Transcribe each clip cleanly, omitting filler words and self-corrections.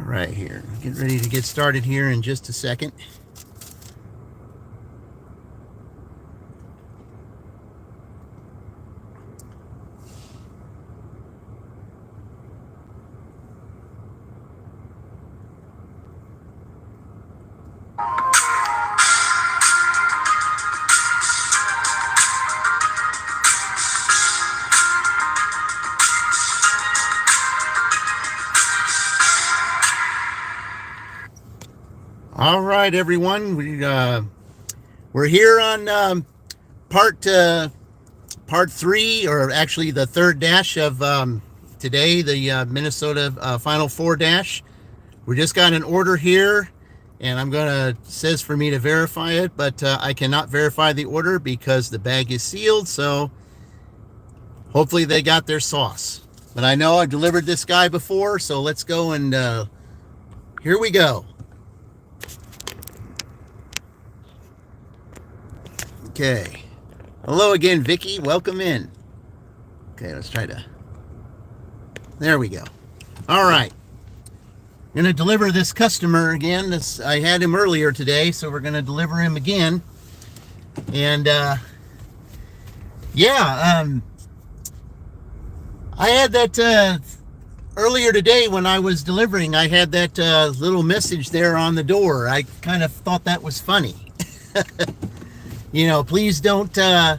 right, here. Get ready to get started here in just a second. All right, everyone. We're here on part 3, or actually the third dash of today, the Minnesota Final Four dash. We just got an order here, and it says for me to verify it, but I cannot verify the order because the bag is sealed. So hopefully they got their sauce. But I know I've delivered this guy before, so let's go and here we go. Okay. Hello again, Vicky. Welcome in. Okay, let's try to... There we go. All right. I'm going to deliver this customer again. I had him earlier today, so we're going to deliver him again. And, I had that... earlier today when I was delivering, I had that little message there on the door. I kind of thought that was funny. Please don't, say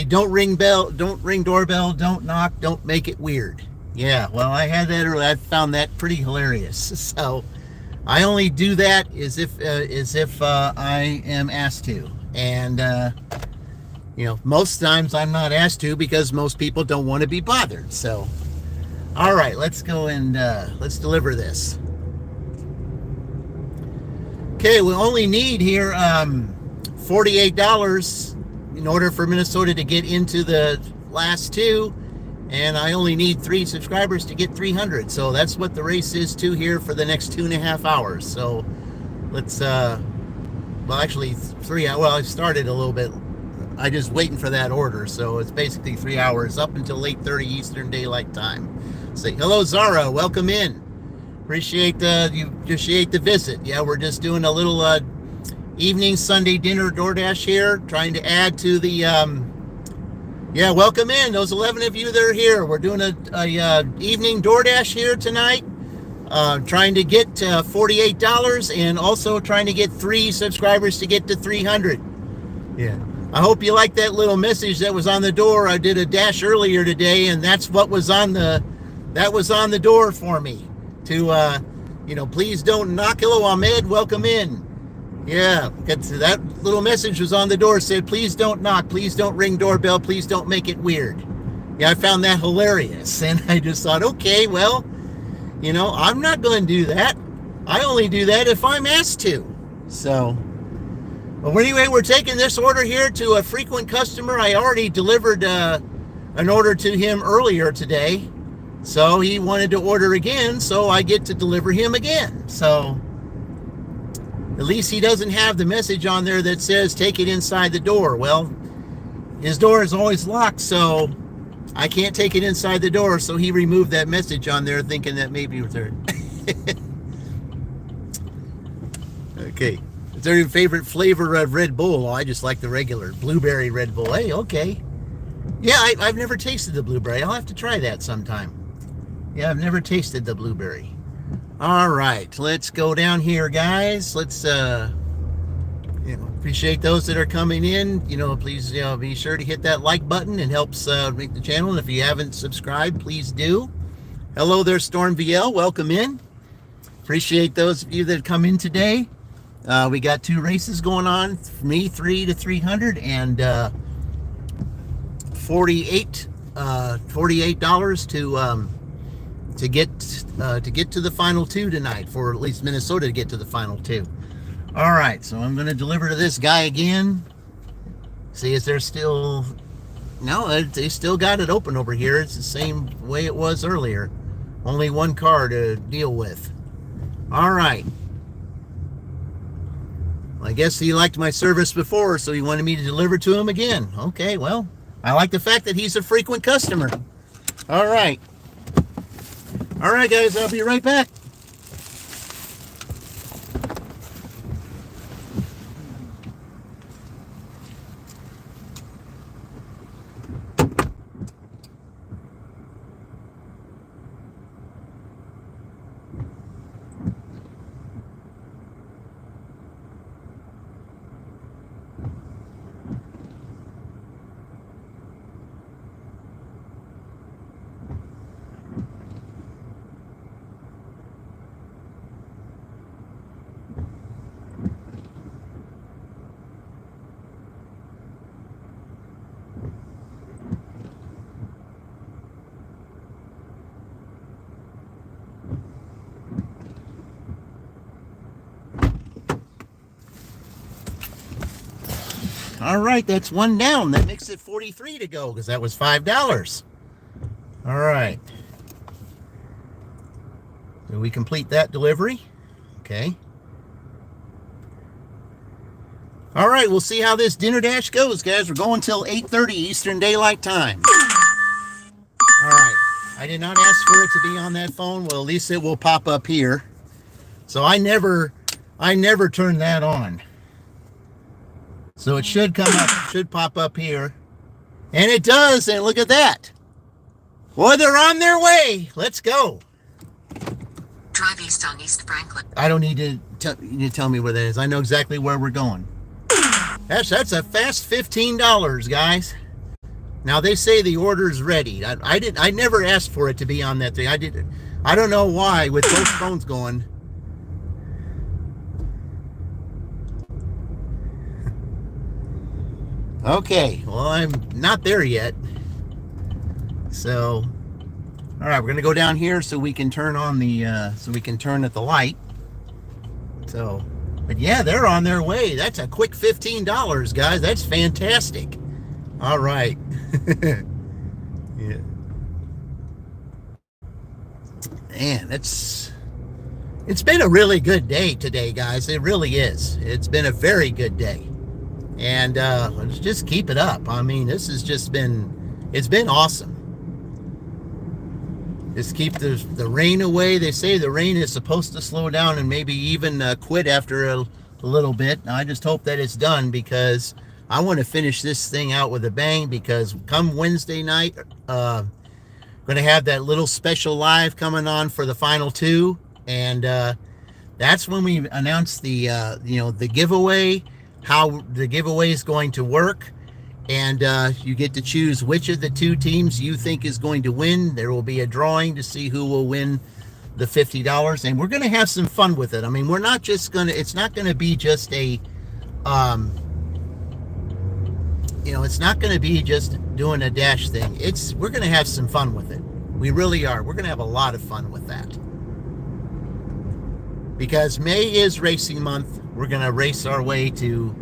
don't ring doorbell, don't knock, don't make it weird. Yeah, well, I had that earlier. I found that pretty hilarious. So I only do that as if I am asked to. And, most times I'm not asked to because most people don't want to be bothered. So, all right, let's go and let's deliver this. Okay, we only need here $48 in order for Minnesota to get into the last two, and I only need 3 subscribers to get 300. So that's what the race is to here for the next 2.5 hours. So let's actually 3 hours. Well, I started a little bit. I just waiting for that order, so it's basically 3 hours up until 8:30 Eastern Daylight Time. Say hello, Zara. Welcome in. Appreciate the visit. Yeah, we're just doing a little evening Sunday dinner DoorDash here, trying to add to the welcome in those 11 of you that are here. We're doing a evening DoorDash here tonight, trying to get $48 and also trying to get 3 subscribers to get to 300. Yeah, I hope you like that little message that was on the door. I did a dash earlier today, and that's what was on the door for me to please don't knock. Hello, Ahmed, welcome in. Yeah, that little message was on the door, said, please don't knock, please don't ring doorbell, please don't make it weird. Yeah, I found that hilarious, and I just thought, okay, well, I'm not going to do that. I only do that if I'm asked to. So, well, anyway, we're taking this order here to a frequent customer. I already delivered an order to him earlier today, so he wanted to order again, so I get to deliver him again. So at least he doesn't have the message on there that says take it inside the door. Well, his door is always locked, so I can't take it inside the door. So he removed that message on there thinking that maybe it was there. Okay. Is there your favorite flavor of Red Bull? Oh, I just like the regular blueberry Red Bull. Hey, okay. Yeah, I've never tasted the blueberry. I'll have to try that sometime. Yeah, I've never tasted the blueberry. All right, let's go down here, guys. Let's appreciate those that are coming in. Please be sure to hit that like button. It helps make the channel. And if you haven't subscribed, please do. Hello there, Storm VL. Welcome in. Appreciate those of you that come in today. We got 2 races going on. For me, 3 to 300 and $48 to get to the final 2 tonight, for at least Minnesota to get to the final 2. All right, so I'm going to deliver to this guy again. See, is there still... No, they still got it open over here. It's the same way it was earlier. Only 1 car to deal with. All right. Well, I guess he liked my service before, so he wanted me to deliver to him again. Okay, well, I like the fact that he's a frequent customer. All right. All right, guys, I'll be right back. All right, that's one down. That makes it 43 to go because that was $5. All right. Did we complete that delivery? Okay. All right, we'll see how this dinner dash goes, guys. We're going till 8:30 Eastern Daylight Time. All right. I did not ask for it to be on that phone. Well, at least it will pop up here. So I never turn that on. So it should come up, should pop up here. And it does, and look at that. Boy, they're on their way. Let's go. Drive east on East Franklin. I don't need to tell me where that is. I know exactly where we're going. That's a fast $15, guys. Now they say the order's ready. I never asked for it to be on that thing. I don't know why with both phones going. Okay, well, I'm not there yet. So, all right, we're gonna go down here so we can turn on the turn at the light. So, but yeah, they're on their way. That's a quick $15, guys. That's fantastic. All right. Yeah. Man, it's been a really good day today, guys. It really is. It's been a very good day. And let's just keep it up. I mean, this has just been, it's been awesome. Just keep the rain away. They say the rain is supposed to slow down and maybe even quit after a little bit. I just hope that it's done because I want to finish this thing out with a bang, because come Wednesday night, going to have that little special live coming on for the final two. And that's when we announce the, the giveaway, how the giveaway is going to work. And you get to choose which of the two teams you think is going to win. There will be a drawing to see who will win the $50. And we're going to have some fun with it. I mean, we're not just going to, it's not going to be just a, it's not going to be just doing a dash thing. We're going to have some fun with it. We really are. We're going to have a lot of fun with that. Because May is racing month. We're going to race our way to,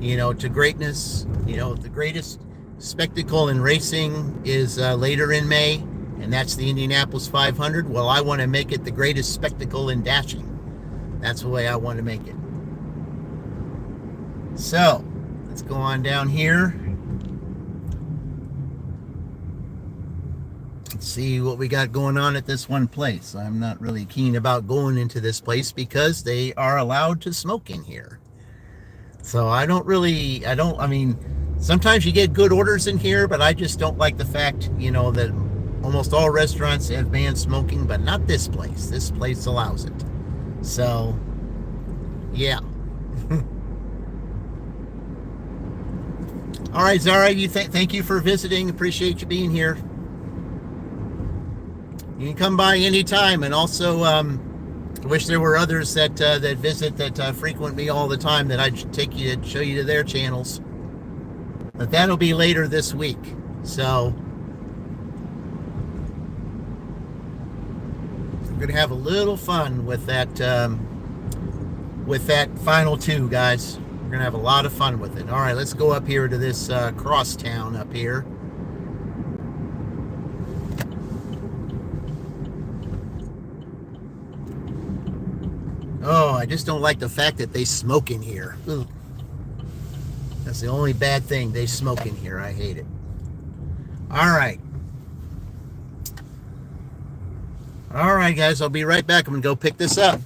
to greatness. The greatest spectacle in racing is later in May, and that's the Indianapolis 500. Well, I want to make it the greatest spectacle in dashing. That's the way I want to make it. So, let's go on down here. Let's see what we got going on at this one place. I'm not really keen about going into this place because they are allowed to smoke in here. So I mean, sometimes you get good orders in here, but I just don't like the fact, that almost all restaurants have banned smoking, but not this place. This place allows it. So, yeah. All right, Zara, thank you for visiting. Appreciate you being here. You can come by anytime, and also I wish there were others that visit, that frequent me all the time, that I'd take you to show you to their channels. But that'll be later this week. So we're gonna have a little fun with that final two, guys. We're gonna have a lot of fun with it. All right, let's go up here to this crosstown up here. Oh, I just don't like the fact that they smoke in here. Ugh. That's the only bad thing. They smoke in here. I hate it. All right. All right, guys. I'll be right back. I'm going to go pick this up.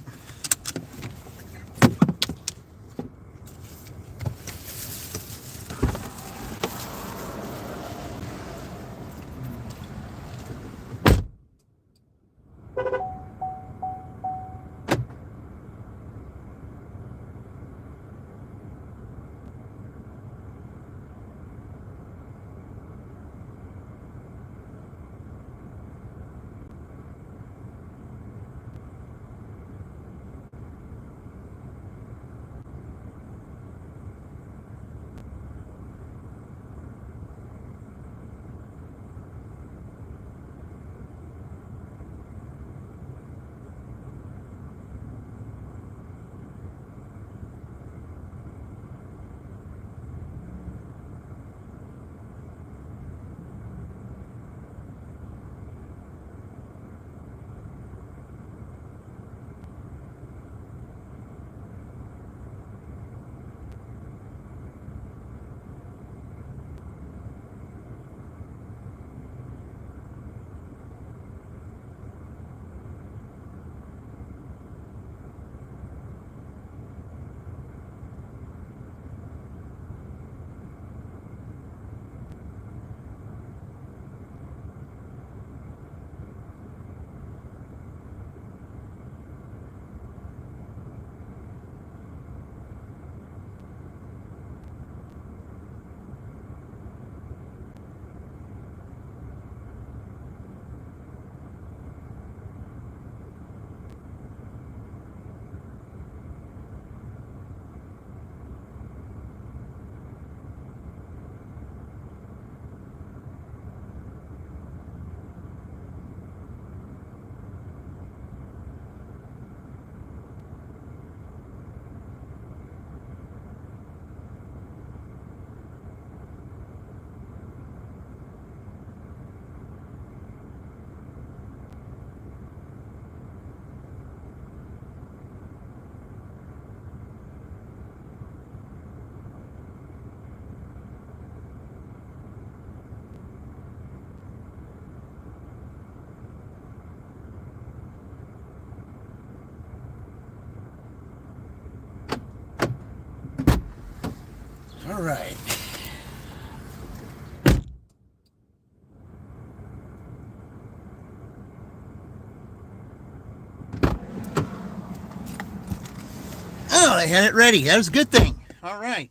I had it ready. That was a good thing. All right.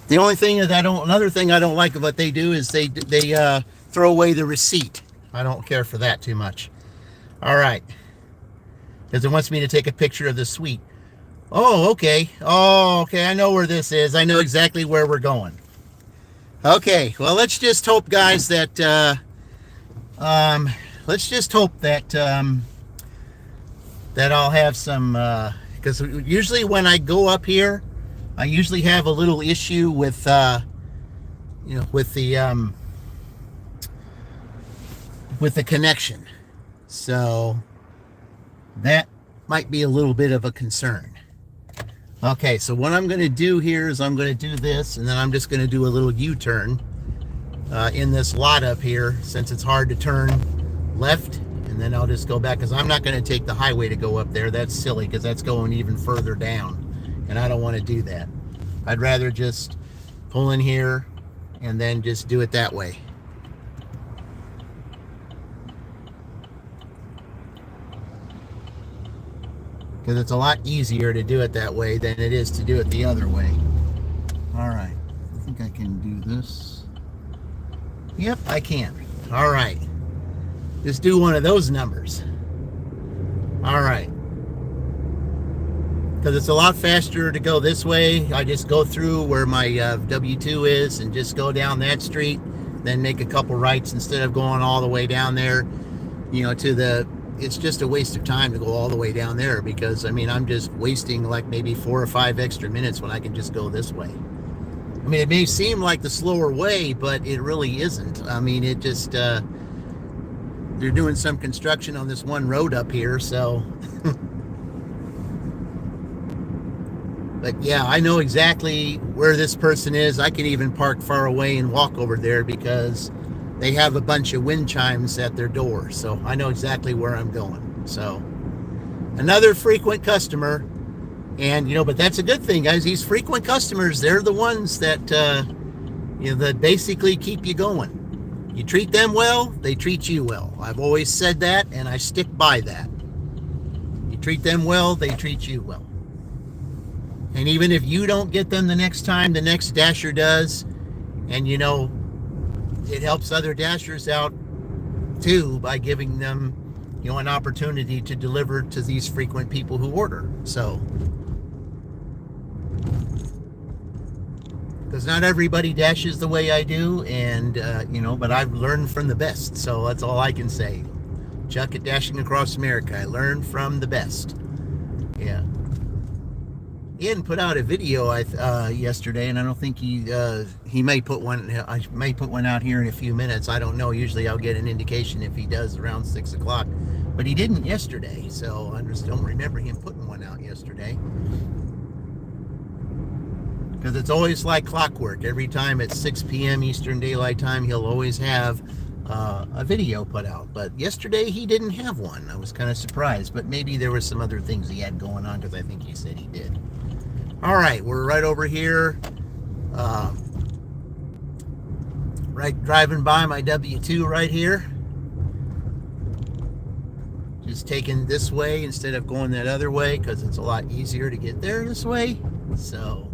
The only thing that another thing I don't like what they do is they throw away the receipt. I don't care for that too much. All right. Because it wants me to take a picture of the suite. Oh, okay. Oh, okay. I know where this is. I know exactly where we're going. Okay. Well, let's just hope, guys, that let's just hope that that I'll have some. Because usually when I go up here, I usually have a little issue with with the connection. So that might be a little bit of a concern. Okay, so what I'm going to do here is I'm going to do this, and then I'm just going to do a little U-turn in this lot up here, since it's hard to turn left, and then I'll just go back, because I'm not going to take the highway to go up there. That's silly, because that's going even further down, and I don't want to do that. I'd rather just pull in here and then just do it that way. Because it's a lot easier to do it that way than it is to do it the other way. All right, I think I can do this. Yep, I can. All right, just do one of those numbers. All right, because it's a lot faster to go this way. I just go through where my W2 is and just go down that street, then make a couple rights instead of going all the way down there, to the. It's just a waste of time to go all the way down there, because I mean, I'm just wasting like maybe 4 or 5 extra minutes when I can just go this way. I mean, it may seem like the slower way, but it really isn't. I mean, it just they're doing some construction on this one road up here, so but yeah, I know exactly where this person is. I can even park far away and walk over there, because they have a bunch of wind chimes at their door, so I know exactly where I'm going. So another frequent customer, and but that's a good thing, guys. These frequent customers, they're the ones that that basically keep you going. You treat them well, they treat you well. I've always said that, and I stick by that. You treat them well, they treat you well. And even if you don't get them the next time, the next dasher does, and it helps other dashers out too by giving them an opportunity to deliver to these frequent people who order. So because not everybody dashes the way I do, and but I've learned from the best, so that's all I can say. Chuck at Dashing Across America, I learned from the best. Yeah. Ian put out a video yesterday, and I don't think he may put one. I may put one out here in a few minutes. I don't know. Usually, I'll get an indication if he does around 6 o'clock, but he didn't yesterday. So I just don't remember him putting one out yesterday, because it's always like clockwork. Every time at 6 p.m. Eastern Daylight Time, he'll always have a video put out. But yesterday, he didn't have one. I was kind of surprised, but maybe there were some other things he had going on, because I think he said he did. All right, we're right over here, right driving by my W2 right here. Just taking this way instead of going that other way, because it's a lot easier to get there this way. So,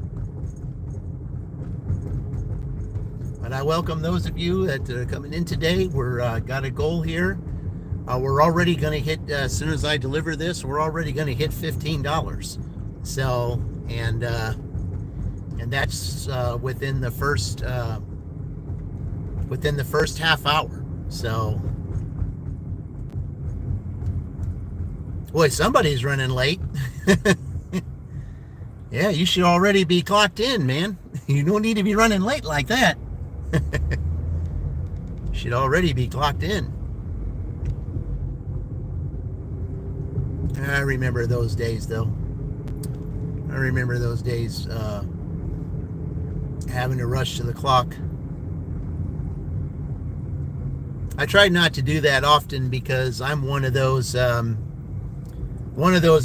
but I welcome those of you that are coming in today. We're got a goal here. We're already going to hit, as soon as I deliver this, we're already going to hit $15. So, and that's within the first half hour. So, boy, somebody's running late. Yeah, you should already be clocked in, man. You don't need to be running late like that. Should already be clocked in. I remember those days, though. I remember those days having to rush to the clock. I try not to do that often, because I'm one of those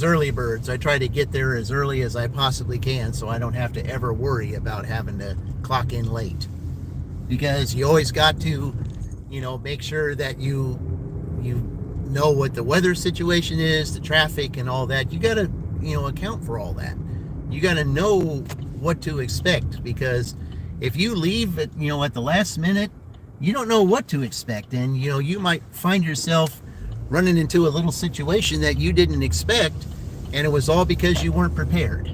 early birds. I try to get there as early as I possibly can, so I don't have to ever worry about having to clock in late. Because you always got to, make sure that you know what the weather situation is, the traffic and all that. You got to, account for all that. You got to know what to expect, because if you leave at, at the last minute, you don't know what to expect. And, you might find yourself running into a little situation that you didn't expect, and it was all because you weren't prepared.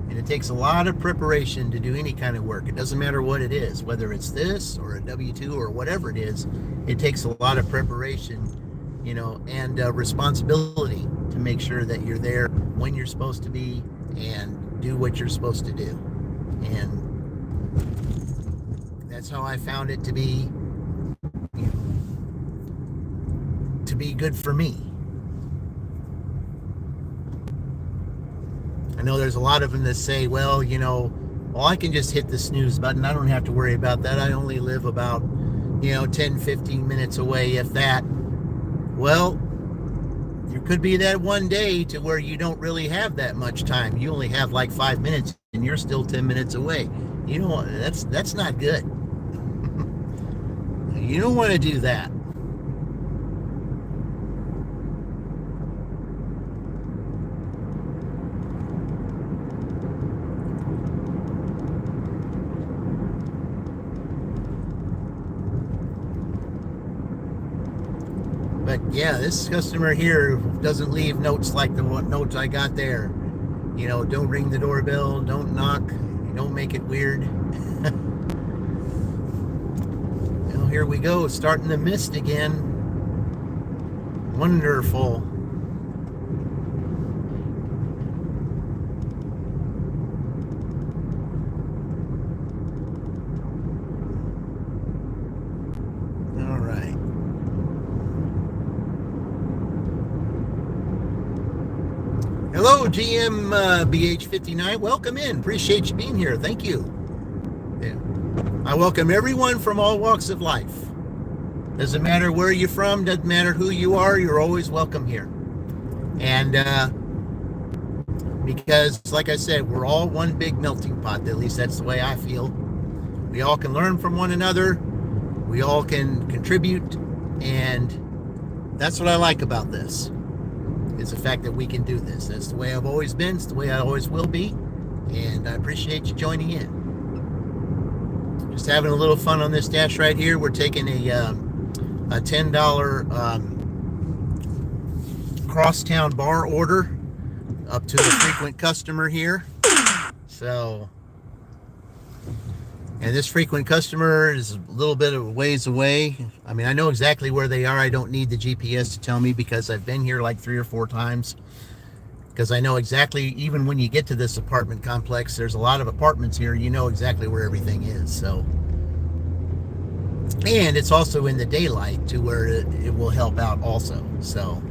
And it takes a lot of preparation to do any kind of work. It doesn't matter what it is, whether it's this or a W-2 or whatever it is. It takes a lot of preparation, and responsibility to make sure that you're there when you're supposed to be and do what you're supposed to do. And that's how I found it to be, good for me. I know there's a lot of them that say, well, I can just hit the snooze button. I don't have to worry about that. I only live about, 10, 15 minutes away, if that. Well, there could be that one day to where you don't really have that much time. You only have like 5 minutes and you're still 10 minutes away. That's not good. You don't want to do that. But yeah, this customer here doesn't leave notes like the notes I got there. Don't ring the doorbell, don't knock, don't make it weird. Well, here we go, starting to mist again. Wonderful. All right. Hello, GM BH59. Welcome in. Appreciate you being here. Thank you. Yeah. I welcome everyone from all walks of life. Doesn't matter where you're from. Doesn't matter who you are. You're always welcome here. And because, like I said, we're all one big melting pot. At least that's the way I feel. We all can learn from one another. We all can contribute. And that's what I like about this. Is the fact that we can do this. That's the way I've always been. It's the way I always will be. And I appreciate you joining in. Just having a little fun on this dash right here. We're taking a $10 crosstown bar order up to a frequent customer here. So, and this frequent customer is a little bit of a ways away. I mean, I know exactly where they are. I don't need the GPS to tell me, because I've been here like 3 or 4 times. Because I know exactly, even when you get to this apartment complex, there's a lot of apartments here. You know exactly where everything is. So, and it's also in the daylight to where it will help out also. So,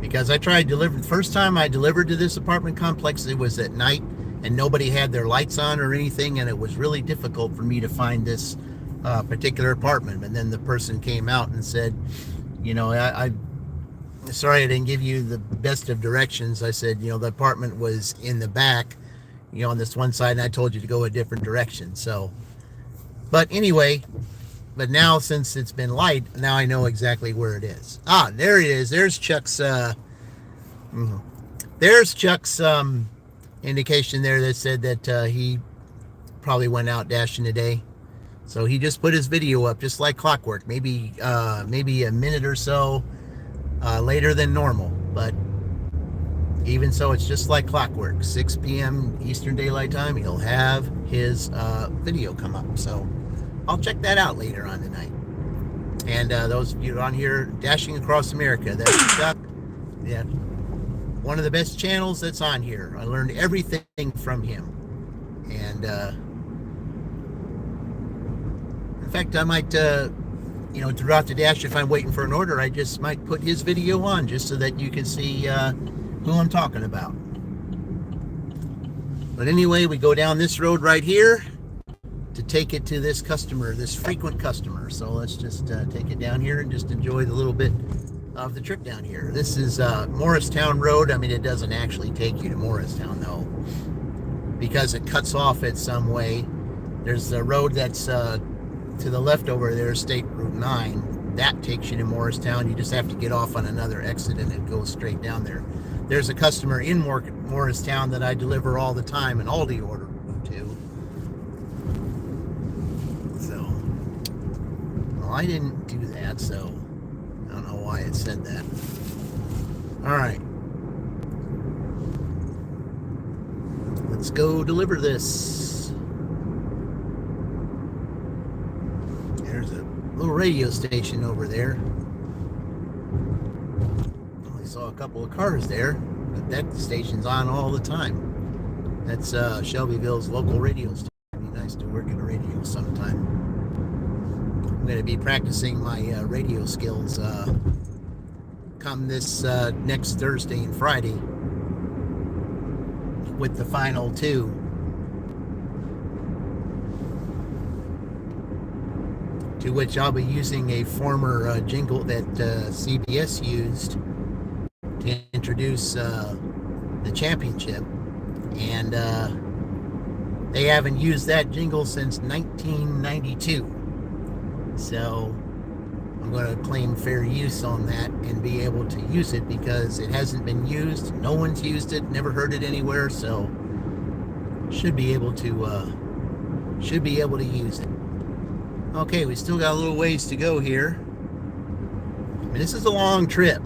because I tried delivering, the first time I delivered to this apartment complex, it was at night. And nobody had their lights on or anything, and it was really difficult for me to find this particular apartment. And then the person came out and said, I'm sorry I didn't give you the best of directions. I said, the apartment was in the back, on this one side, and I told you to go a different direction. So, but anyway, but now since it's been light, now I know exactly where it is. Ah, there it is. There's Chuck's, indication there that said that he probably went out dashing today. So he just put his video up just like clockwork, maybe a minute or so later than normal, but even so, it's just like clockwork. 6 p.m. Eastern Daylight Time, he'll have his video come up. So I'll check that out later on tonight. And those of you on here dashing across America, that's Chuck. Yeah, one of the best channels that's on here. I learned everything from him. And in fact, I might, throughout the dash, if I'm waiting for an order, I just might put his video on just so that you can see who I'm talking about. But anyway, we go down this road right here to take it to this customer, this frequent customer. So let's just take it down here and just enjoy the little bit of the trip down here. This is Morristown Road. I mean, it doesn't actually take you to Morristown though, because it cuts off at some way. There's a road that's to the left over there, State Route 9, that takes you to Morristown. You just have to get off on another exit and it goes straight down there. There's a customer in Morristown that I deliver all the time an Aldi order to. So, well, I didn't do that, so I don't know why it said that. All right. Let's go deliver this. There's a little radio station over there. I saw a couple of cars there, but that station's on all the time. That's Shelbyville's local radio station. It'd be nice to work in a radio sometime. I'm going to be practicing my radio skills come this next Thursday and Friday with the final two. To which I'll be using a former jingle that CBS used to introduce the championship, and they haven't used that jingle since 1992. So I'm going to claim fair use on that and be able to use it because it hasn't been used. No one's used it, never heard it anywhere, so should be able to use it. Okay, we still got a little ways to go here. I mean, this is a long trip.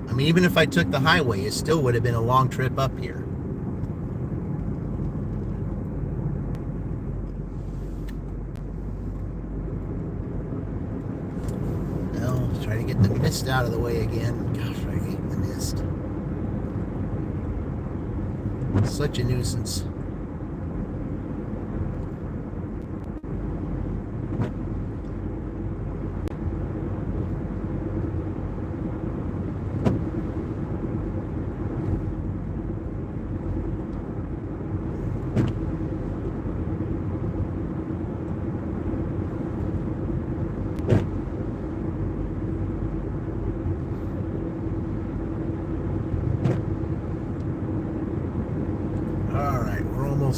I mean, even if I took the highway, it still would have been a long trip up here. Well, try to get the mist out of the way again. Gosh, I hate the mist. It's such a nuisance.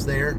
There.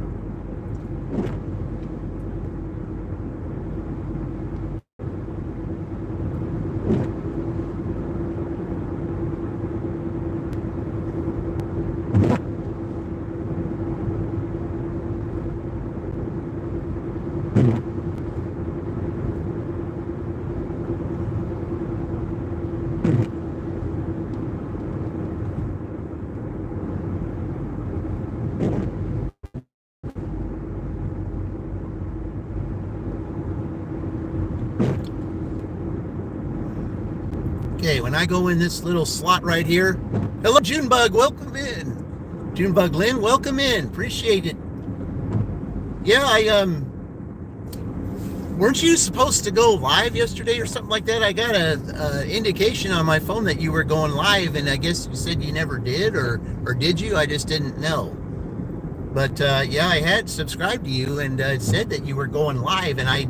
Okay, when I go in this little slot right here, hello Junebug, welcome in. Junebug Lynn, welcome in. Appreciate it. Yeah, weren't you supposed to go live yesterday or something like that? I got a indication on my phone that you were going live, and I guess you said you never did, or did you? I just didn't know. But yeah, I had subscribed to you, and it said that you were going live, and I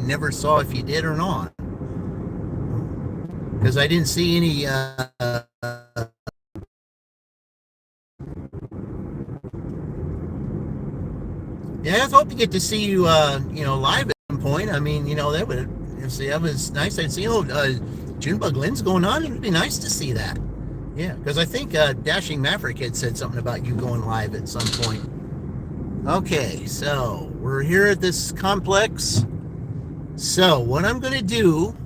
never saw if you did or not. Because I didn't see any yeah, I hope to get to see you live at some point. I mean, that would see, that was nice. I'd see, Junebug Lynn's going on. It would be nice to see that. Yeah, because I think Dashing Maverick had said something about you going live at some point. Okay, so we're here at this complex. So what I'm going to do.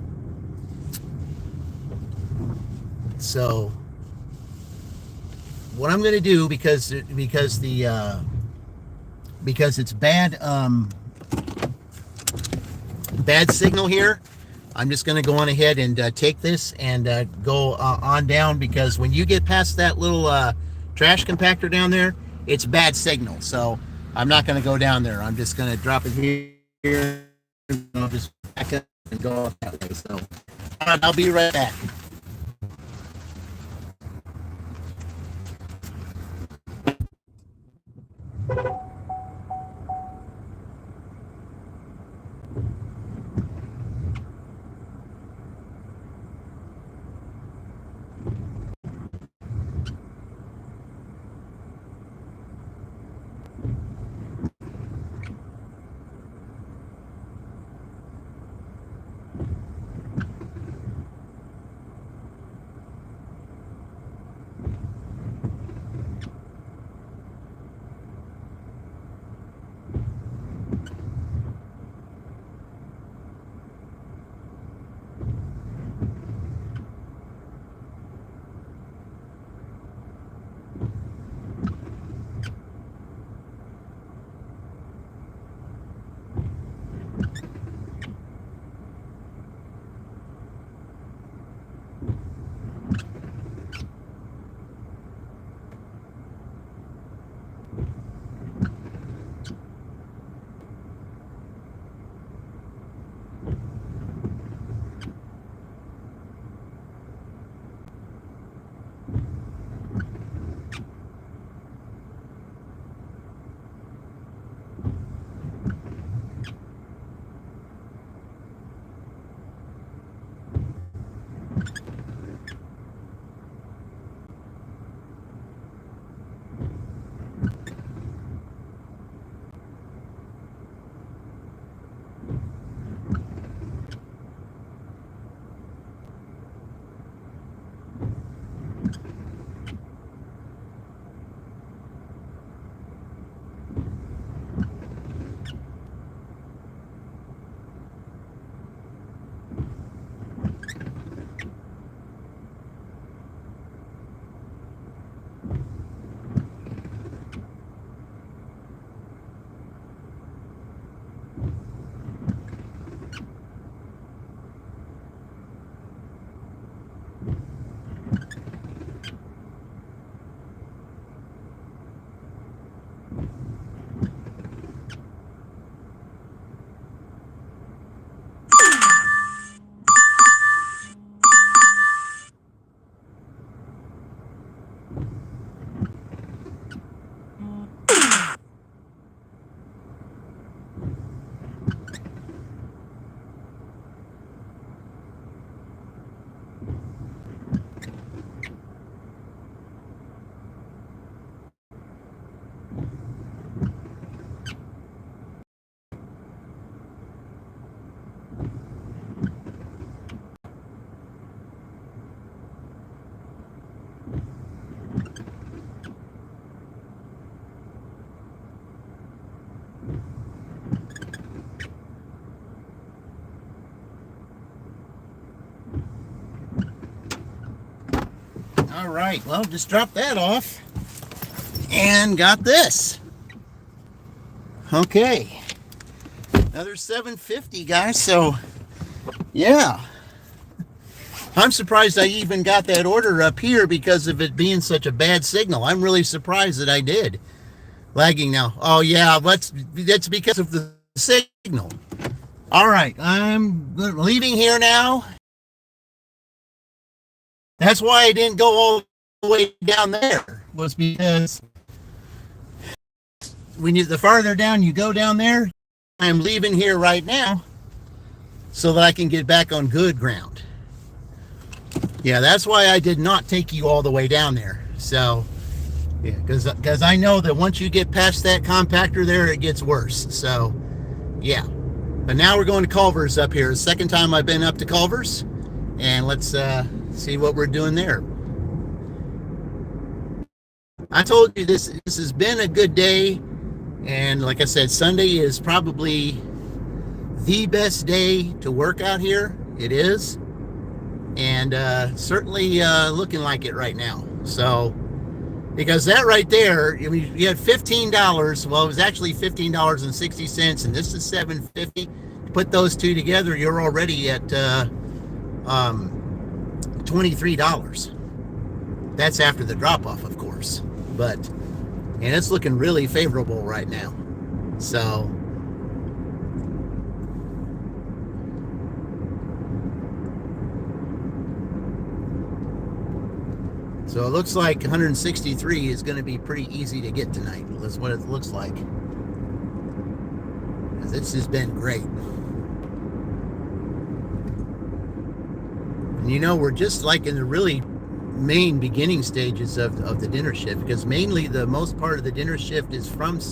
So what I'm going to do, because it's bad signal here, I'm just going to go on ahead and take this and go on down, because when you get past that little trash compactor down there, it's bad signal. So I'm not going to go down there. I'm just going to drop it here. I'll just back up and go off that way. So I'll be right back. All right, well, just dropped that off and got this. Okay, another $7.50, guys. So yeah, I'm surprised I even got that order up here because of it being such a bad signal. I'm really surprised that I did. Lagging now. Oh yeah, that's because of the signal. All right, I'm leaving here now. That's why I didn't go all the way down there, was because the farther down you go down there, I'm leaving here right now so that I can get back on good ground. Yeah, that's why I did not take you all the way down there. So, yeah, because I know that once you get past that compactor there, it gets worse. So, yeah. But now we're going to Culver's up here. The second time I've been up to Culver's. And let's see what we're doing there. I told you this has been a good day. And like I said, Sunday is probably the best day to work out here. It is. And certainly looking like it right now. So, because that right there, I mean, you had $15. Well, it was actually $15.60, and this is $7.50. Put those two together, you're already at $23. That's after the drop-off, of course. And it's looking really favorable right now. So it looks like 163 is going to be pretty easy to get tonight. That's what it looks like. Because this has been great. And you know, we're just like in the really main beginning stages of the dinner shift, because mainly the most part of the dinner shift is around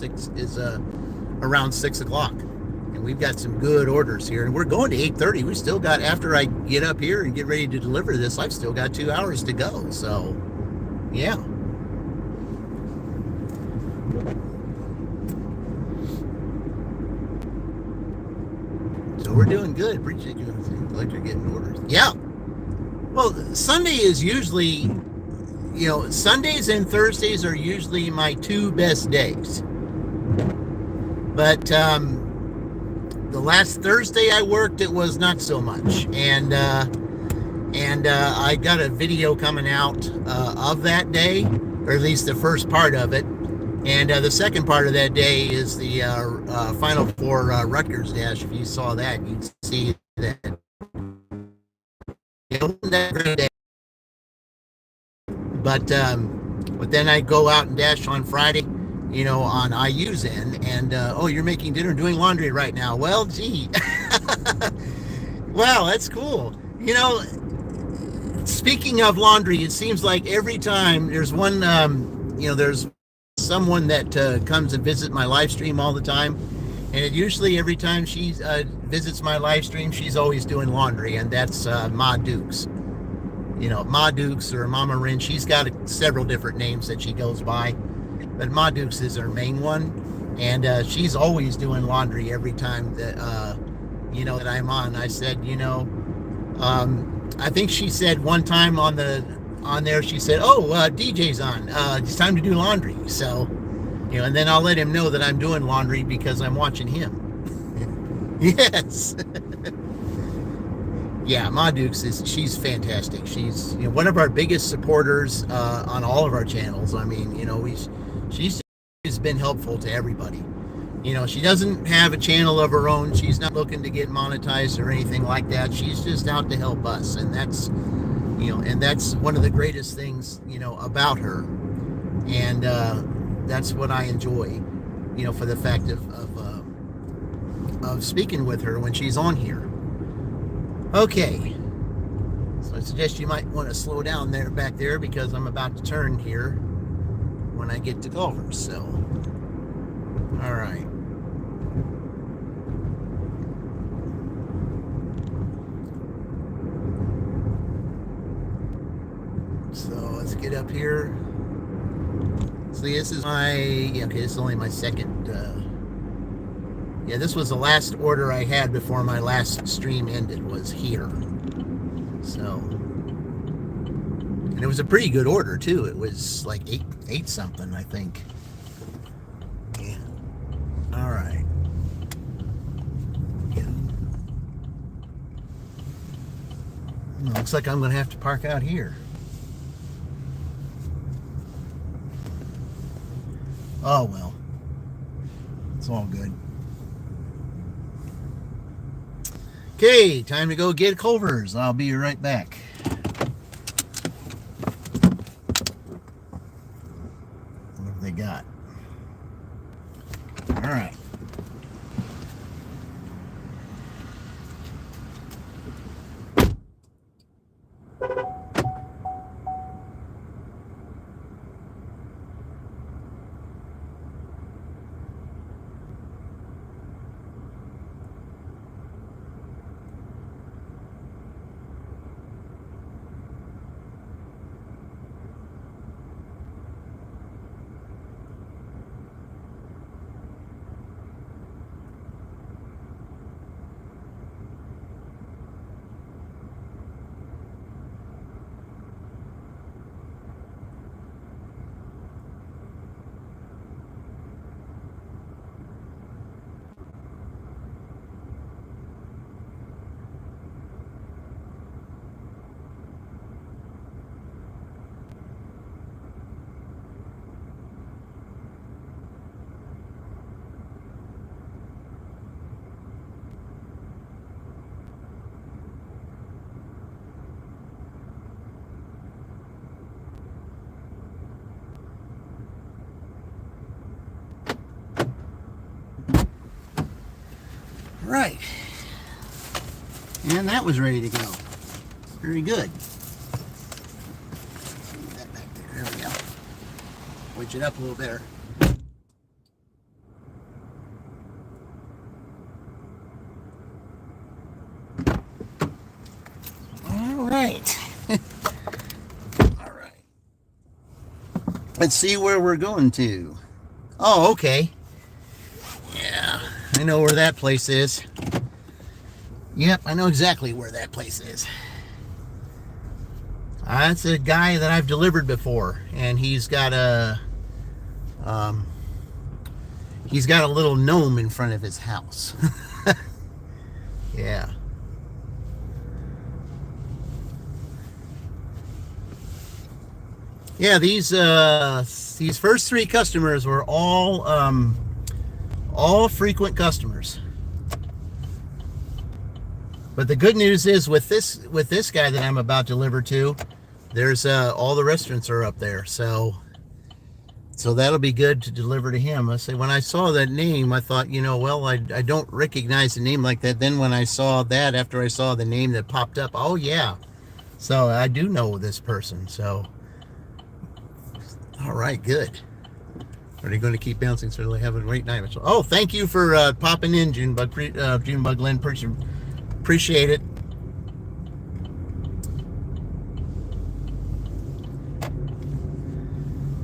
6 o'clock. And we've got some good orders here. And we're going to 8:30. We still got, after I get up here and get ready to deliver this, I've still got 2 hours to go. So, yeah. So we're doing good. Appreciate you. Like you're getting orders. Yeah. Well, Sunday is usually, Sundays and Thursdays are usually my two best days. But the last Thursday I worked, it was not so much. And I got a video coming out of that day, or at least the first part of it. And the second part of that day is the Final Four Rutgers dash. If you saw that, you'd see that. It wasn't that great day. But then I go out and dash on Friday, on IU's end. And, oh, you're making dinner, doing laundry right now. Well, gee. Wow, that's cool. Speaking of laundry, it seems like every time there's one, there's someone that comes and visits my live stream all the time. And it usually every time she visits my live stream, she's always doing laundry. And that's Ma Dukes. Ma Dukes or Mama Rin. She's got several different names that she goes by. But Ma Dukes is her main one. And she's always doing laundry every time that, that I'm on. I said, I think she said one time on there, she said, oh, DJ's on. It's time to do laundry. So, and then I'll let him know that I'm doing laundry because I'm watching him. Yes. Yeah, Ma Dukes she's fantastic. She's one of our biggest supporters on all of our channels. I mean, she's been helpful to everybody. She doesn't have a channel of her own. She's not looking to get monetized or anything like that. She's just out to help us, and that's one of the greatest things about her, and that's what I enjoy, for the fact of speaking with her when she's on here. Okay, so I suggest you might want to slow down back there because I'm about to turn here when I get to Culver's. So, all right. So let's get up here. See, this is this is only my second, this was the last order I had before my last stream ended, was here. So, And it was a pretty good order too. It was like eight something, I think. Yeah. All right. Yeah. Looks like I'm going to have to park out here. Oh well. It's all good. Okay, time to go get Culver's. I'll be right back. What have they got? All right. Right. And that was ready to go. Very good. Move that back there. There we go. Wedge it up a little better. All right. All right. Let's see where we're going to. Oh, okay. Yeah, I know where that place is. Yep, I know exactly where that place is. That's a guy that I've delivered before, and he's got a little gnome in front of his house. Yeah. Yeah, these first three customers were all frequent customers. But the good news is with this guy that I'm about to deliver to, there's all the restaurants are up there, so that'll be good to deliver to him. I say when I saw that name, I thought, well, I don't recognize a name like that. Then when I saw that, after I saw the name that popped up, oh yeah, so I do know this person. So all right, good. Are they going to keep bouncing so they have a great night? Oh, thank you for popping in, Junebug Lynn. Appreciate it.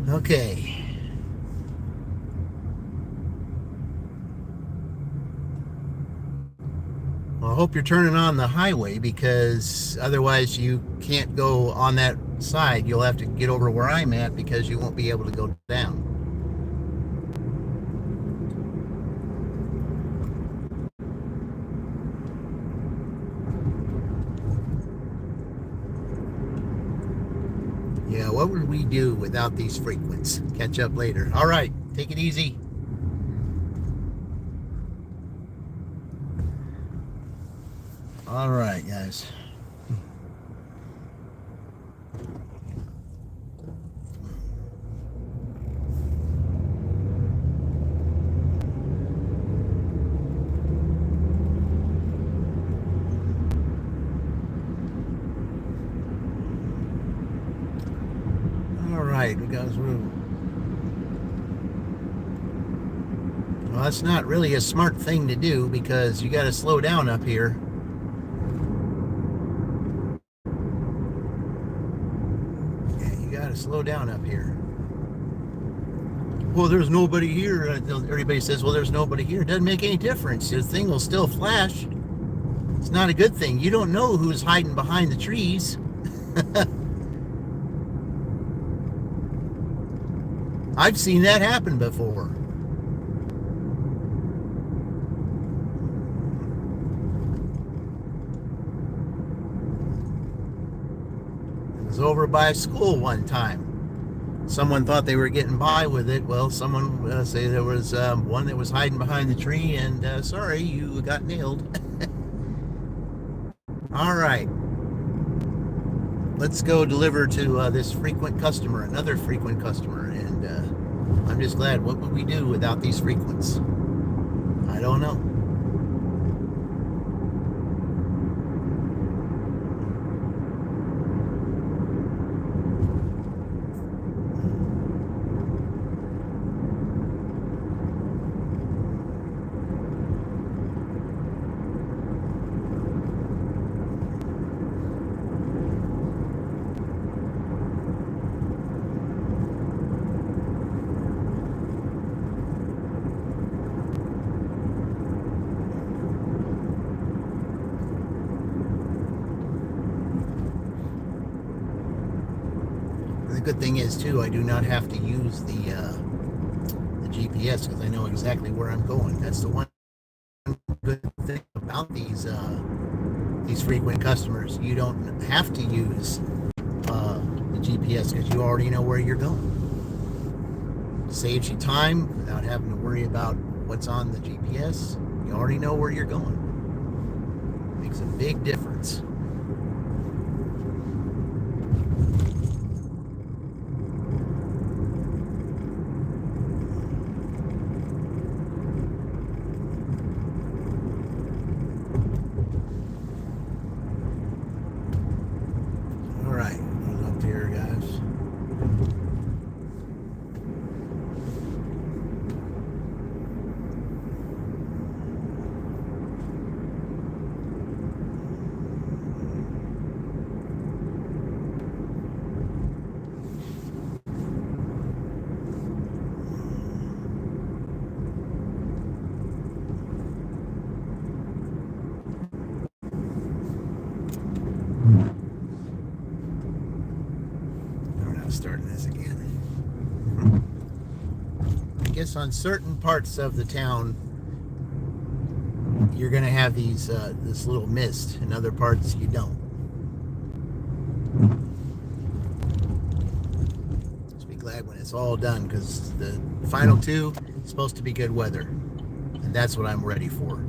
Okay. Well, I hope you're turning on the highway, because otherwise you can't go on that side. You'll have to get over where I'm at, because you won't be able to go down. Yeah, what would we do without these frequents? Catch up later. All right, take it easy. All right, guys. We got through. Well, that's not really a smart thing to do, because you got to slow down up here. Yeah, you got to slow down up here. Well, there's nobody here. Everybody says, well, there's nobody here. It doesn't make any difference. The thing will still flash. It's not a good thing. You don't know who's hiding behind the trees. I've seen that happen before. It was over by a school one time. Someone thought they were getting by with it. Well, someone say there was one that was hiding behind the tree, and sorry, you got nailed. All right. Let's go deliver to this frequent customer, another frequent customer, and I'm just glad. What would we do without these frequents? I don't know. The good thing is too, I do not have to use the GPS because I know exactly where I'm going. That's the one good thing about these frequent customers. You don't have to use the GPS because you already know where you're going. Saves you time without having to worry about what's on the GPS. You already know where you're going. Makes a big difference. Starting this again. I guess on certain parts of the town you're gonna have these this little mist. In other parts you don't. Just be glad when it's all done because the final two is supposed to be good weather, and that's what I'm ready for.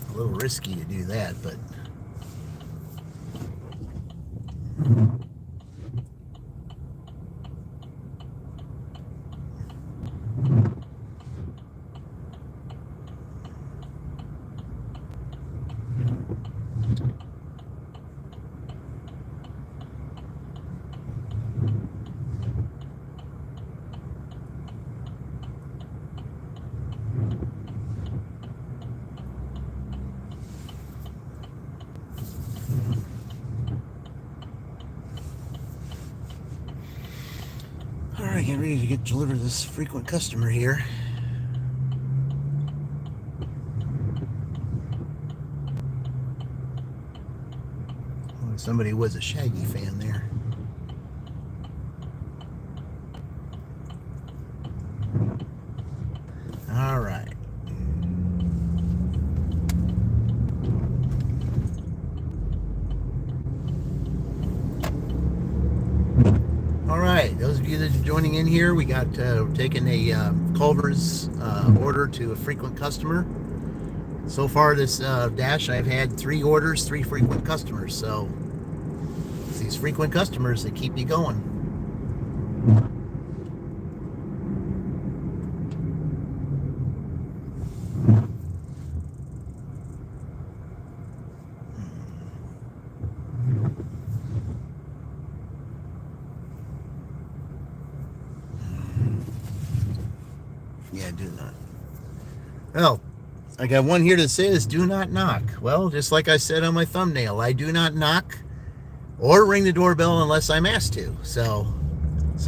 A little risky to do that, but Alright, getting ready to deliver this frequent customer here. Oh, somebody was a Shaggy fan there. Alright. Alright, those of you that are joining in here, we got taking a Culver's order to a frequent customer. So far this dash, I've had 3 orders, 3 frequent customers. So it's these frequent customers that keep me going. Yeah, do not. Well, I got one here that says do not knock. Well, just like I said on my thumbnail, I do not knock or ring the doorbell unless I'm asked to. So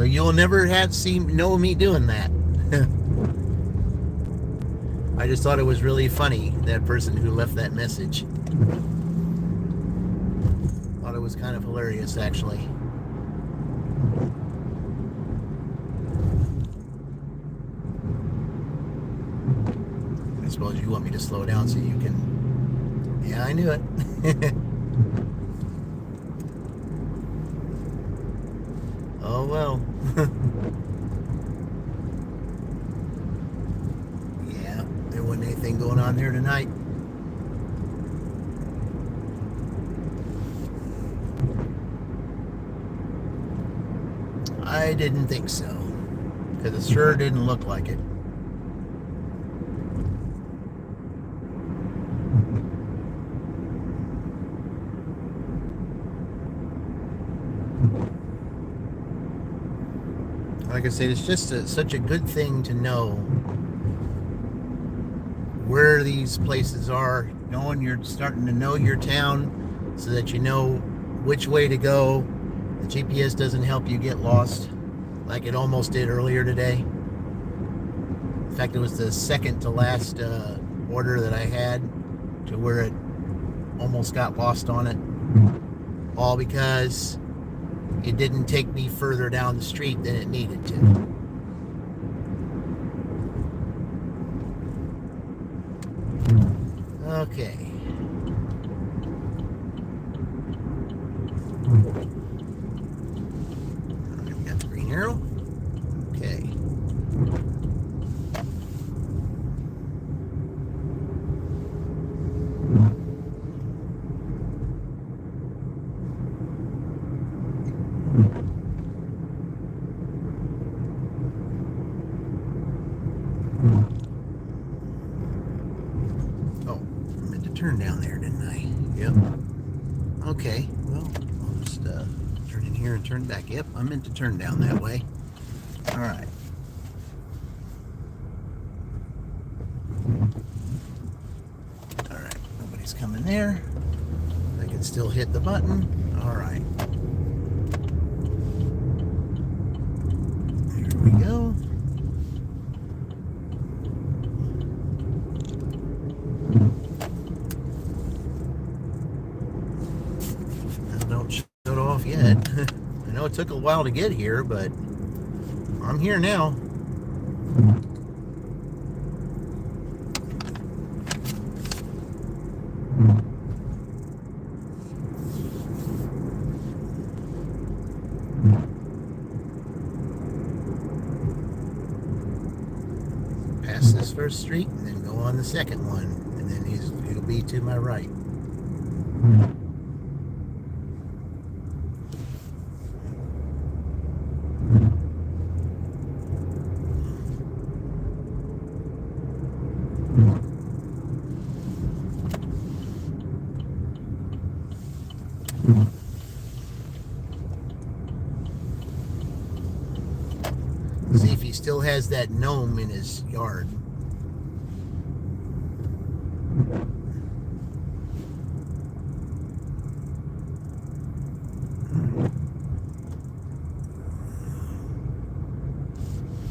you'll never know me doing that. I just thought it was really funny, that person who left that message. was kind of hilarious, actually. I suppose you want me to slow down so you can... Yeah, I knew it. Oh, well. Yeah, there wasn't anything going on there tonight. I didn't think so, because it sure didn't look like it. Like I said, it's just such a good thing to know where these places are, knowing you're starting to know your town so that you know which way to go. The GPS doesn't help you get lost like it almost did earlier today. In fact, it was the second to last order that I had to where it almost got lost on it. All because it didn't take me further down the street than it needed to. Okay. We've got the green arrow. Okay. Oh, I meant to turn down there, didn't I? Yep. Okay, well, I'll just turn in here and turn back. Yep, I meant to turn down that way. All right. All right, nobody's coming there. I can still hit the button. All right. Here we go. Don't shut it off yet. I know it took a while to get here, but I'm here now. Pass this first street and then go on the second one, and then he'll be to my right. See if he still has that gnome in his yard.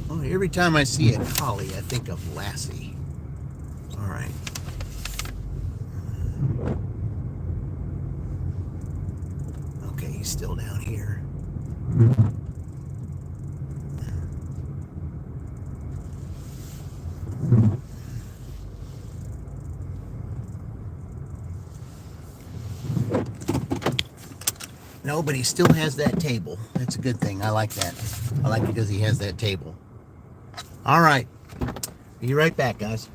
Well, every time I see a collie, I think of Lassie. All right. Okay, he's still down here. No, but he still has that table. That's a good thing. I like that. I like it because he has that table. All right. Be right back, guys.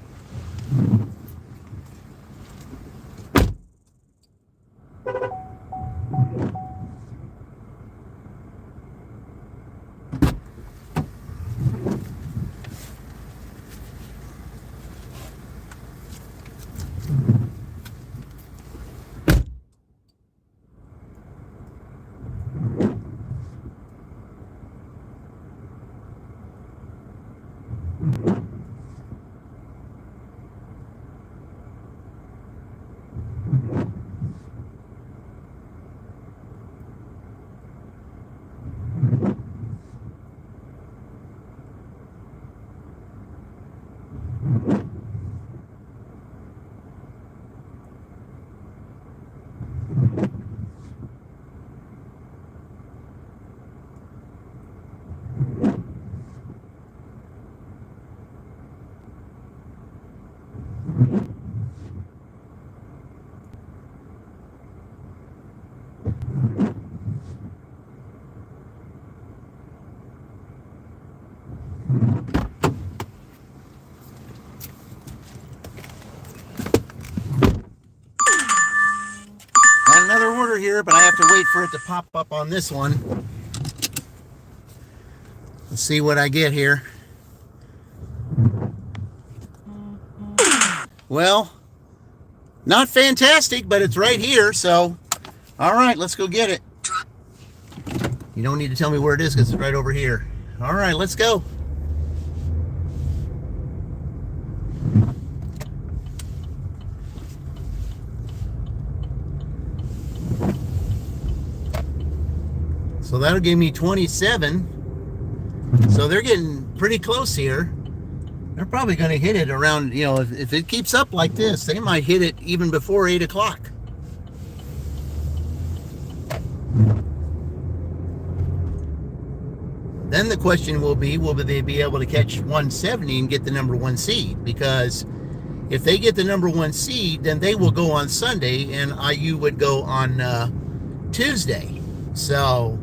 here, but I have to wait for it to pop up on this one. Let's see what I get here. Well, not fantastic, but it's right here, so all right, let's go get it. You don't need to tell me where it is because it's right over here. All right, let's go. So that'll give me 27. So they're getting pretty close here. They're probably going to hit it around, you know, if it keeps up like this, they might hit it even before 8 o'clock. Then the question will be, will they be able to catch 170 and get the number 1 seed? Because if they get the number 1 seed, then they will go on Sunday and IU would go on Tuesday. So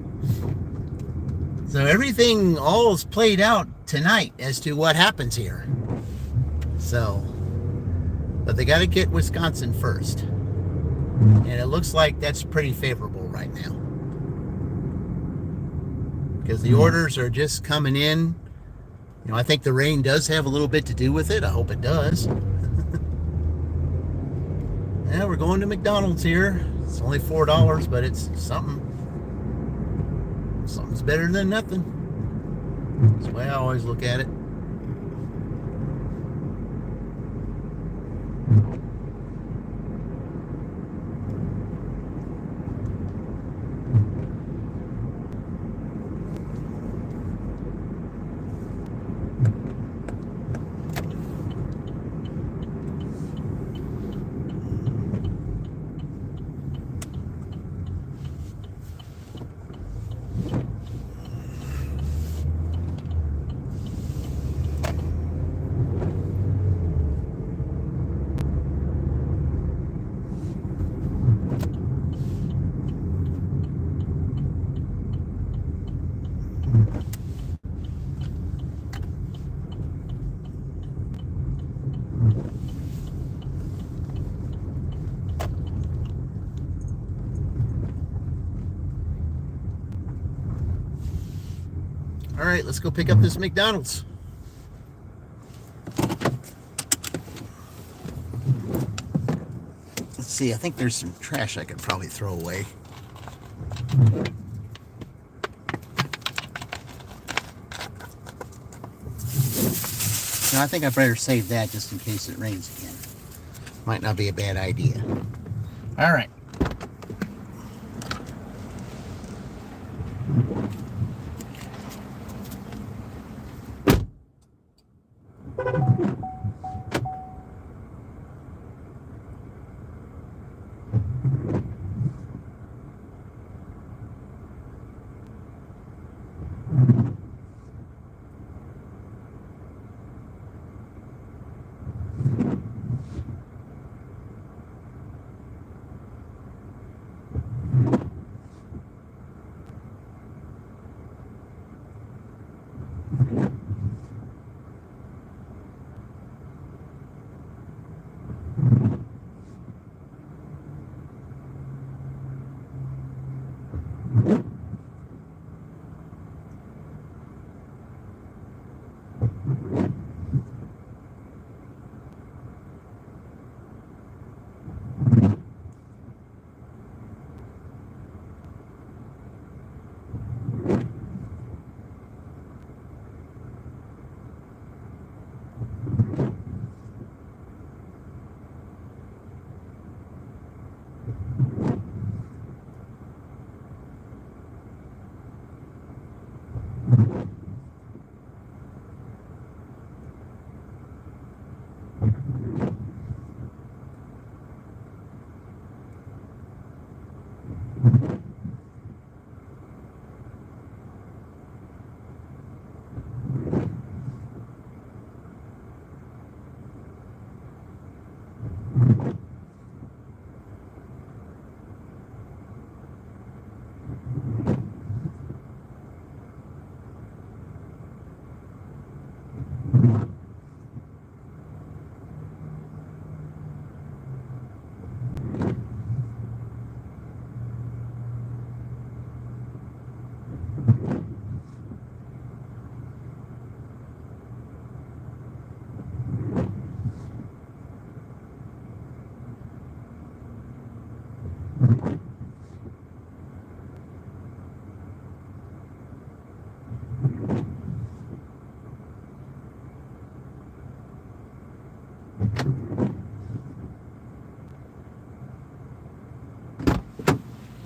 everything all is played out tonight as to what happens here. So, but they got to get Wisconsin first. And it looks like that's pretty favorable right now. Because the orders are just coming in. You know, I think the rain does have a little bit to do with it. I hope it does. Yeah, we're going to McDonald's here. It's only $4, but it's something. Something's better than nothing. That's the way I always look at it. All right, let's go pick up this McDonald's. Let's see, I think there's some trash I could probably throw away. No, I think I better save that just in case it rains again. Might not be a bad idea. All right.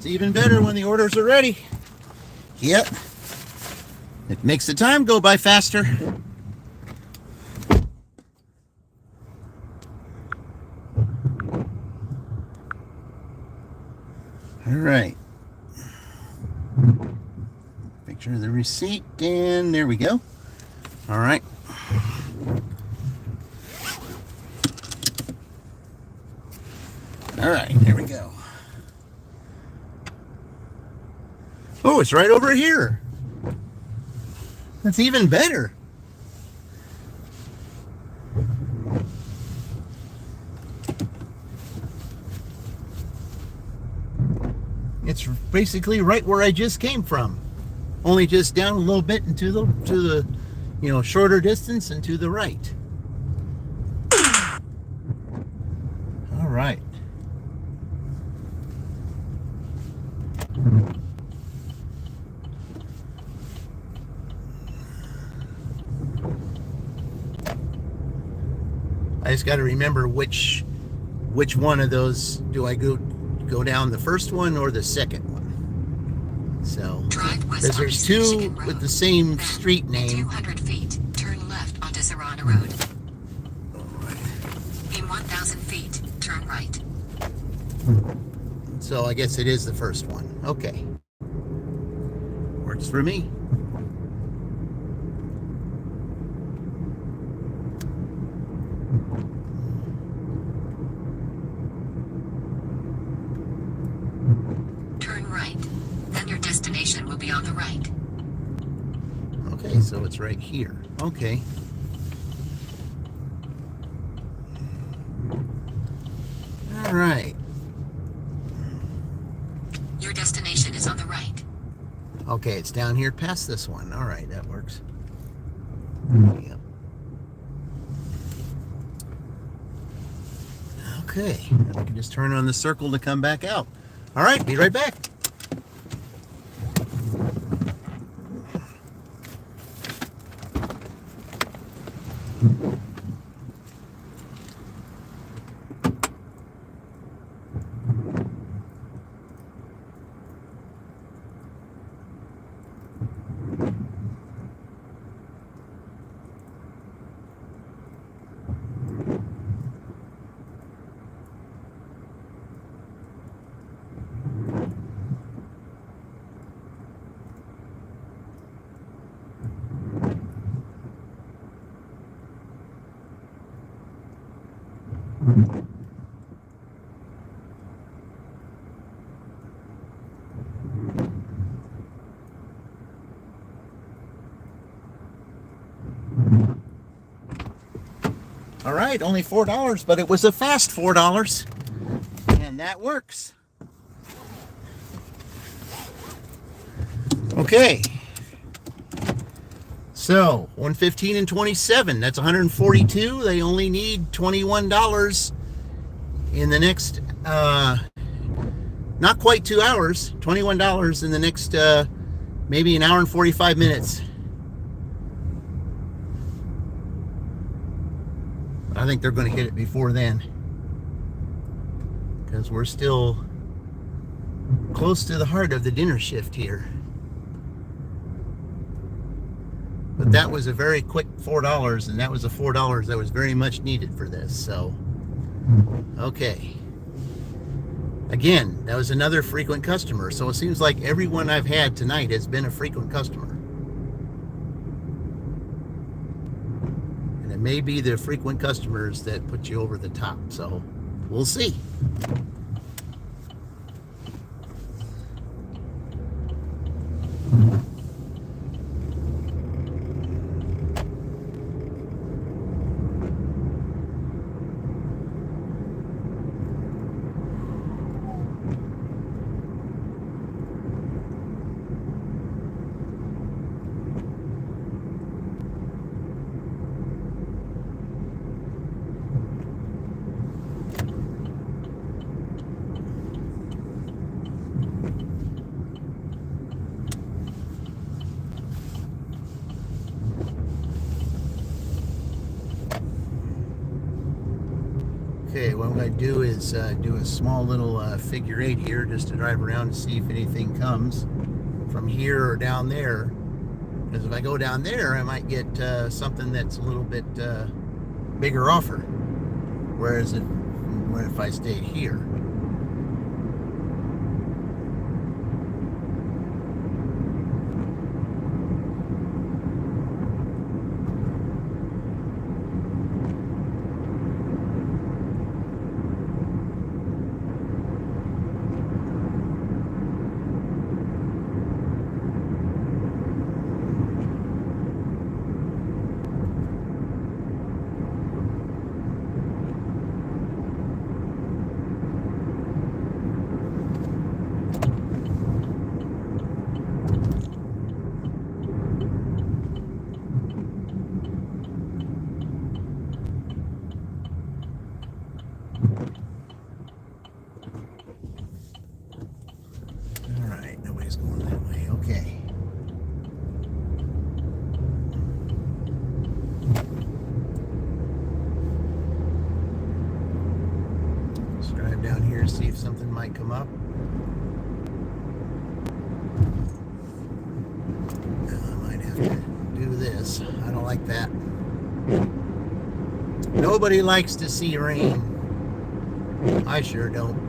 It's even better when the orders are ready. Yep. It makes the time go by faster. All right. Picture of the receipt, and there we go. All right. All right, there we go. Oh, it's right over here. That's even better. It's basically right where I just came from, only just down a little bit into the shorter distance and to the right. All right. I just got to remember which one of those do I go down, the first one or the second one. So, because there's two with the same street name. 200 feet, turn left onto Serrano Road. In 1,000 feet, turn right. So I guess it is the first one. Okay. Works for me. Turn right. Then your destination will be on the right. Okay, so it's right here. Okay. All right. Your destination is on the right. Okay, it's down here past this one. All right, that works. Yep. Okay, and I can just turn on the circle to come back out. All right, be right back. All right, only $4, but it was a fast $4, and that works. Okay. So 115 and 27, that's 142. They only need $21 in the next not quite 2 hours, $21 in the next maybe an hour and 45 minutes. I think they're going to hit it before then, because we're still close to the heart of the dinner shift here. But that was a very quick $4, and that was a $4 that was very much needed for this. So, okay. Again, that was another frequent customer. So it seems like everyone I've had tonight has been a frequent customer. And it may be the frequent customers that put you over the top. So we'll see. Okay, what I'm going to do is do a small little figure 8 here just to drive around and see if anything comes from here or down there. Because if I go down there, I might get something that's a little bit bigger offer. Whereas if I stayed here. Alright, nobody's going that way. Okay. Let's drive down here and see if something might come up. I might have to do this. I don't like that. Nobody likes to see rain. I sure don't.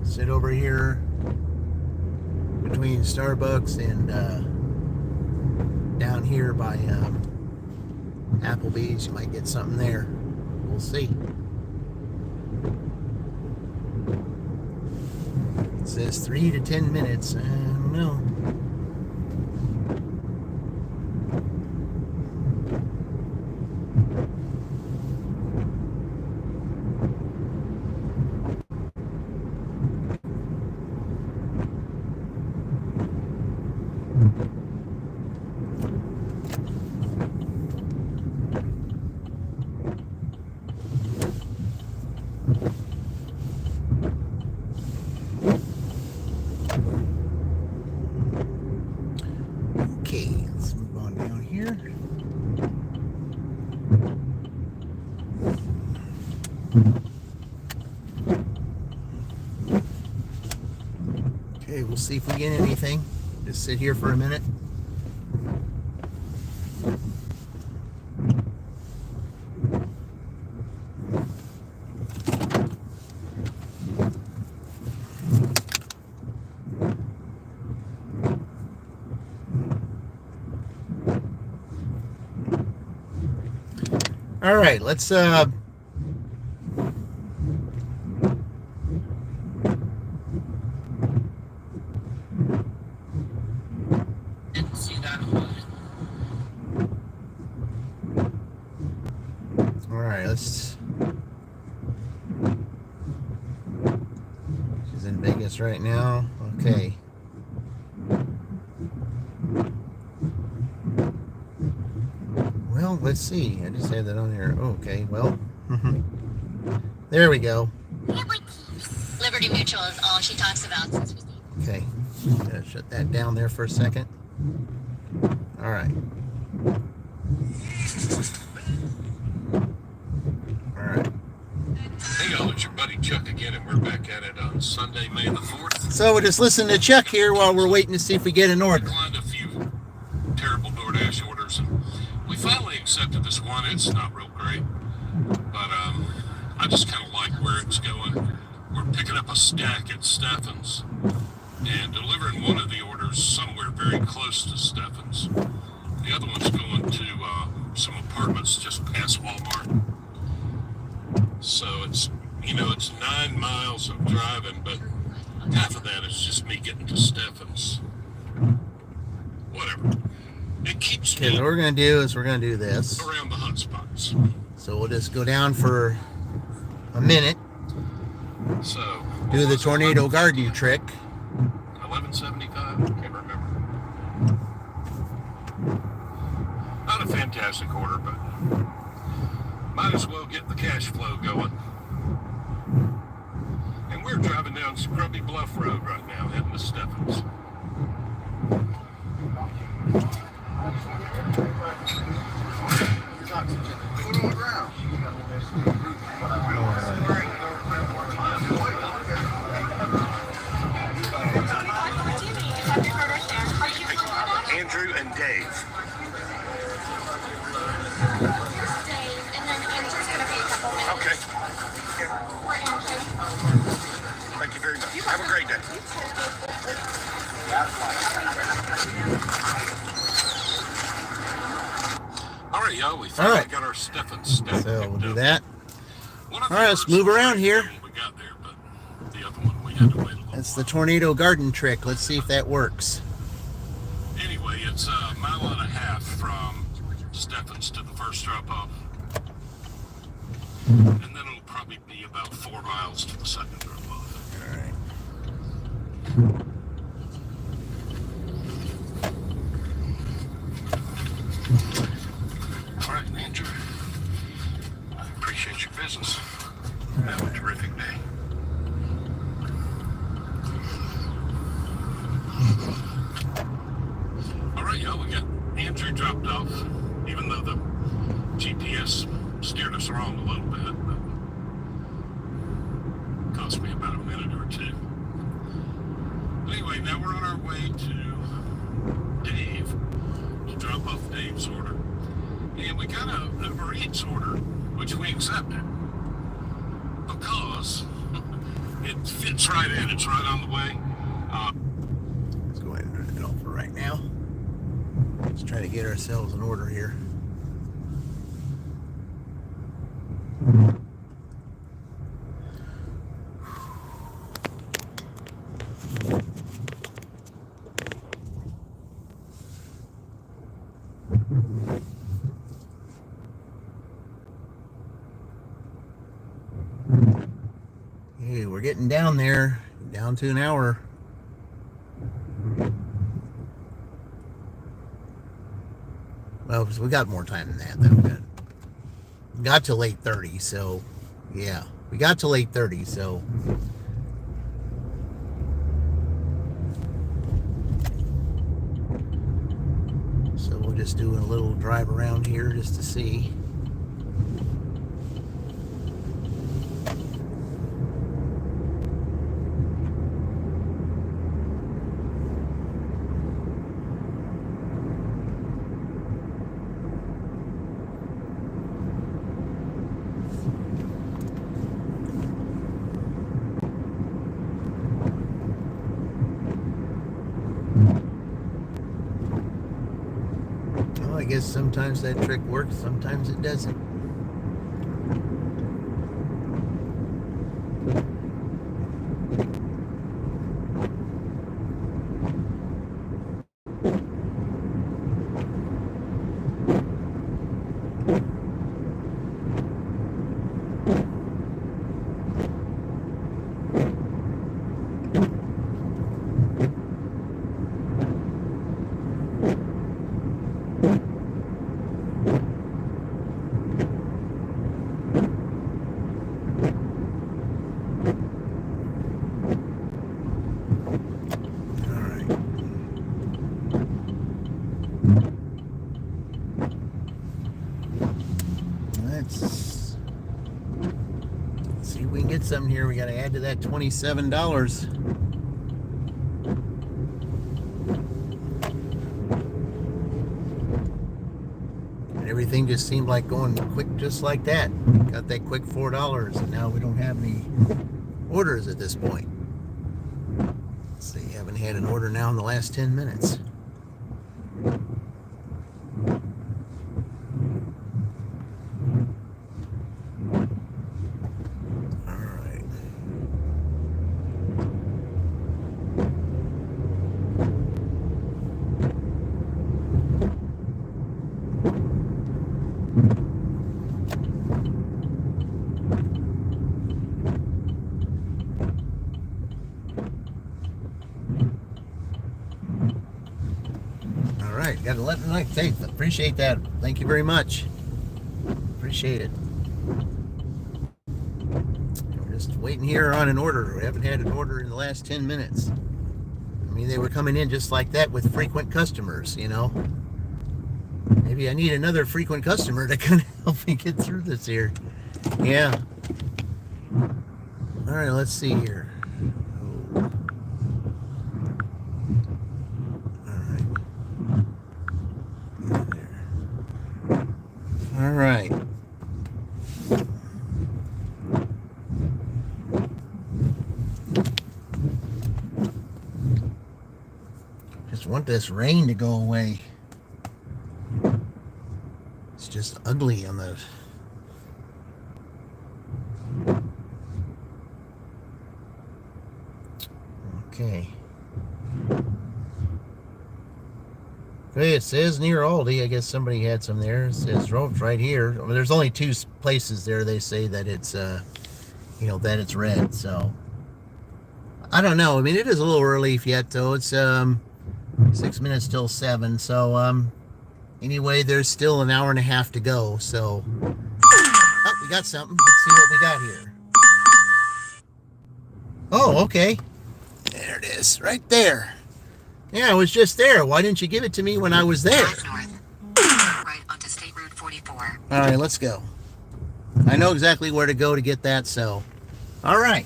Sit over here between Starbucks and down here by Applebee's. You might get something there. We'll see. It says 3 to 10 minutes. I don't know. Okay, let's move on down here. Okay, we'll see if we get anything. Just sit here for a minute. All right, let's Didn't see that one. all right, let's she's in Vegas right now. Okay. Well, let's see. I just had that on here. Okay, well. There we go. Liberty Mutual is all she talks about since we Okay. Gotta shut that down there for a second. All right. All right. Hey y'all, it's your buddy Chuck again, and we're back at it on Sunday, May the 4th. So we'll just listen to Chuck here while we're waiting to see if we get an order. Declined a few terrible DoorDash orders, and we finally accepted this one. It's not real great, but I just kind of like where it's going. We're picking up a stack at Steffens and delivering one of the orders somewhere very close to Steffens. The other one's going to some apartments just past Walmart. So it's you know, it's 9 miles of driving, but half of that is just me getting to Stephens. Whatever. It keeps Okay, me what we're going to do is we're going to do this. around the hot spots. So we'll just go down for a minute, So, do the tornado garden trick. 1175? Can't remember. Not a fantastic order, but might as well get the cash flow going. And we're driving down Scrubby Bluff Road right now, heading to Stephens. Andrew and Dave. Okay. Thank you very much. Have a great day. All right, y'all. We finally got our Stephens stack. So we'll do that. All right, let's move around here. We got there, but the other one we had to wait a little That's the while. tornado garden trick. Let's see if that works. Anyway, it's a mile and a half from Stephens to the first drop-off. And then it'll probably be about 4 miles to the second drop-off. All right. All right, Andrew. I appreciate your business. Have a terrific day. All right, y'all. We got Andrew dropped off, even though the GPS steered us wrong a little bit, but cost me about a minute or two. Anyway, now we're on our way to Dave to drop off Dave's order. And we got a Uber Eats order, which we accepted because it fits right in. It's right on the way. Let's go ahead and turn it off for right now. Let's try to get ourselves an order here. Hey, we're getting down there, down to an hour. Well, we got more time than that, though. We got till 8:30, so yeah, we got till 8:30, so. So we'll just do a little drive around here just to see. Well, I guess sometimes that trick works, sometimes it doesn't. Let's see if we can get something here. We got to add to that $27. And everything just seemed like going quick, just like that. Got that quick $4, and now we don't have any orders at this point. Let's see, haven't had an order now in the last 10 minutes. All right. Got to let them know. Hey, appreciate that. Thank you very much. Appreciate it. We're just waiting here on an order. We haven't had an order in the last 10 minutes. I mean, they were coming in just like that with frequent customers, you know. Maybe I need another frequent customer to kind of help me get through this here. Yeah. All right, let's see here. All right. Just want this rain to go away. It's just ugly on the... Okay. Okay, it says near Aldi. I guess somebody had some there. It says right here. Well, there's only 2 places there. They say that it's, you know, that it's red. So I don't know. I mean, it is a little early yet, though. It's 6 minutes till 7. So anyway, there's still an hour and a half to go. So oh, we got something. Let's see what we got here. Oh, okay. There it is, right there. Yeah, it was just there. Why didn't you give it to me when I was there? Drive north. Right onto State Route 44. All right, let's go. I know exactly where to go to get that, so. All right.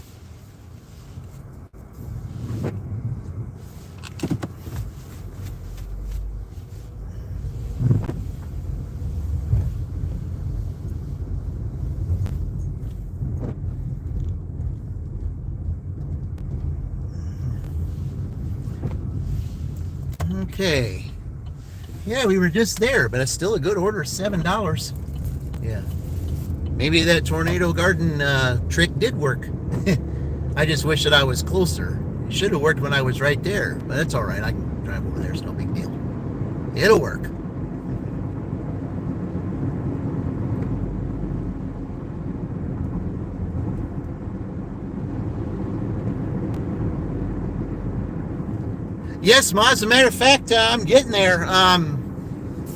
Okay. Yeah, we were just there, but it's still a good order, $7. Yeah. Maybe that tornado garden trick did work. I just wish that I was closer. It should have worked when I was right there, but that's all right. I can drive over there. It's no big deal. It'll work. Yes, Ma, as a matter of fact, I'm getting there.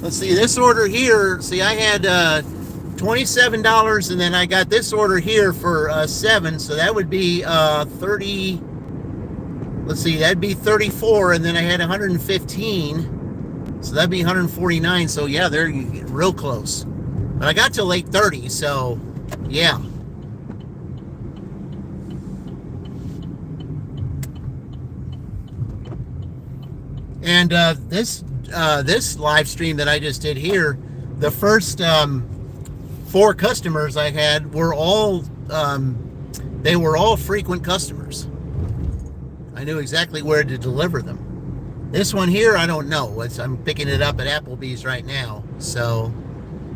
Let's see, this order here, see, I had $27, and then I got this order here for $7, so that would be 30, let's see, that'd be 34, and then I had 115, so that'd be 149, so yeah, they're real close. But I got till late 30, so yeah. And this live stream that I just did here, the first 4 customers I had were all they were all frequent customers. I knew exactly where to deliver them. This one here, I don't know. I'm picking it up at Applebee's right now. So,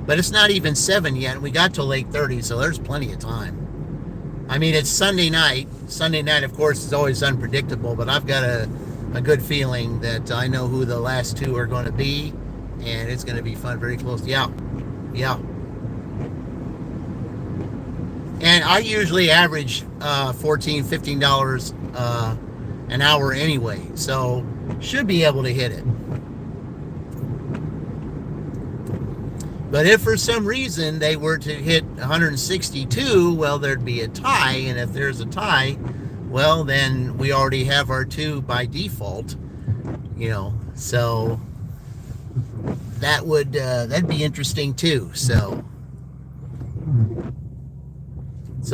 but it's not even 7 yet. We got till 8:30, so there's plenty of time. I mean, it's Sunday night. Sunday night, of course, is always unpredictable, but I've got a good feeling that I know who the last 2 are going to be, and it's going to be fun, very close. Yeah. And I usually average $14, $15 an hour anyway, so should be able to hit it. But if for some reason they were to hit 162, well, there'd be a tie, and if there's a tie, well, then we already have our 2 by default, you know, so that would, that'd be interesting too. So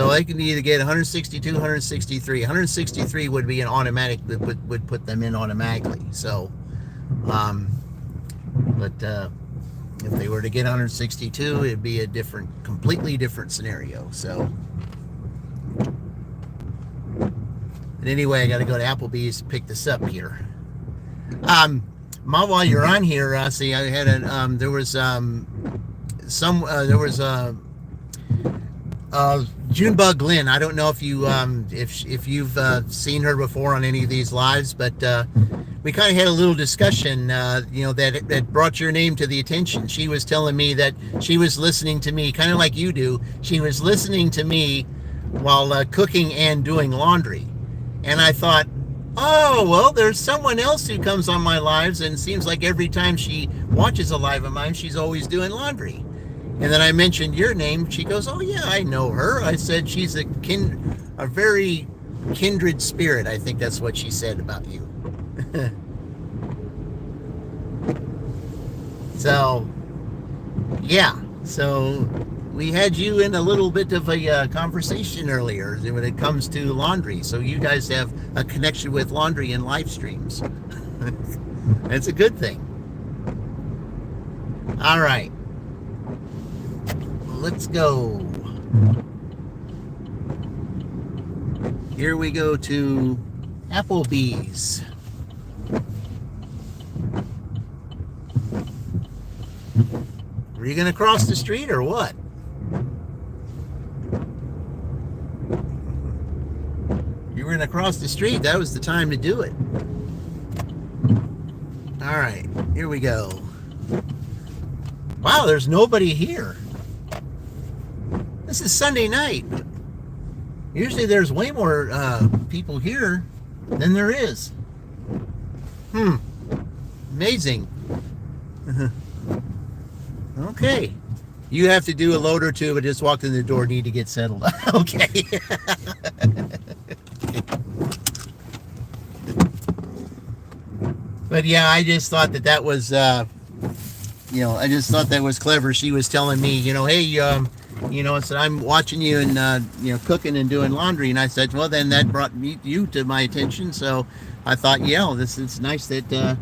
they can either get 162, 163. 163 would be an automatic, would put them in automatically. So, but if they were to get 162, it'd be a completely different scenario. So. But anyway, I got to go to Applebee's to pick this up here. Ma, while you're on here, see, I had there was Junebug Lynn. I don't know if you if you've seen her before on any of these lives, but we kind of had a little discussion, you know, that brought your name to the attention. She was telling me that she was listening to me, kind of like you do. She was listening to me while cooking and doing laundry. And I thought, oh, well, there's someone else who comes on my lives, and it seems like every time she watches a live of mine, she's always doing laundry. And then I mentioned your name. She goes, "Oh yeah, I know her." I said, "She's a very kindred spirit." I think that's what she said about you. So, yeah. So we had you in a little bit of a conversation earlier when it comes to laundry. So you guys have a connection with laundry and live streams. It's a good thing. All right. Let's go. Here we go to Applebee's. Are you going to cross the street or what? You were going to cross the street. That was the time to do it. All right, here we go. Wow, there's nobody here. This is Sunday night. Usually there's way more people here than there is. Amazing. Okay. You have to do a load or two, but just walked in the door, need to get settled. Okay. But yeah, I just thought that was, I just thought that was clever. She was telling me, hey, said, I'm watching you and, cooking and doing laundry. And I said, well, then that brought you to my attention. So I thought, yeah, this is nice that,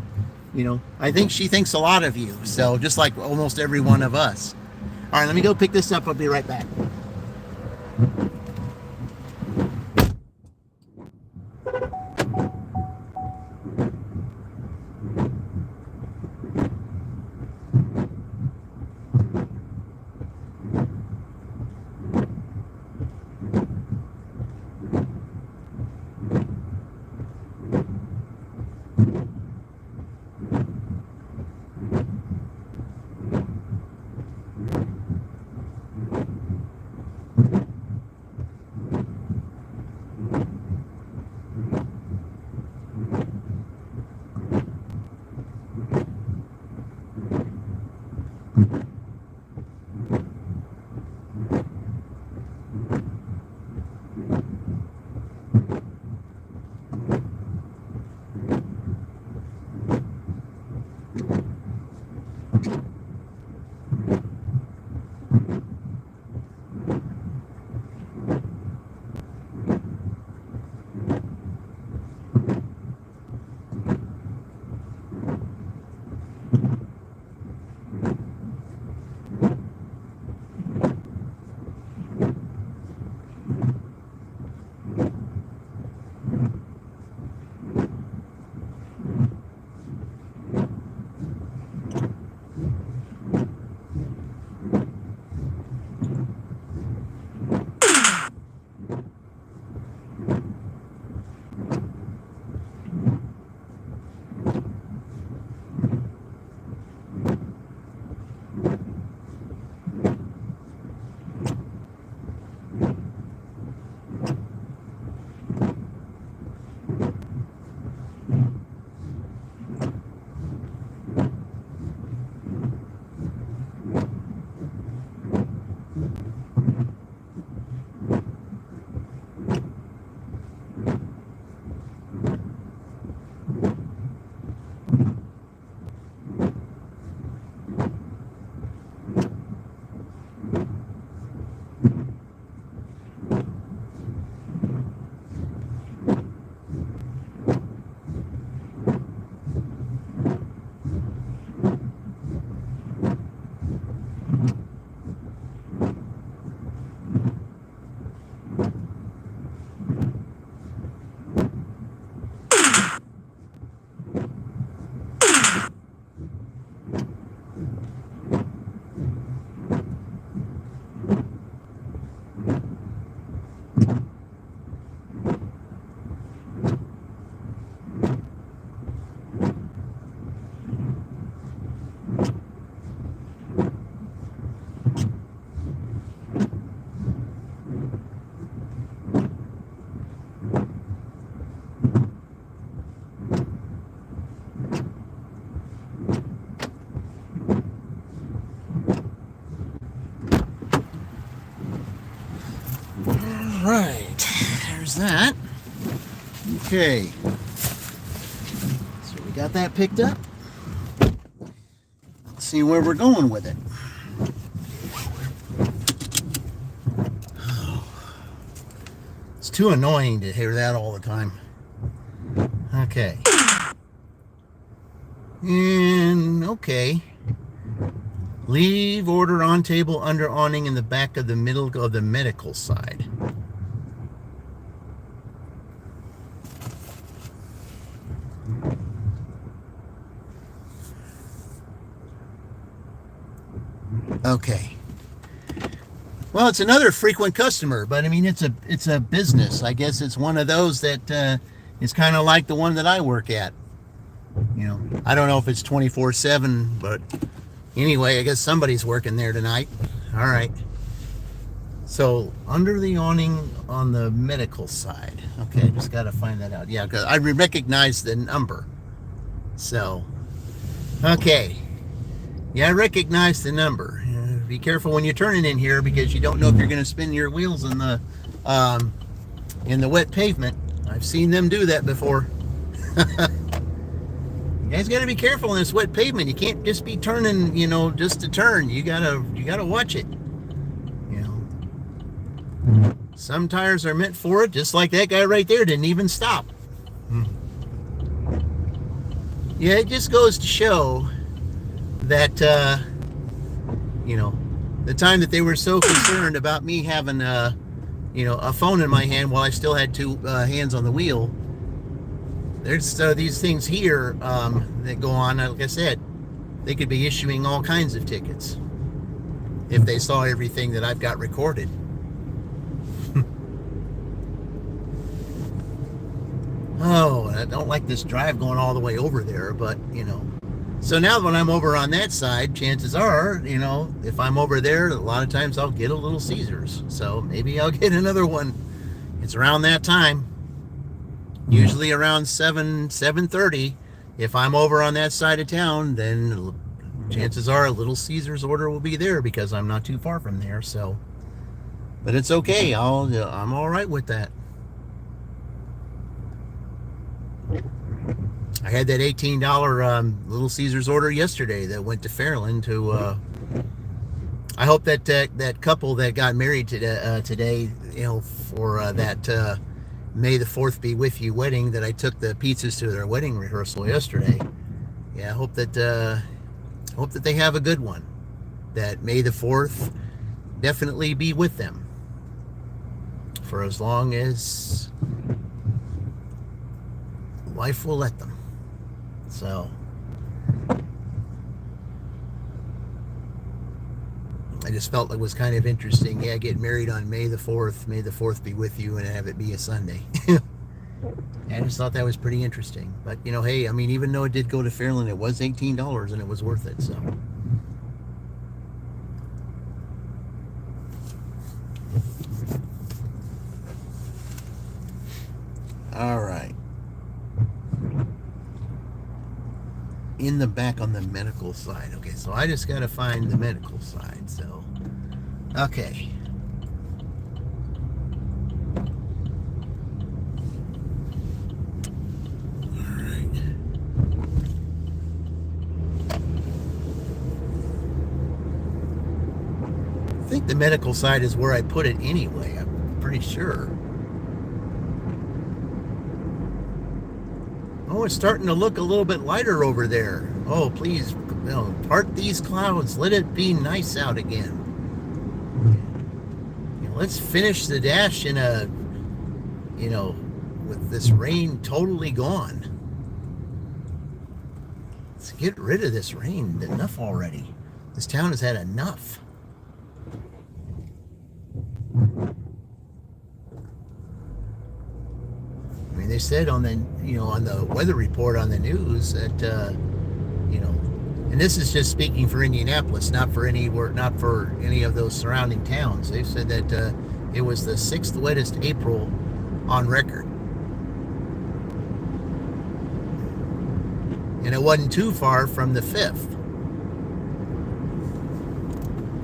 I think she thinks a lot of you. So just like almost every one of us. All right, let me go pick this up. I'll be right back. right, there's that. Okay, so we got that picked up. Let's see where we're going with it. It's too annoying to hear that all the time. Okay. And okay. Leave order on table under awning in the back of the middle of the medical side. Okay. Well, it's another frequent customer, but I mean, it's a business. I guess it's one of those that is kind of like the one that I work at. You know, I don't know if it's 24/7, but anyway, I guess somebody's working there tonight. All right. So under the awning on the medical side. Okay, I just got to find that out. Yeah, because I recognize the number. So, okay. Yeah, I recognize the number. Be careful when you're turning in here because you don't know if you're going to spin your wheels in the wet pavement. I've seen them do that before. You guys got to be careful in this wet pavement. You can't just be turning, you know, just to turn. You gotta watch it. You know, some tires are meant for it, just like that guy right there didn't even stop. Yeah, it just goes to show that you know, the time that they were so concerned about me having a phone in my hand while I still had two hands on the wheel. There's these things here that go on. Like I said, they could be issuing all kinds of tickets if they saw everything that I've got recorded. Oh, I don't like this drive going all the way over there, but you know. So now when I'm over on that side, chances are, you know, if I'm over there, a lot of times I'll get a Little Caesars. So maybe I'll get another one. It's around that time. Usually around 7:30. If I'm over on that side of town, then chances are a Little Caesars order will be there because I'm not too far from there. So, but it's okay. I'm all right with that. I had that $18 Little Caesars order yesterday that went to Fairland to. I hope that that couple that got married today, you know, for that May the 4th be with you wedding that I took the pizzas to their wedding rehearsal yesterday. Yeah, I hope that they have a good one. That May the 4th definitely be with them for as long as life will let them. So I just felt it was kind of interesting. Yeah, get married on May the 4th. May the 4th be with you and have it be a Sunday. I just thought that was pretty interesting. But, you know, hey, I mean, even though it did go to Fairland, it was $18 and it was worth it. So. All right. In the back on the medical side. Okay, so I just got to find the medical side. So, okay. All right. I think the medical side is where I put it anyway. I'm pretty sure. Oh, it's starting to look a little bit lighter over there. Oh, please, you know, part these clouds. Let it be nice out again. You know, let's finish the dash in a, you know, with this rain totally gone. Let's get rid of this rain. Enough already. This town has had enough. I mean, they said on the, you know, on the weather report on the news that, you know, and this is just speaking for Indianapolis, not for any of those surrounding towns. They said that it was the 6th wettest April on record, and it wasn't too far from the 5th,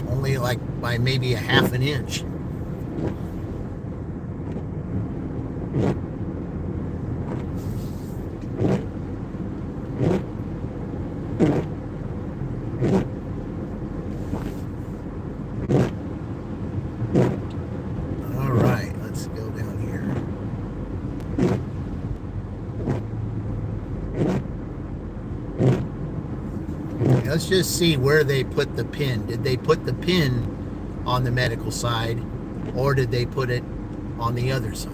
only like by maybe a half an inch. let's just see where they put the pin. Did they put the pin on the medical side, or did they put it on the other side?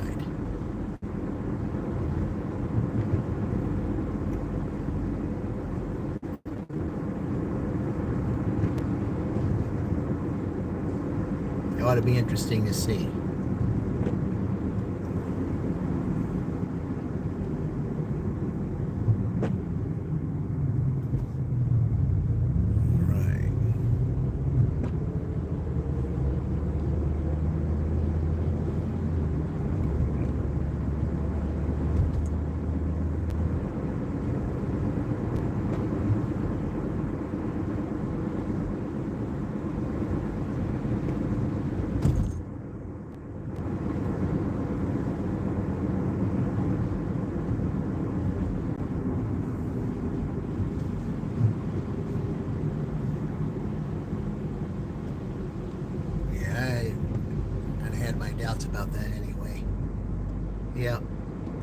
It ought to be interesting to see. Doubts about that anyway. Yeah,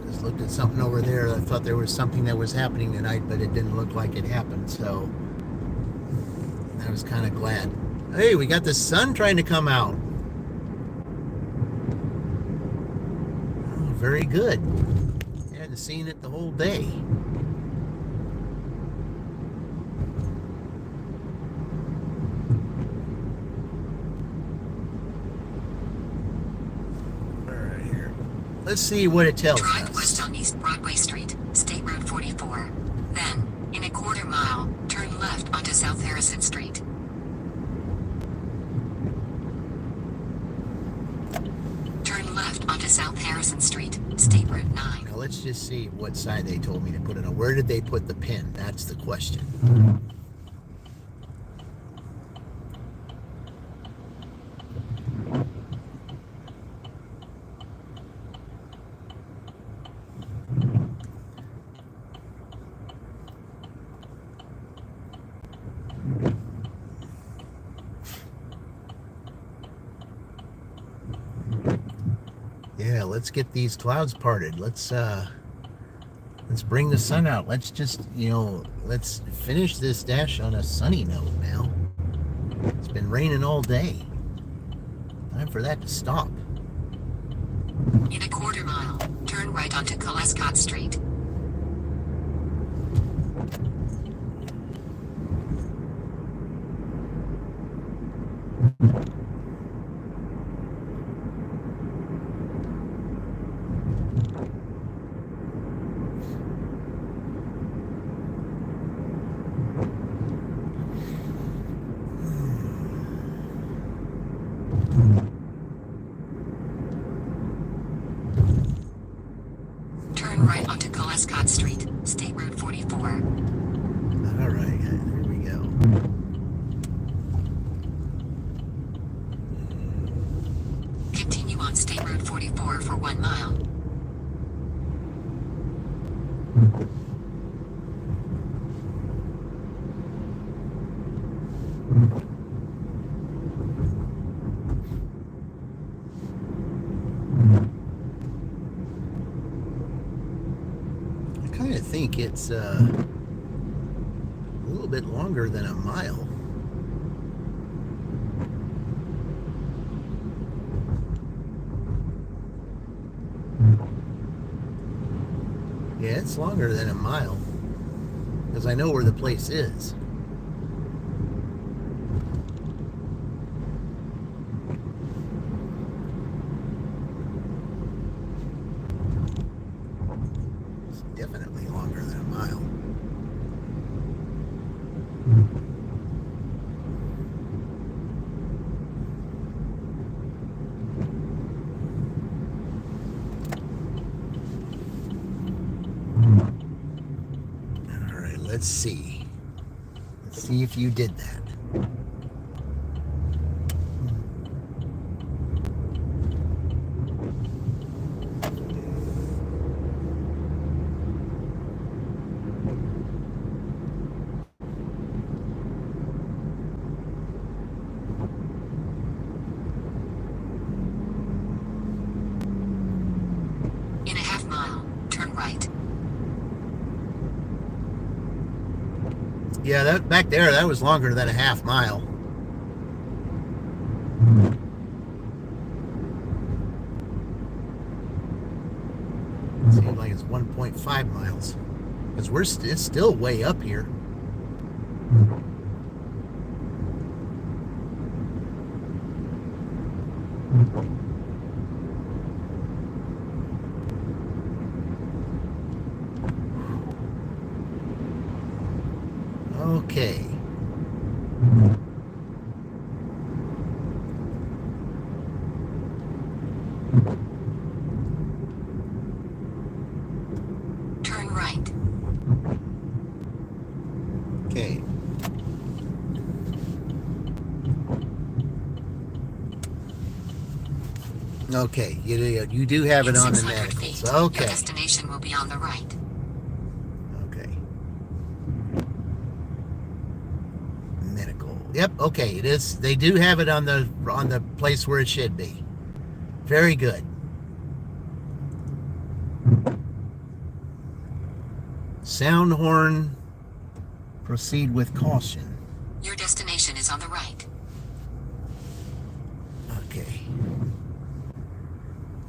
just looked at something over there. I thought there was something that was happening tonight, but it didn't look like it happened, so I was kind of glad. Hey, we got the sun trying to come out. Oh, very good. I hadn't seen it the whole day. Let's see what it tells Drive us. west on East Broadway Street, State Road 44. Then, in a quarter mile, turn left onto South Harrison Street. Turn left onto South Harrison Street, State Road 9. Now let's just see what side they told me to put it on. Where did they put the pin? That's the question. Yeah, let's get these clouds parted. Let's bring the sun out. Let's just, let's finish this dash on a sunny note now. It's been raining all day. Time for that to stop. In a quarter mile, turn right onto Colescott Street. Turn right onto Colescott Street, State Road 44. All right, there we go. Continue on State Road 44 for 1 mile. I kind of think it's a little bit longer than a mile. Yeah, it's longer than a mile because I know where the place is. It's definitely longer than a mile. All right, let's see. Let's see if you did that. In a half mile, turn right. Yeah, that back there, that was longer than a half mile. Seems like it's 1.5 miles. Because it's still way up here. Okay. Turn right. Okay. Okay, you do have it In on the 600 medicals. feet, Okay. your destination will be on the right. Okay. Medical. Yep. Okay. It is. They do have it on the place where it should be. Very good. Sound horn. Proceed with caution. Your destination is on the right. Okay.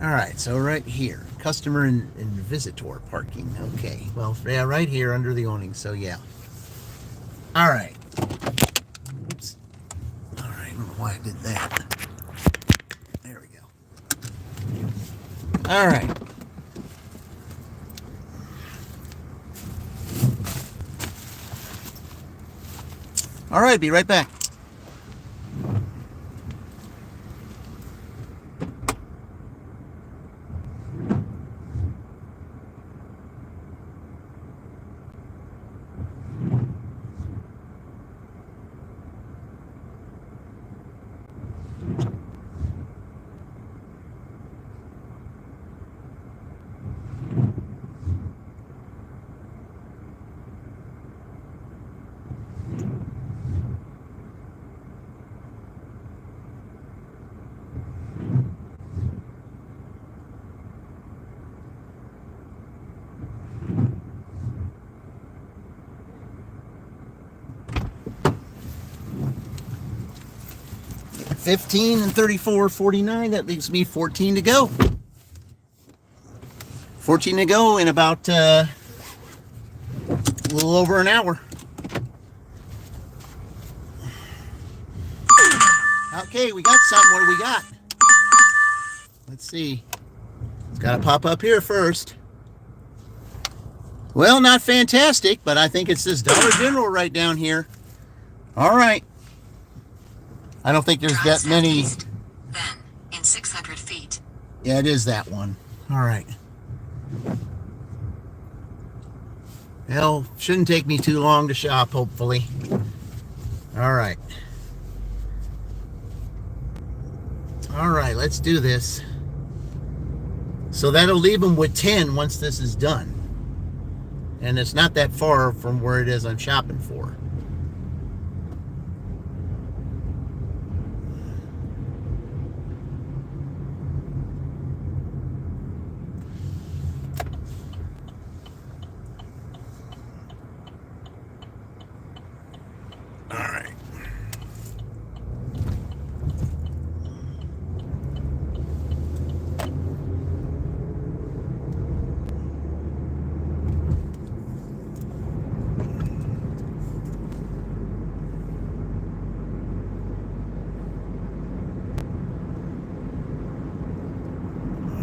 All right. So right here, customer and visitor parking. Okay. Well, yeah, right here under the awning. So yeah. All right. Oops. All right. I don't know why I did that. There we go. All right. All right. Be right back. $15 and $34.49. That leaves me 14 to go. 14 to go in about a little over an hour. Okay, we got something. What do we got? Let's see. It's got to pop up here first. Well, not fantastic, but I think it's this Dollar General right down here. All right. I don't think there's Drive that many. southeast. Then, in 600 feet. Yeah, it is that one. All right. Well, shouldn't take me too long to shop, hopefully. All right. All right, let's do this. So that'll leave them with 10 once this is done. And it's not that far from where it is I'm shopping for. All right.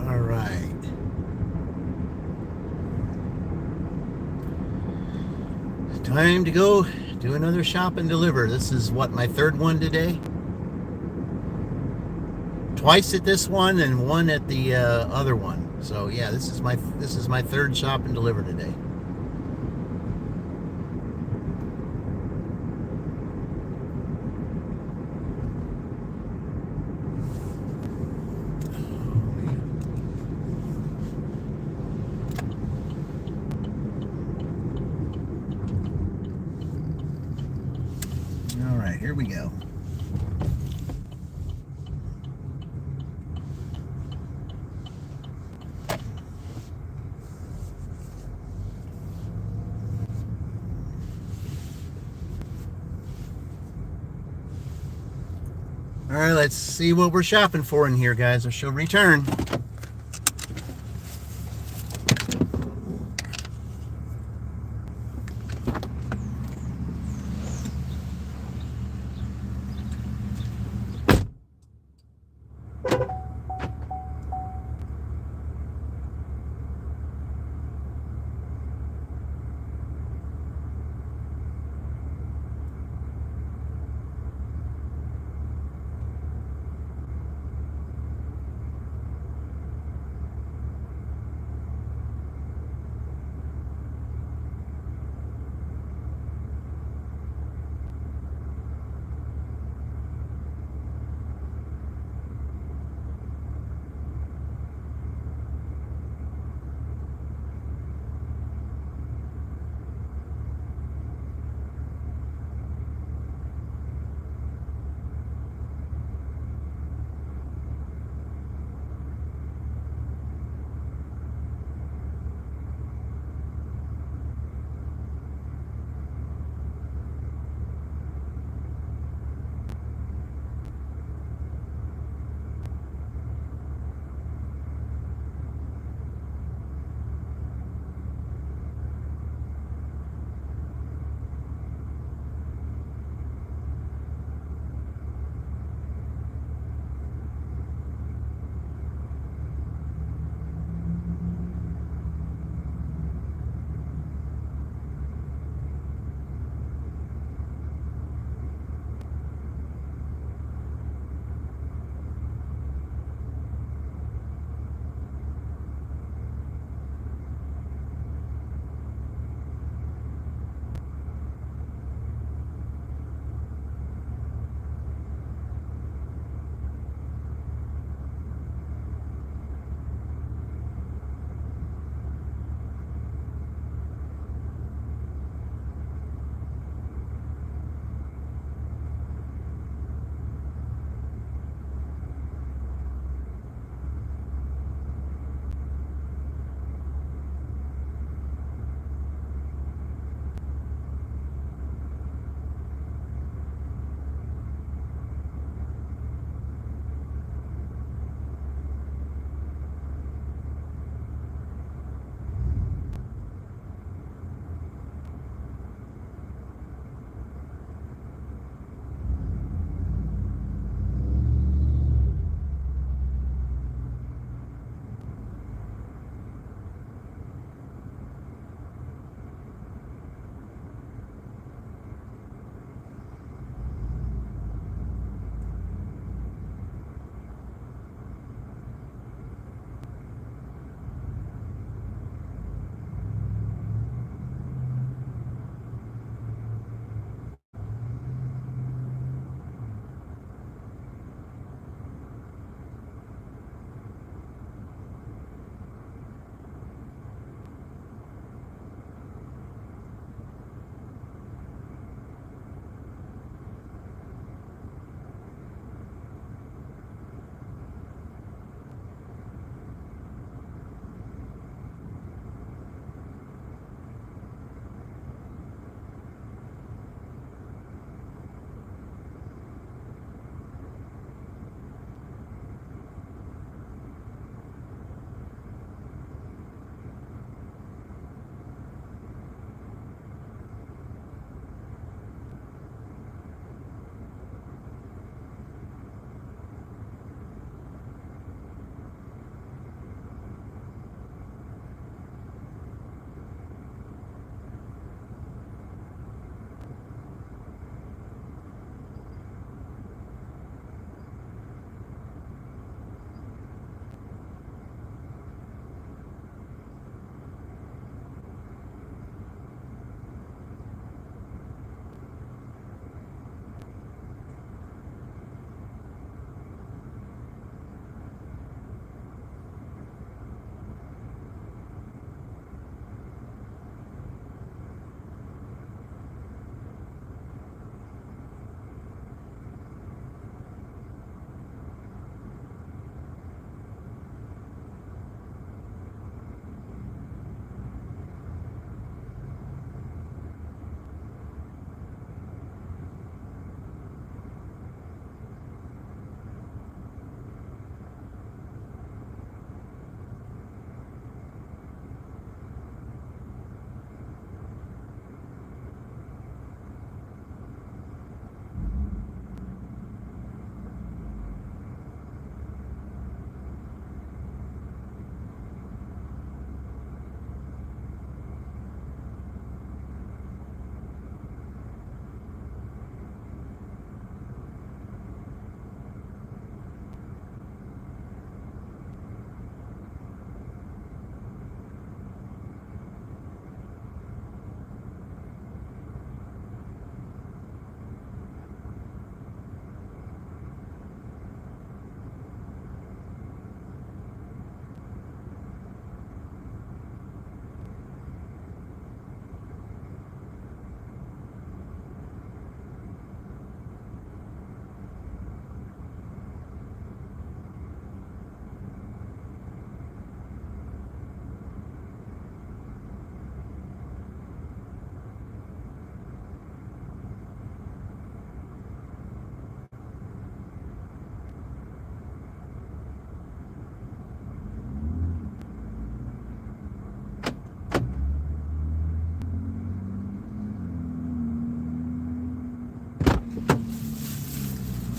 All right. Time to go do another shop and deliver. This is what, my third one today? Twice at this one and one at the other one. So yeah, this is my third shop and deliver today. All right, here we go. All right, let's see what we're shopping for in here, guys. I shall return.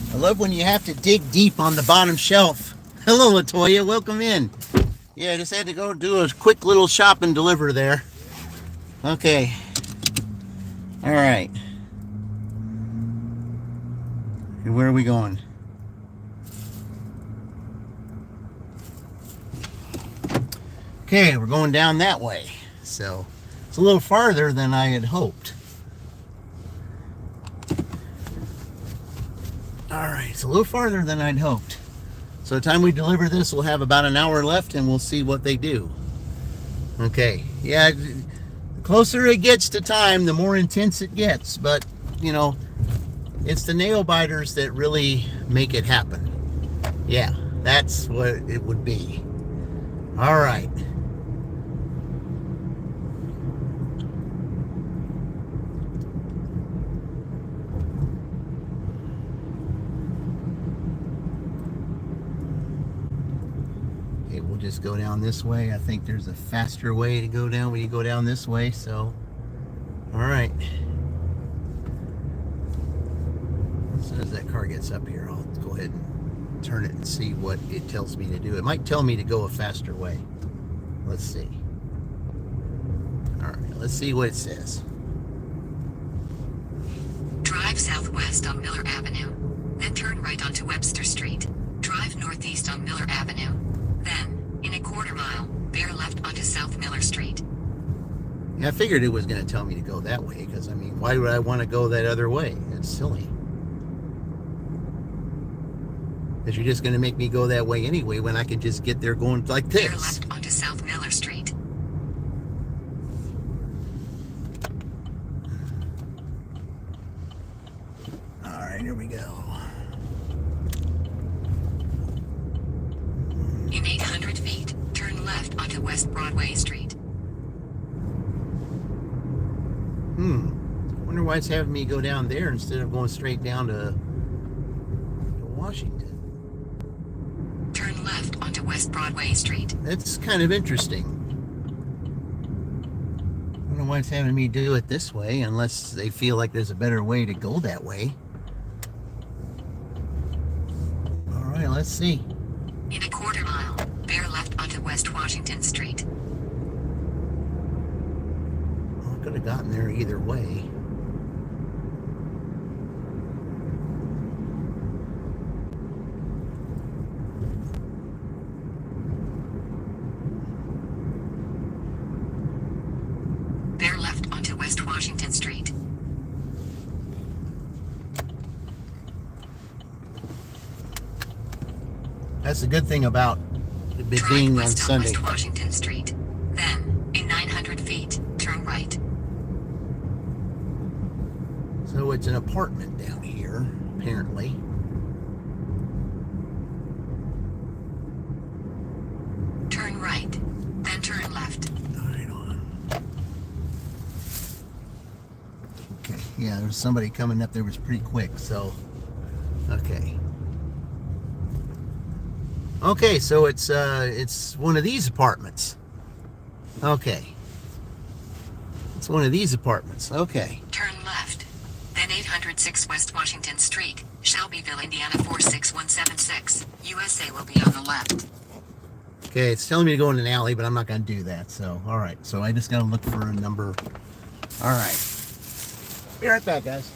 I love when you have to dig deep on the bottom shelf. Hello, Latoya. Welcome in. Yeah, I just had to go do a quick little shop and deliver there. Okay. All right. And where are we going? Okay, we're going down that way. So it's a little farther than I had hoped. All right, it's a little farther than I'd hoped. So the time we deliver this, we'll have about an hour left and we'll see what they do. Okay, yeah, the closer it gets to time, the more intense it gets. But, you know, it's the nail biters that really make it happen. Yeah, that's what it would be. All right. Okay, we'll just go down this way. I think there's a faster way to go down when you go down this way, so all right. As soon as that car gets up here, I'll go ahead and turn it and see what it tells me to do. It might tell me to go a faster way. Let's see. All right, let's see what it says. Drive southwest on Miller Avenue, then turn right onto Webster Street. Drive northeast on Miller Avenue. Then, in a quarter mile, bear left onto South Miller Street. Yeah, I figured it was going to tell me to go that way because, I mean, why would I want to go that other way? It's silly. Because you're just going to make me go that way anyway when I could just get there going like Bear this. left onto South Miller Street. All right, here we go. In 800 feet, turn left onto West Broadway Street. Wonder why it's having me go down there instead of going straight down to Washington. Turn left onto West Broadway Street. That's kind of interesting. I don't know why it's having me do it this way unless they feel like there's a better way to go that way. All right, let's see. In a quarter mile, bear left onto West Washington Street. Well, I could have gotten there either way. Bear left onto West Washington Street. That's the good thing about it Drive being on west on Sunday. West Washington Street. Then, in 900 feet, turn right. So it's an apartment down here, apparently. Turn right, then turn left. All right, on. Okay, yeah, there was somebody coming up there was pretty quick, so okay. Okay, so it's one of these apartments. Okay. It's one of these apartments. Okay. Turn left. Then 806 West Washington Street, Shelbyville, Indiana 46176. USA will be on the left. Okay, it's telling me to go in an alley, but I'm not going to do that. So, all right. So I just got to look for a number. All right. Be right back, guys.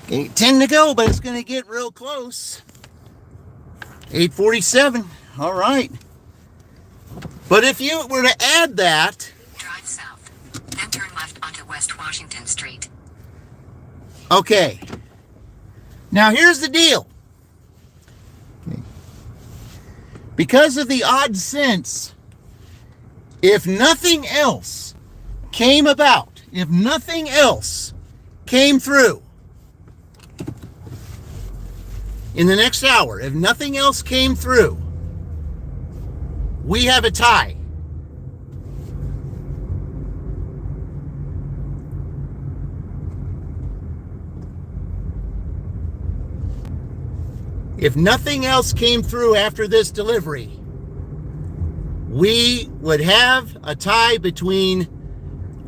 8:10 to go, but it's going to get real close. 8:47. All right. But if you were to add that, Drive south, then turn left onto West Washington Street. okay. Now here's the deal. Because of the odd sense, if nothing else came about, if nothing else came through in the next hour, if nothing else came through, we have a tie. If nothing else came through after this delivery, we would have a tie between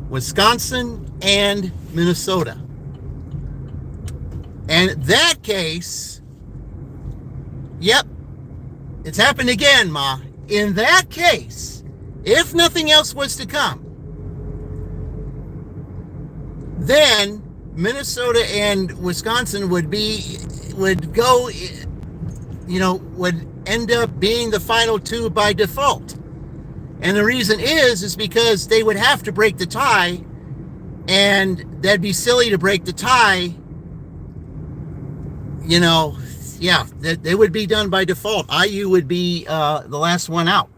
Wisconsin and Minnesota. And in that case, yep, it's happened again, Ma. In that case, if nothing else was to come, then Minnesota and Wisconsin would end up being the final two by default. And the reason is because they would have to break the tie, and that'd be silly to break the tie. They would be done by default. IU would be the last one out.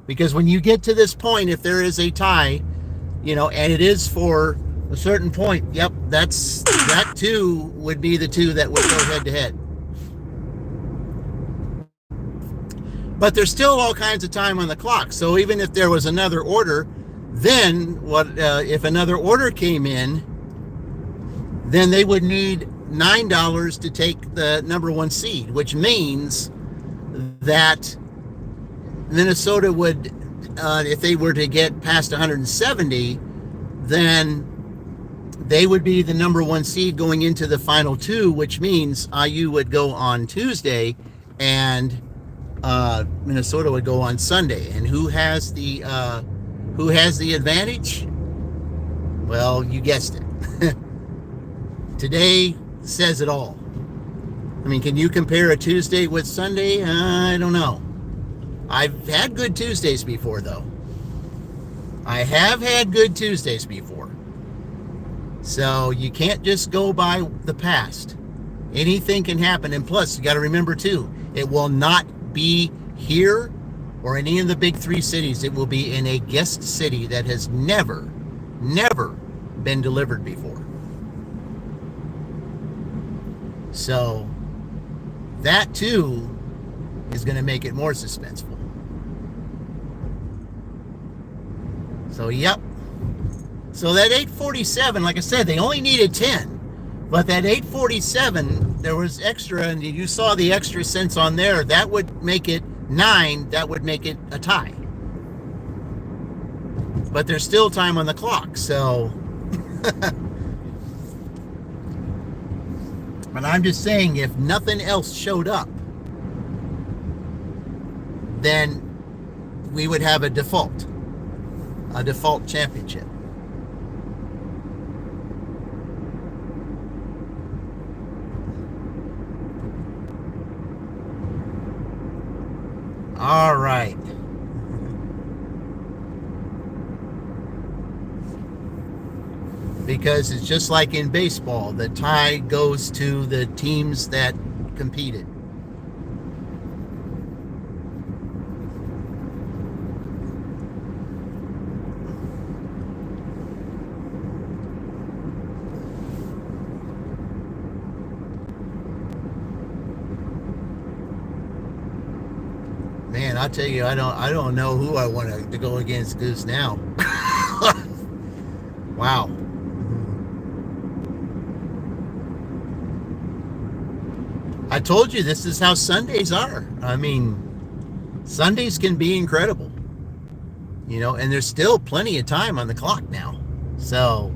Because when you get to this point, if there is a tie, and it is for a certain point, yep, that too would be the two that would go head to head. But there's still all kinds of time on the clock. So even if there was another order, then if another order came in, then they would need $9 to take the number one seed, which means that Minnesota would, if they were to get past 170, then they would be the number one seed going into the final two, which means IU would go on Tuesday and Minnesota would go on Sunday. And who has the advantage? Well, you guessed it. Today says it all. I mean, can you compare a Tuesday with Sunday? I don't know. I've had good Tuesdays before, though. I have had good Tuesdays before. So you can't just go by the past. Anything can happen. And plus, you got to remember, too, it will not be here or any of the big three cities. It will be in a guest city that has never been delivered before. So that too is going to make it more suspenseful. So yep. So that 847, like I said, they only needed 10. But that 847, there was extra, and you saw the extra cents on there. That would make it 9. That would make it a tie. But there's still time on the clock, so. But I'm just saying, if nothing else showed up, then we would have a default championship. All right. Because it's just like in baseball, the tie goes to the teams that competed. Man, I'll tell you, I don't know who I want to go against Goose now. Wow. I told you this is how Sundays are. I mean, Sundays can be incredible. And there's still plenty of time on the clock now. So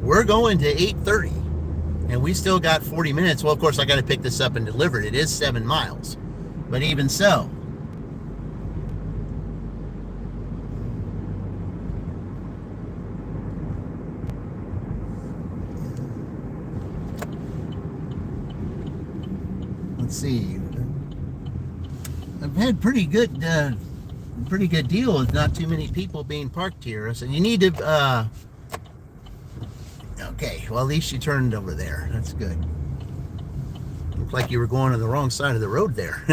we're going to 8:30. And we still got 40 minutes. Well, of course, I got to pick this up and deliver it. It is 7 miles. But even so. Let's see. I've had pretty good deal with not too many people being parked here. So you need to. Okay, well at least you turned over there. That's good. Looked like you were going on the wrong side of the road there.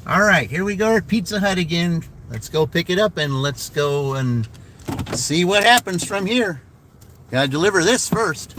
All right, here we go at Pizza Hut again. Let's go pick it up and let's go and see what happens from here. Gotta deliver this first.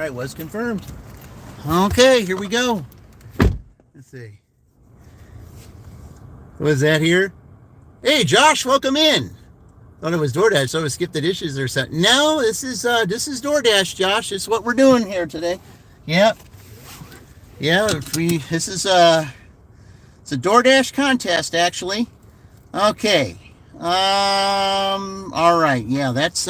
right, was confirmed. Okay, here we go. Let's see. Was that here? Hey, Josh, welcome in. Thought it was DoorDash, so I skipped the dishes or something. No, this is DoorDash, Josh. It's what we're doing here today. Yep. Yeah, this is it's a DoorDash contest actually. Okay. All right. Yeah, that's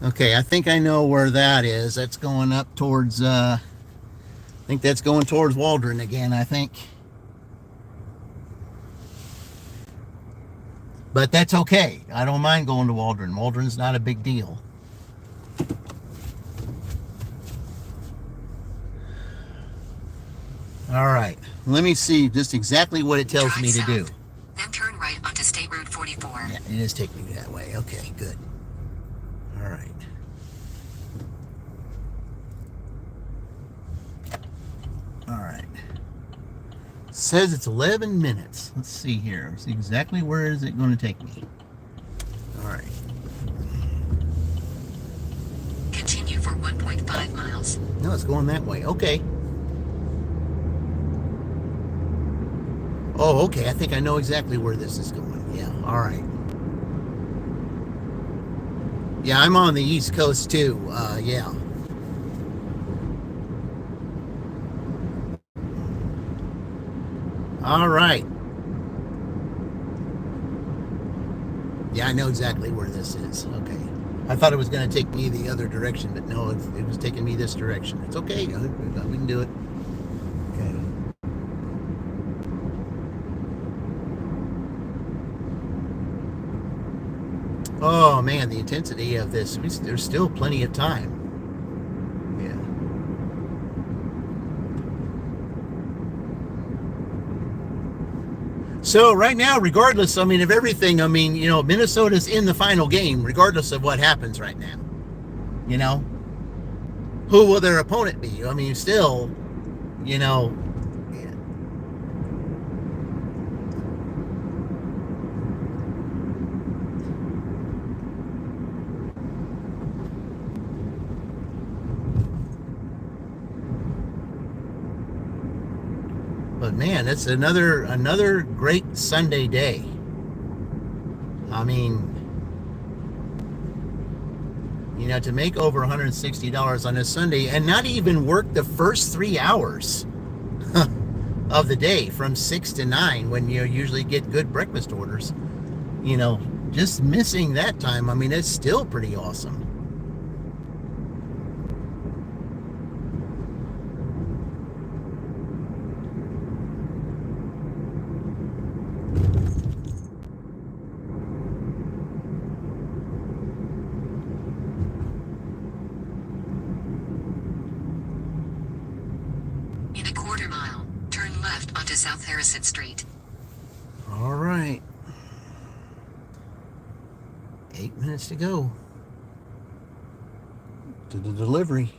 Okay, I think I know where that is. That's going up towards, I think that's going towards Waldron again, I think. But that's okay. I don't mind going to Waldron. Waldron's not a big deal. All right. Let me see just exactly what it tells Drive me to south, do. then turn right onto State Road 44. Yeah, it is taking me that way. Okay, good. All right. All right. Says it's 11 minutes. Let's see here. See exactly where is it going to take me. All right. Continue for 1.5 miles. No, it's going that way. Okay. Oh, okay. I think I know exactly where this is going. Yeah. All right. Yeah, I'm on the East Coast too. Yeah. All right. Yeah, I know exactly where this is. Okay. I thought it was going to take me the other direction, but no, it was taking me this direction. It's okay. We can do it. Okay. Oh man, the intensity of this. There's still plenty of time. Yeah. So right now, regardless, I mean, of everything, I mean, you know, Minnesota's in the final game, regardless of what happens right now. You know, who will their opponent be? I mean, still, you know. Yeah. But man, it's another great Sunday day. I mean, you know, to make over $160 on a Sunday and not even work the first 3 hours of the day from 6 to 9 when you usually get good breakfast orders, you know, just missing that time, I mean, it's still pretty awesome. In a quarter mile, turn left onto South Harrison Street. All right. 8 minutes to go to the delivery.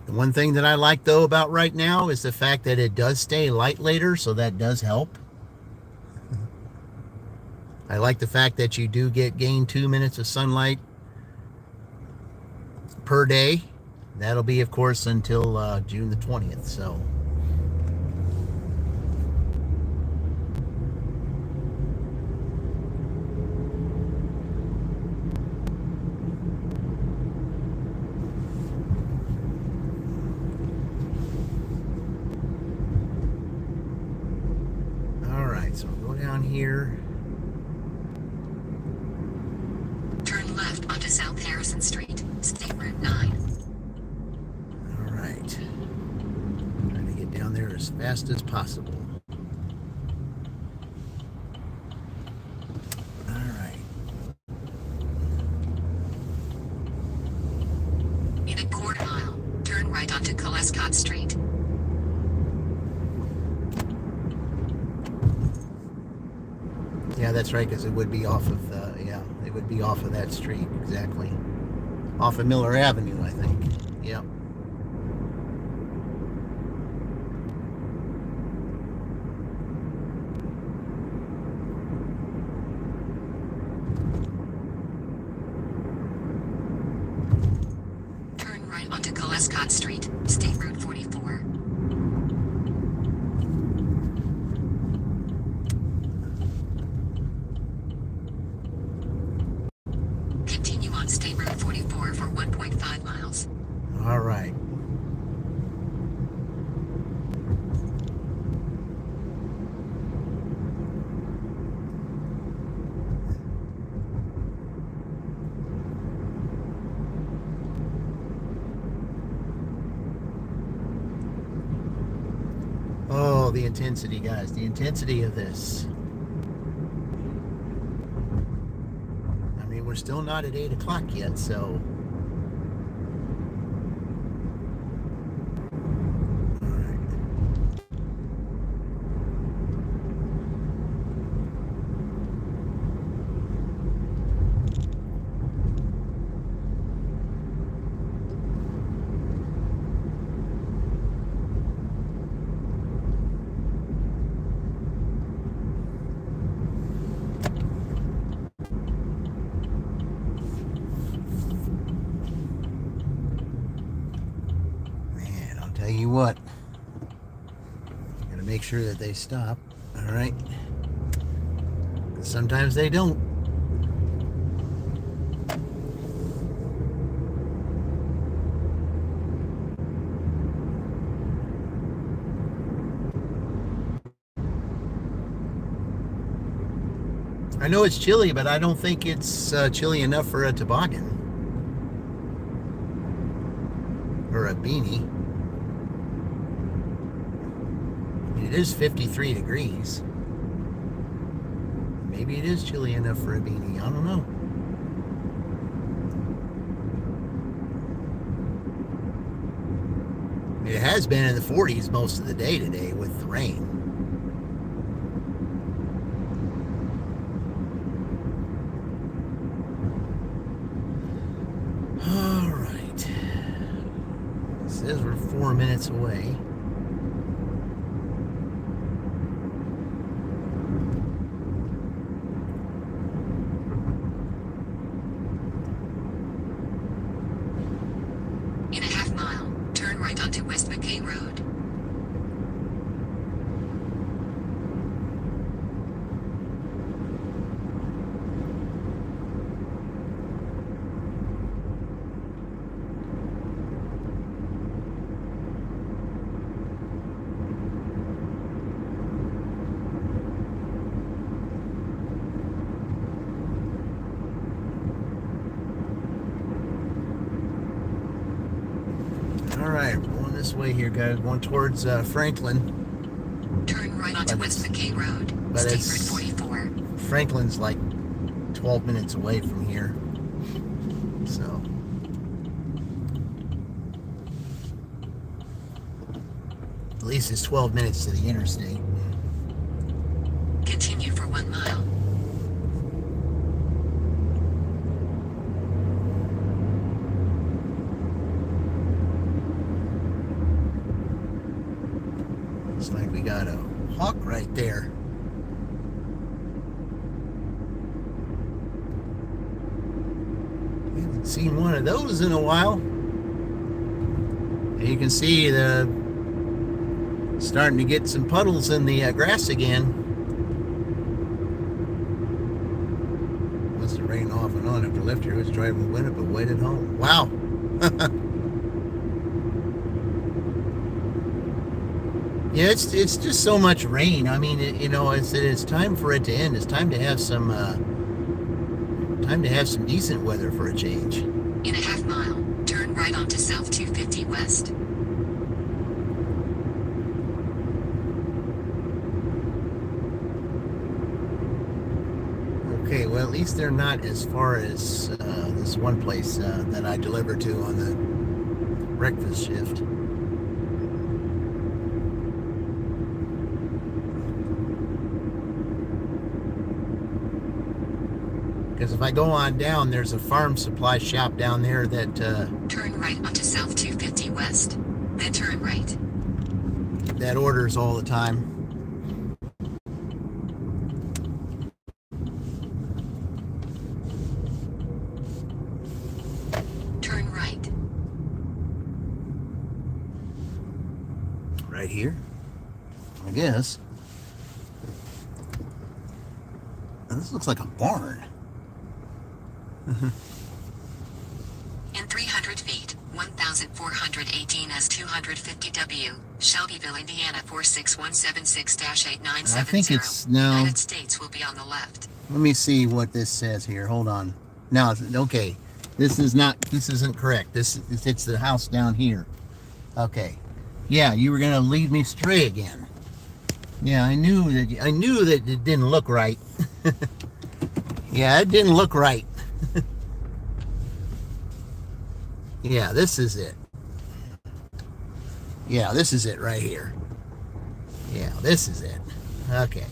The one thing that I like though about right now is the fact that it does stay light later, so that does help. I like the fact that you do gain 2 minutes of sunlight per day. That'll be, of course, until June the 20th. So. All right, so I'll go down here. Turn left onto South Harrison Street, State Route 9. All right. Trying to get down there as fast as possible. All right. In a quarter mile, turn right onto Colescott Street. Yeah, that's right, because it would be off of the, yeah, it would be off of that street, exactly. Off of Miller Avenue, I think. Yep. Turn right onto Colescott Street, State Route 44. Continue on State Route 44 for 1.5 miles. All right. the intensity, guys. The intensity of this. I mean, we're still not at 8 o'clock yet, so. All right. Man, I'll tell you what. Gotta make sure that they stop. All right. Sometimes they don't. I know it's chilly, but I don't think it's chilly enough for a toboggan or a beanie. I mean, it is 53 degrees. Maybe it is chilly enough for a beanie. I don't know. It has been in the 40s most of the day today with the rain. All right. It says we're 4 minutes away. In a half mile, turn right onto West McKay Road. All right, we're going this way here, guys. Going towards Franklin. Turn right onto But West it's- McKay Road, but State it's- Route 44. Franklin's like 12 minutes away from here. So. At least it's 12 minutes to the interstate. Continue for 1 mile. Looks like we got a hawk right there. Haven't seen one of those in a while. And you can see the starting to get some puddles in the grass again. Must have rained off and on after I left here. I was driving the window, but waited home. Wow. Yeah, it's just so much rain. I mean, it's time for it to end. It's time to have some decent weather for a change. In a half mile, turn right onto South 250 West. Okay, well, at least they're not as far as this one place that I deliver to on the breakfast shift. Because if I go on down, there's a farm supply shop down there that Turn right onto South 250 West. Then turn right. orders all the time. Turn right. Right here, I guess. Now, this looks like a barn. In 300 feet, 1,418 S250W, Shelbyville, Indiana 46176-8970. I think it's no. United States will be on the left. Let me see what this says here. Hold on. No, okay. This isn't correct. It's the house down here. Okay. Yeah, you were gonna lead me astray again. Yeah, I knew that it didn't look right. Yeah, it didn't look right. Yeah, this is it. Yeah, this is it right here. Yeah, this is it. Okay.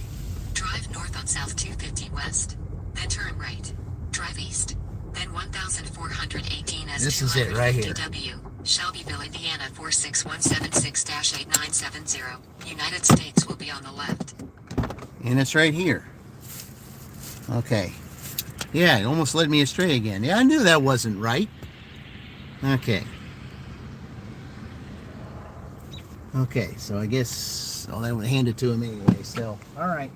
Drive north on South 250 West, then turn right. Drive east, then 1418 S. This is it right here. W, Shelbyville, Indiana 46176-8970. United States will be on the left. And it's right here. Okay. Yeah, it almost led me astray again. Yeah, I knew that wasn't right. Okay. Okay, so I guess I'll hand it to him anyway, so. All right.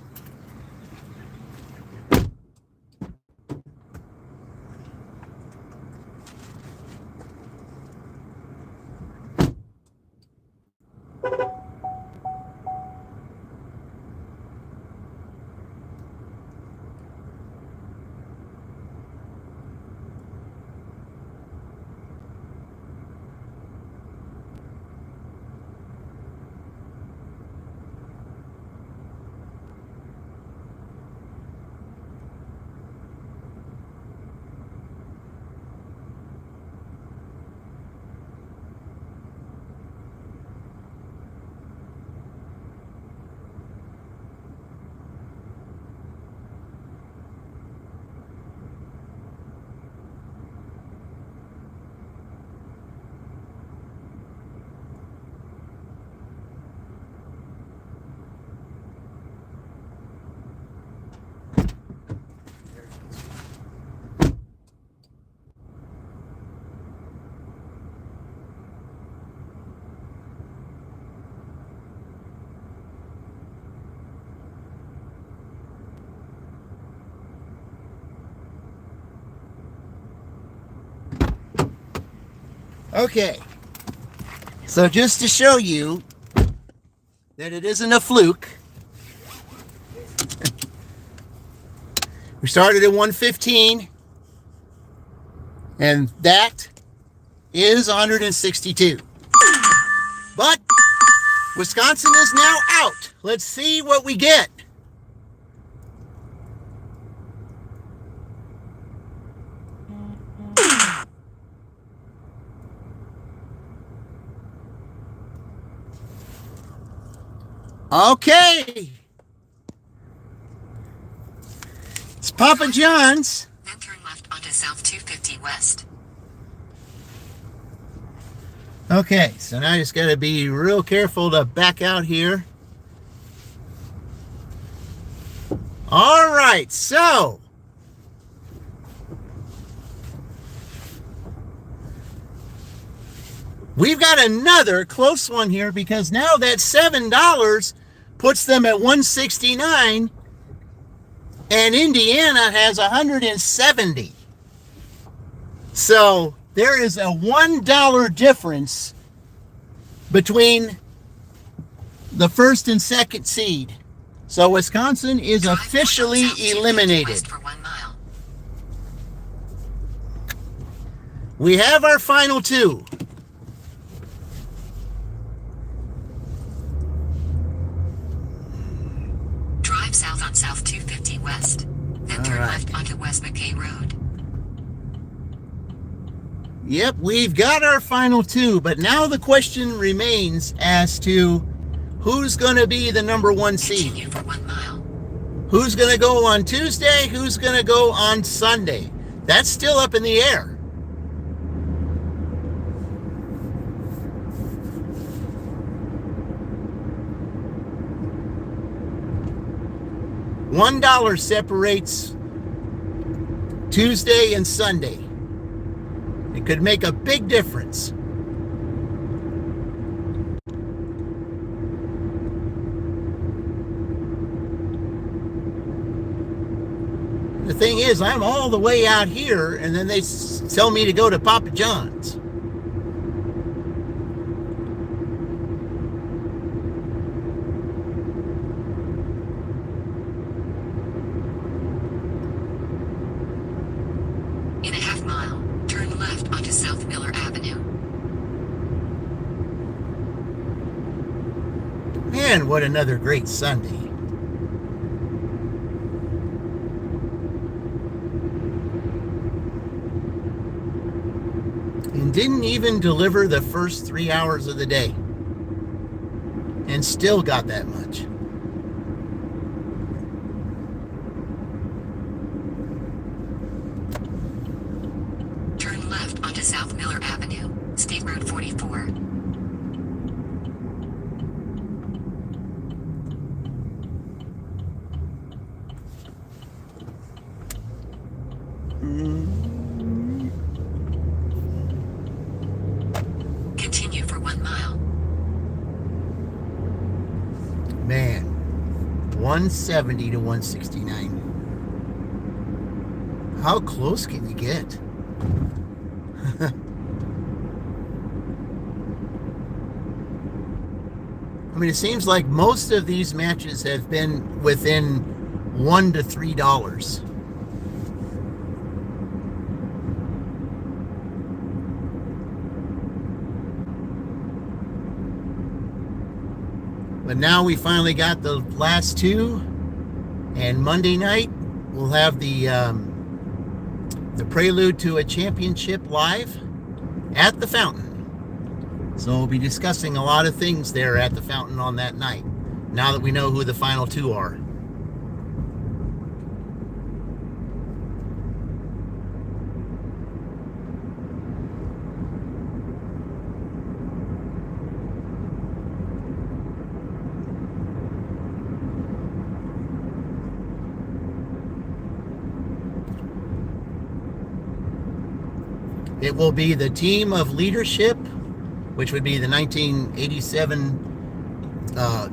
Okay, so just to show you that it isn't a fluke, we started at 115, and that is 162. But Wisconsin is now out. Let's see what we get. Okay. It's Papa John's. Then turn left onto South 250 West. Okay, so now I just got to be real careful to back out here. All right, so we've got another close one here because now that $7 puts them at 169 and Indiana has 170. So there is a $1 difference between the first and second seed. So Wisconsin is Drive officially north on South 250 eliminated. West for 1 mile. We have our final two. Drive south on South 250 West, then turn right. left onto West McKay Road. Yep, we've got our final two, but now the question remains as to who's going to be the number one seed. Continue for 1 mile. Who's going to go on Tuesday? Who's going to go on Sunday? That's still up in the air. $1 separates Tuesday and Sunday. It could make a big difference. The thing is, I'm all the way out here, and then they tell me to go to Papa John's. In a half mile, turn left onto South Miller Avenue. Man, what another great Sunday. And didn't even deliver the first 3 hours of the day. And still got that much. Turn left onto South Miller Avenue, State Road 44. Continue for 1 mile. Man, 170 to 169. How close can you get? I mean, it seems like most of these matches have been within $1 to $3. But now we finally got the last two, and Monday night we'll have the prelude to a championship live at the Fountain. So we'll be discussing a lot of things there at the Fountain on that night, now that we know who the final two are. It will be the team of leadership, which would be the 1987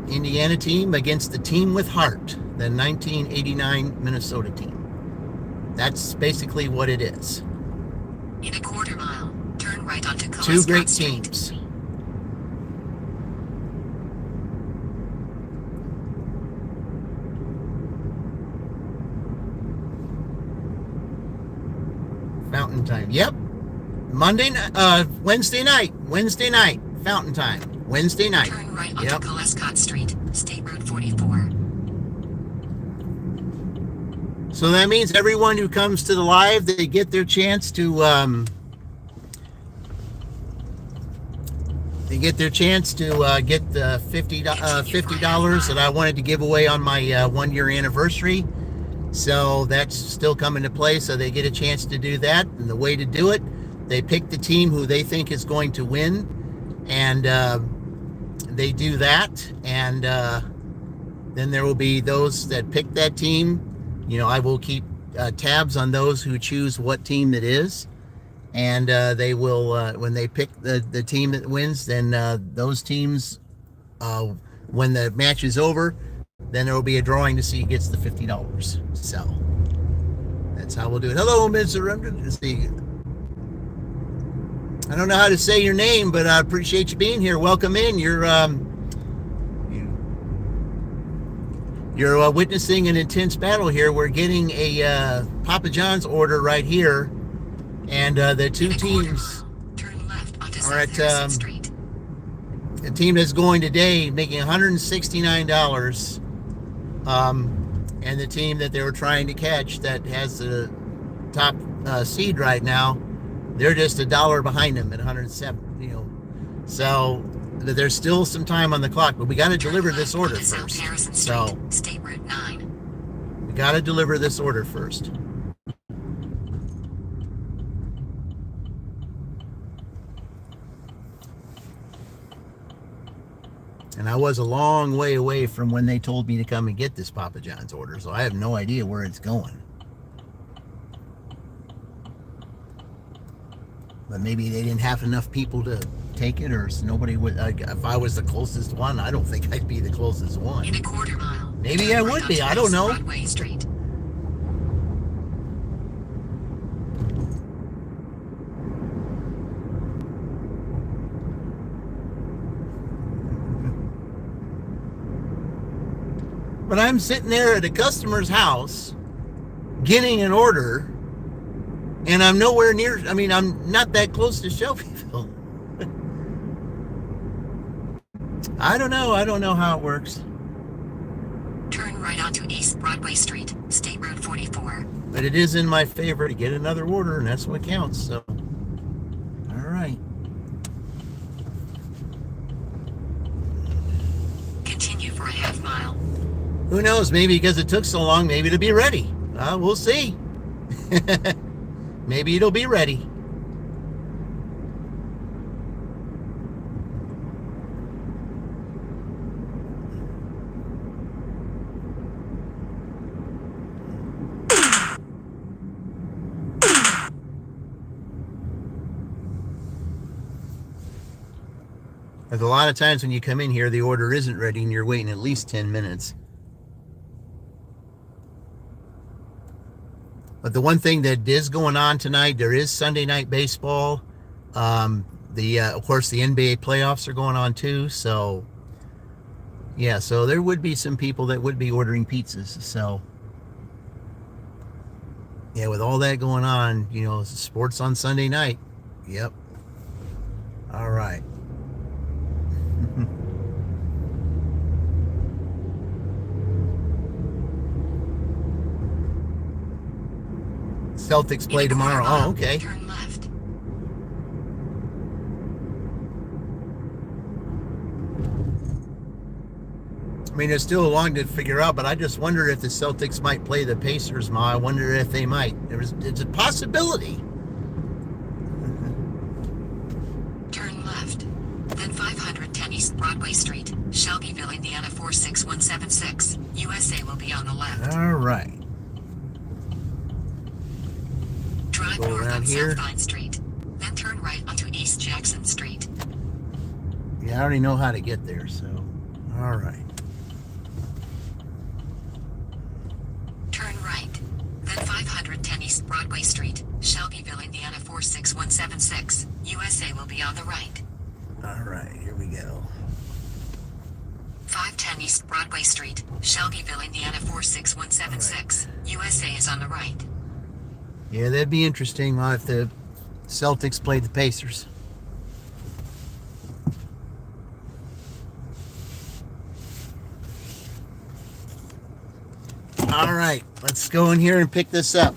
Indiana team against the team with heart, the 1989 Minnesota team. That's basically what it is. In a quarter mile, turn right onto Colescott Two great Street. teams. Fountain time. Yep. Wednesday night, Fountain time, Wednesday night. Turn right onto Yep. Colescott Street, State Road 44. So that means everyone who comes to the live, they get their chance to get the $50 that I wanted to give away on my 1-year anniversary. So that's still coming to play. So they get a chance to do that. And the way to do it, they pick the team who they think is going to win, and they do that. And then there will be those that pick that team. You know, I will keep tabs on those who choose what team it is. And they will, when they pick the team that wins, then those teams, when the match is over, then there will be a drawing to see who gets the $50. So that's how we'll do it. Hello, Ms. Surrender. I don't know how to say your name, but I appreciate you being here. Welcome in. You're witnessing an intense battle here. We're getting a Papa John's order right here, and the two teams Turn left onto are South at Harrison Street. the team that's going today making $169, and the team that they were trying to catch that has the top seed right now, they're just $1 behind them at 107. You know, so there's still some time on the clock, but we got to deliver this order first. So State Route 9. we got to deliver this order first. And I was a long way away from when they told me to come and get this Papa John's order, so I have no idea where it's going. But maybe they didn't have enough people to take it, or nobody would. If I was the closest one, I don't think I'd be the closest one. In a quarter mile. Maybe turn I right would be. onto I don't know. Broadway Street. But I'm sitting there at a customer's house getting an order, and I'm nowhere near, I mean, I'm not that close to Shelbyville. I don't know. I don't know how it works. Turn right onto East Broadway Street, State Road 44. But it is in my favor to get another order, and that's what counts. So, all right. Continue for a half mile. Who knows? Maybe because it took so long, maybe it'll be ready. We'll see. Maybe it'll be ready. There's a lot of times when you come in here, the order isn't ready and you're waiting at least 10 minutes. But the one thing that is going on tonight, there is Sunday night baseball. Of course, the NBA playoffs are going on too. So, yeah, so there would be some people that would be ordering pizzas. So, yeah, with all that going on, sports on Sunday night. Yep. All right. Celtics play tomorrow. Oh, okay. Turn left. I mean, it's still long to figure out, but I just wonder if the Celtics might play the Pacers, Ma. I wonder if they might. It's a possibility. Turn left. Then 510 East Broadway Street, Shelbyville, Indiana 46176. USA will be on the left. All right. Drive Go north around on here. South Vine Street. Then turn right onto East Jackson Street. Yeah, I already know how to get there, so. All right. Turn right. Then 510 East Broadway Street, Shelbyville, Indiana 46176. USA will be on the right. All right, here we go. 510 East Broadway Street, Shelbyville, Indiana 46176. USA is on the right. Yeah, that'd be interesting if the Celtics played the Pacers. All right, let's go in here and pick this up.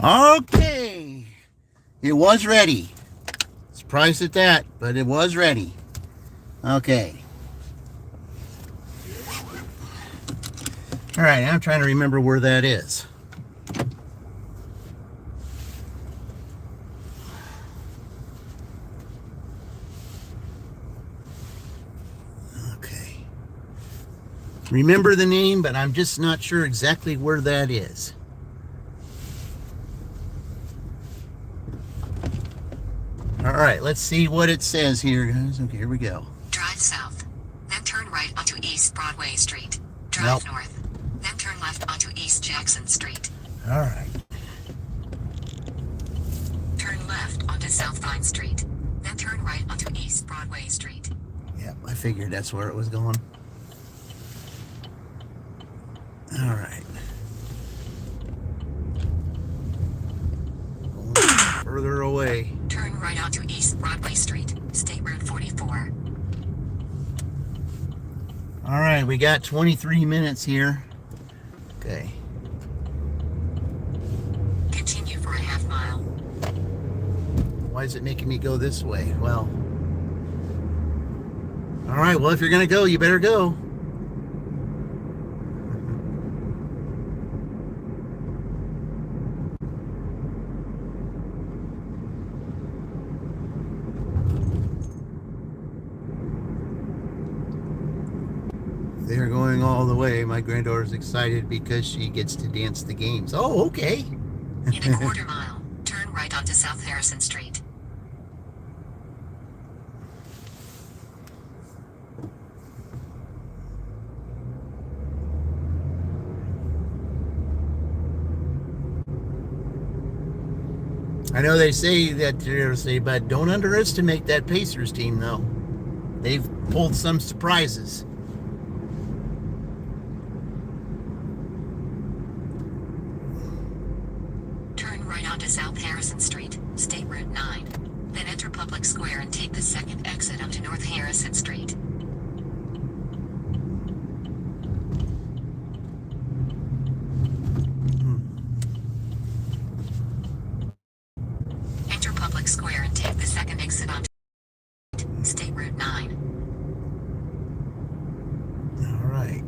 Okay, it was ready. Surprised at that, but it was ready. Okay. All right, I'm trying to remember where that is. remember the name, but I'm just not sure exactly where that is. All right, let's see what it says here, guys. Okay, here we go. Drive south, then turn right onto East Broadway Street. Drive Nope. north, then turn left onto East Jackson Street. All right. Turn left onto South Vine Street, then turn right onto East Broadway Street. Yep, I figured that's where it was going. All right. Going further away. Turn right onto East Broadway Street, State Route 44. All right, we got 23 minutes here. Okay. Continue for a half mile. Why is it making me go this way? Well. All right, well, if you're going to go, you better go. They're going all the way. My granddaughter's excited because she gets to dance the games. Oh, okay. In a quarter mile, turn right onto South Harrison Street. I know they say that, but don't underestimate that Pacers team, though. They've pulled some surprises. Turn right onto South Harrison Street, State Route 9. Then enter Public Square and take the second exit onto North Harrison Street. Enter Public Square and take the second exit onto State Route 9. All right.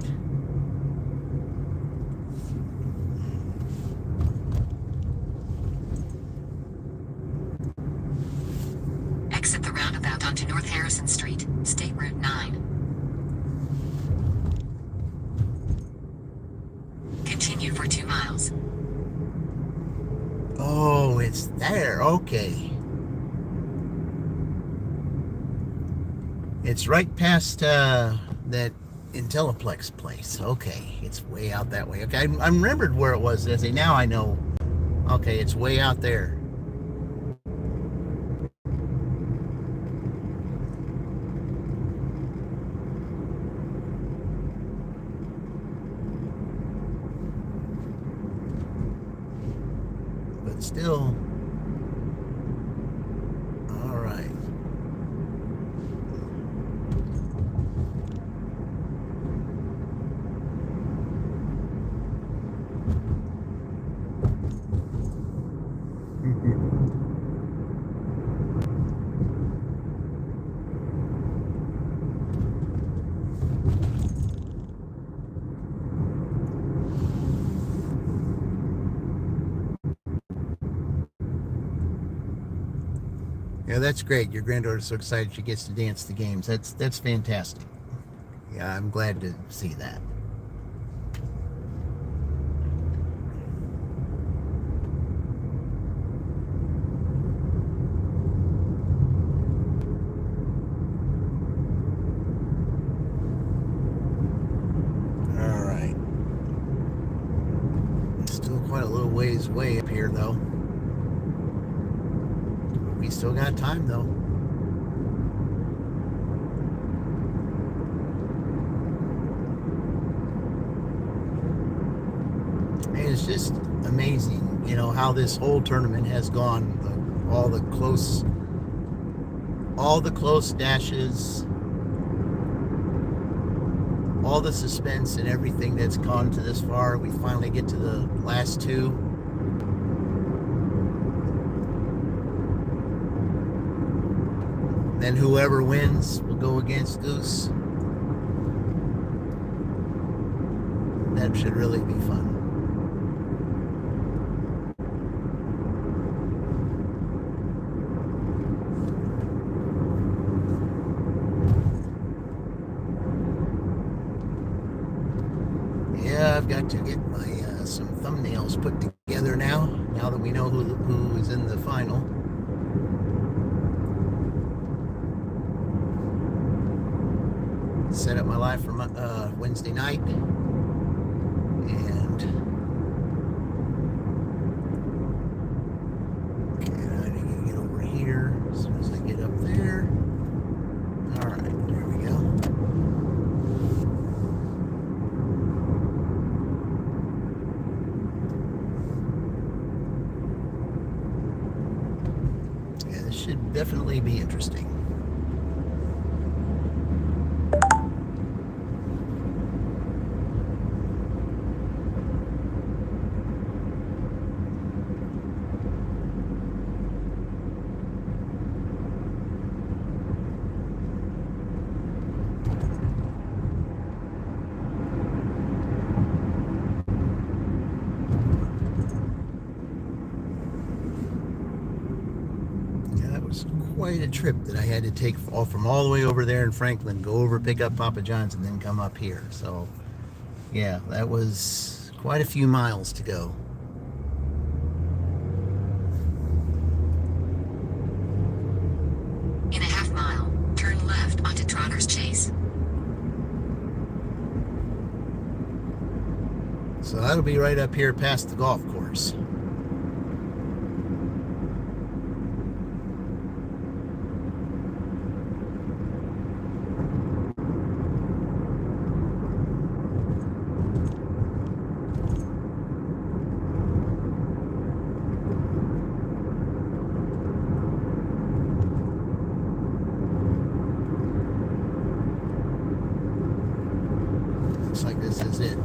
Exit the roundabout onto North Harrison Street, State Route 9. Continue for 2 miles. Oh, it's there. Okay. It's right past that Intelleplex place. Okay, it's way out that way. Okay, I remembered where it was. Now I know. Okay, it's way out there. But still. All right. Yeah, that's great. Your granddaughter's so excited she gets to dance the games. That's fantastic. Yeah, I'm glad to see that. All right. Still quite a little ways way up here, though. We still got time, though. And it's just amazing, how this whole tournament has gone. All the close dashes, all the suspense and everything that's gone to this far. We finally get to the last two. Then whoever wins will go against Goose. That should really be fun. I've got to get my some thumbnails put together now that we know who is in the final. Set up my live for Wednesday night. And okay, I need to get over here as soon as I get up there. All right, there we go. Yeah, this should definitely be interesting. Quite a trip that I had to take from all the way over there in Franklin, go over, pick up Papa John's, and then come up here. So, yeah, that was quite a few miles to go. In a half mile, turn left onto Trotter's Chase. So that'll be right up here past the golf course. Looks like this is it.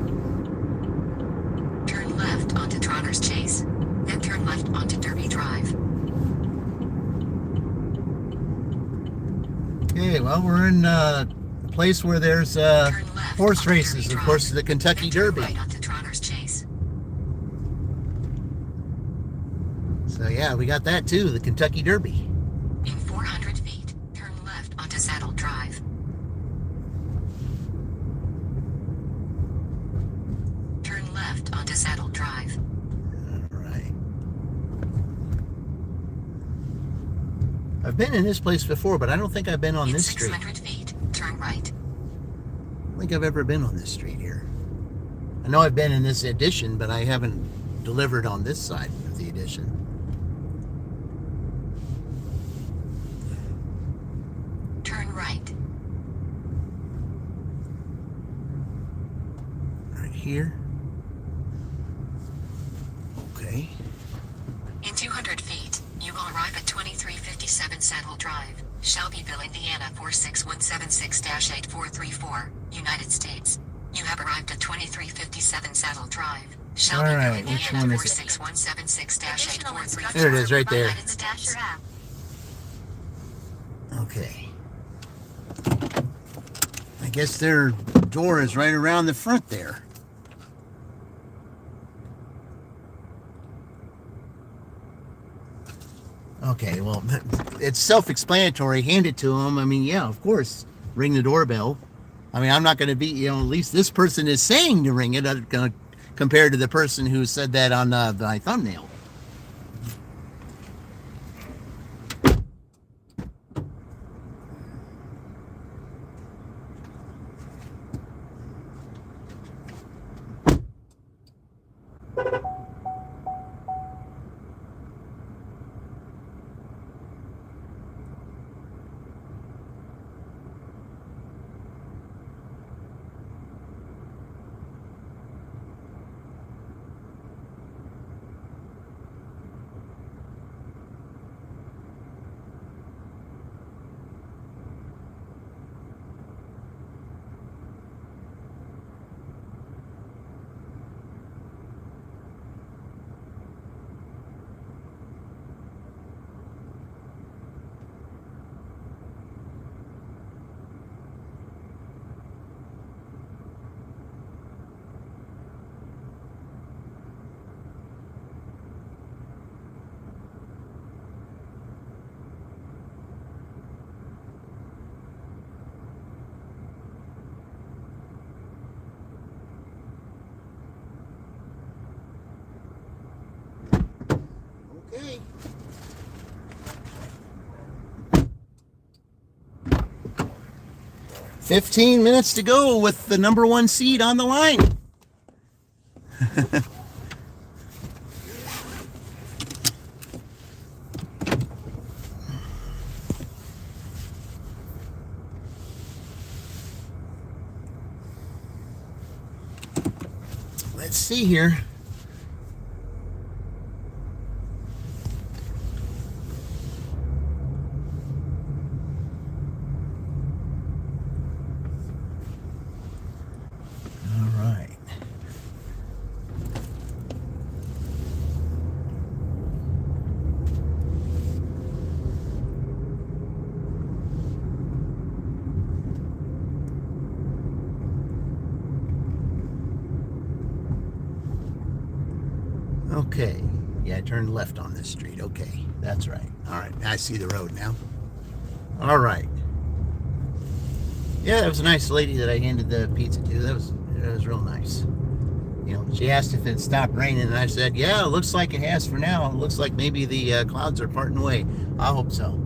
Turn left onto Trotter's Chase, then turn left onto Derby Drive. Okay, well, we're in a place where there's Turn left horse onto races, Derby of course, Drive, the Kentucky then turn Derby. right onto Trotter's Chase. So yeah, we got that too, the Kentucky Derby. In 400 feet, turn left onto Saddle Drive. Turn left onto Saddle Drive. All right. I've been in this place before, but I don't think I've been on In this street. 600 feet, turn right. I don't think I've ever been on this street here. I know I've been in this addition, but I haven't delivered on this side of the addition. Turn right. Right here. Okay. In 200 feet, you will arrive at 2357 Saddle Drive, Shelbyville, Indiana 46176-8434, United States. You have arrived at 2357 Saddle Drive, Shelbyville, right, which Indiana one is it? 46176-8434. There it is, right there. Okay. I guess their door is right around the front there. Okay, well, it's self-explanatory. Hand it to them. I mean, yeah, of course, ring the doorbell. I mean, I'm not going to be, at least this person is saying to ring it compared to the person who said that on my thumbnail. 15 minutes to go with the number 1 seed on the line. Let's see here. Okay. Yeah, I turned left on this street. Okay, that's right. All right, I see the road now. All right. Yeah, that was a nice lady that I handed the pizza to. That was real nice. You know, she asked if it stopped raining, and I said, yeah, it looks like it has for now. It looks like maybe the clouds are parting away. I hope so.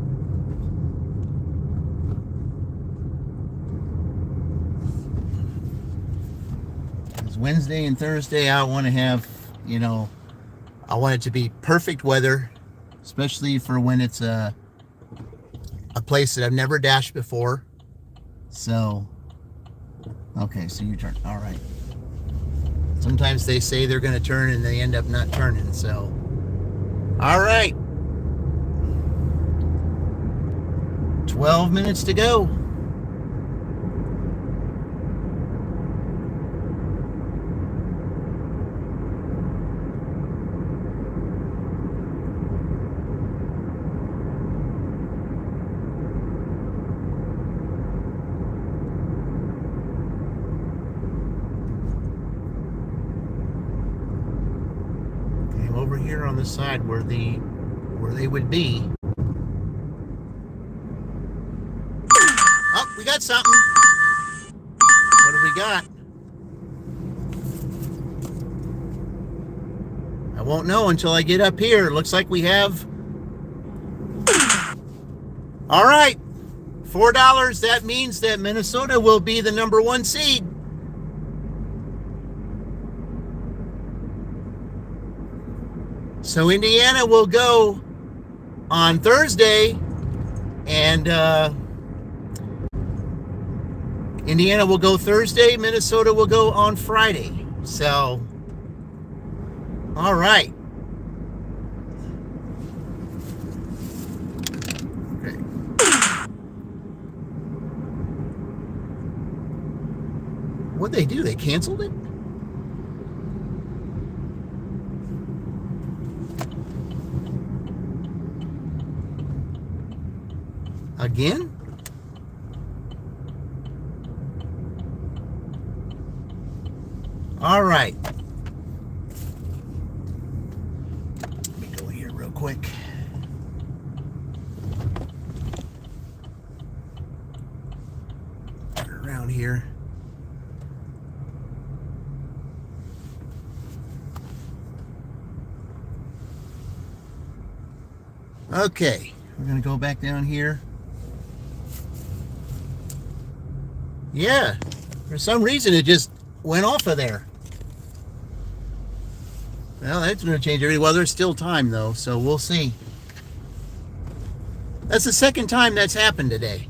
It's Wednesday and Thursday. I want to have, you know, I want it to be perfect weather, especially for when it's a place that I've never dashed before. So, okay, so you turn. All right. Sometimes they say they're going to turn and they end up not turning. So, all right. 12 minutes to go. Over here on the side where they would be. Oh, we got something. What have we got? I won't know until I get up here. It looks like we have. All right, $4. That means that Minnesota will be the number 1 seed. So Indiana will go on Thursday, and Indiana will go Thursday. Minnesota will go on Friday. So, all right. Okay. What'd they do? They canceled it? Again? All right. Let me go here real quick. Turn around here. Okay, we're going to go back down here. Yeah, for some reason it just went off of there. Well, that's going to change everything. Well, there's still time though, so we'll see. That's the second time that's happened today.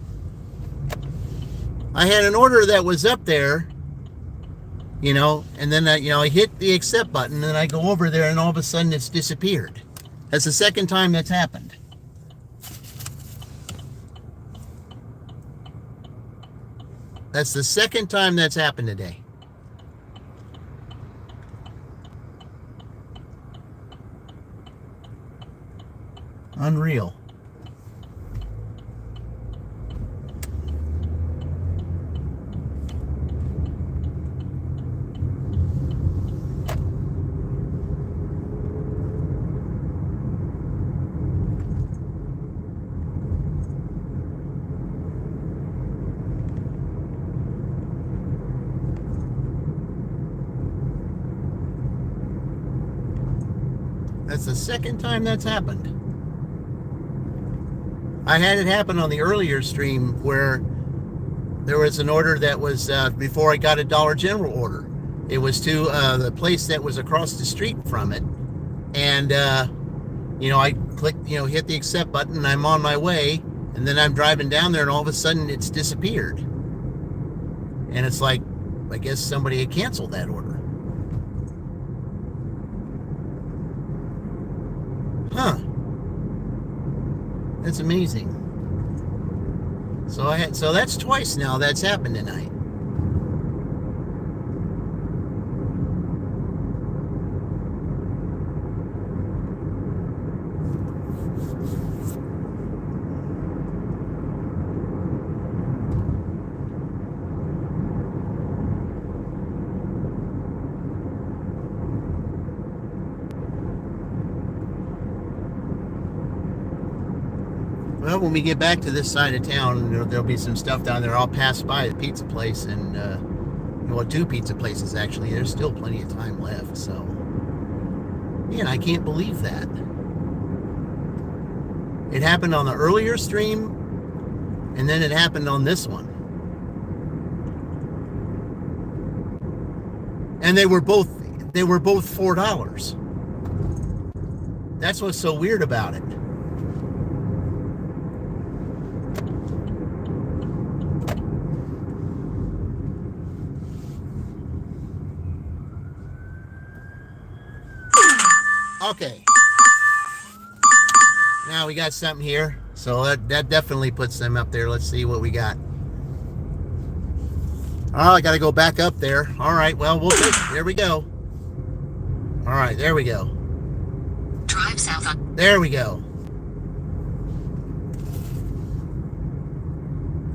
I had an order that was up there, you know, and then I hit the accept button, and then I go over there, and all of a sudden it's disappeared. That's the second time that's happened. That's the second time that's happened today. Unreal. That's the second time that's happened. I had it happen on the earlier stream where there was an order that was before I got a Dollar General order. It was to the place that was across the street from it, and I clicked, hit the accept button, and I'm on my way, and then I'm driving down there, and all of a sudden it's disappeared, and it's like, I guess somebody had canceled that order. Huh? That's amazing. So that's twice now that's happened tonight. Well, when we get back to this side of town, there'll be some stuff down there. I'll pass by the pizza place and, two pizza places actually. There's still plenty of time left. So, man, I can't believe that. It happened on the earlier stream, and then it happened on this one. And they were both $4. That's what's so weird about it. Okay, now we got something here, so that definitely puts them up there. Let's see what we got. Oh, I got to go back up there. All right, well, there we go. All right, there we go. Drive south on. There we go.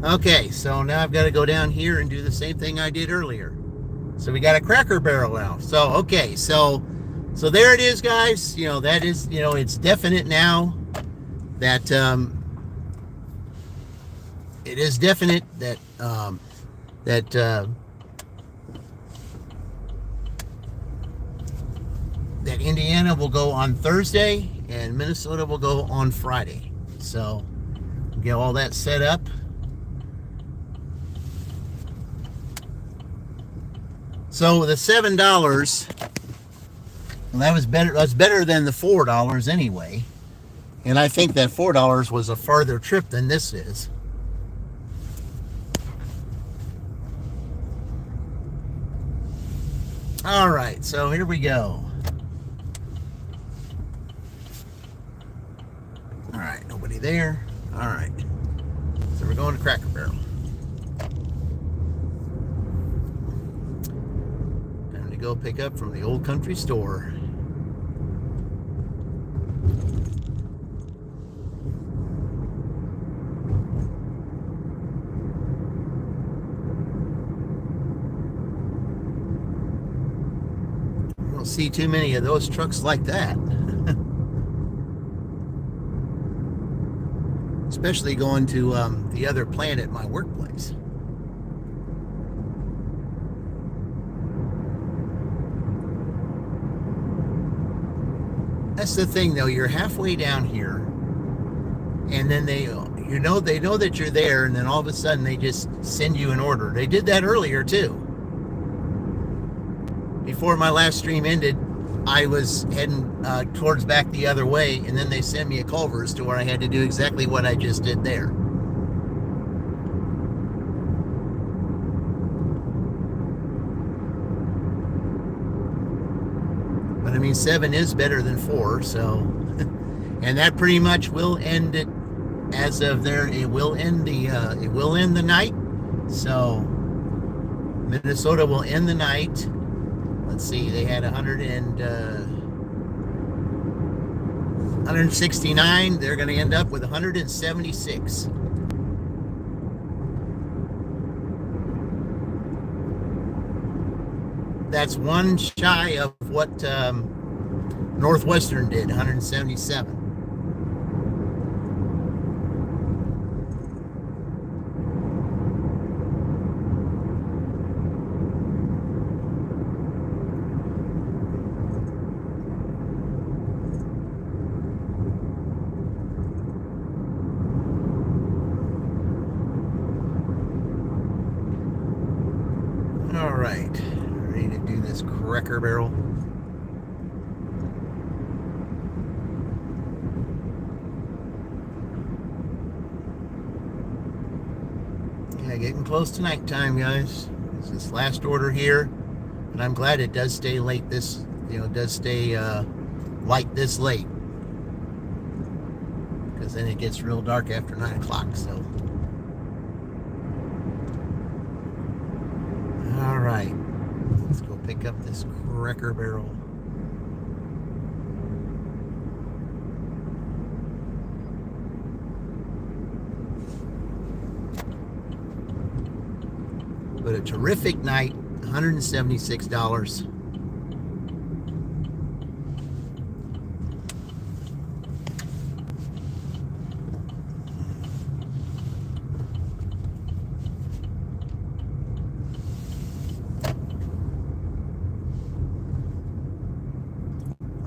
Okay, so now I've got to go down here and do the same thing I did earlier. So we got a Cracker Barrel now. So, okay, so there it is, guys. That is, it's definite now that it is definite that that Indiana will go on Thursday and Minnesota will go on Friday. So get all that set up. So the $7. Well, that was better. That's better than the $4 anyway, and I think that $4 was a farther trip than this is. All right, so here we go. All right, nobody there. All right, so we're going to Cracker Barrel. Time to go pick up from the Old Country Store. See too many of those trucks like that. Especially going to the other plant at my workplace. That's the thing, though. You're halfway down here, and then they know that you're there, and then all of a sudden they just send you an order. They did that earlier too. Before my last stream ended, I was heading towards back the other way, and then they sent me a Culver's to where I had to do exactly what I just did there. But I mean, 7 is better than 4, so, and that pretty much will end it as of there. It will end the night. So Minnesota will end the night. Let's see, they had 169. They're going to end up with 176. That's one shy of what Northwestern did, 177. All right, ready to do this Cracker Barrel. Yeah, getting close to nighttime, guys. It's this last order here, and I'm glad it does stay late. This, does stay light this late, because then it gets real dark after 9 o'clock. So, all right, let's go pick up this Cracker Barrel. But a terrific night, $176.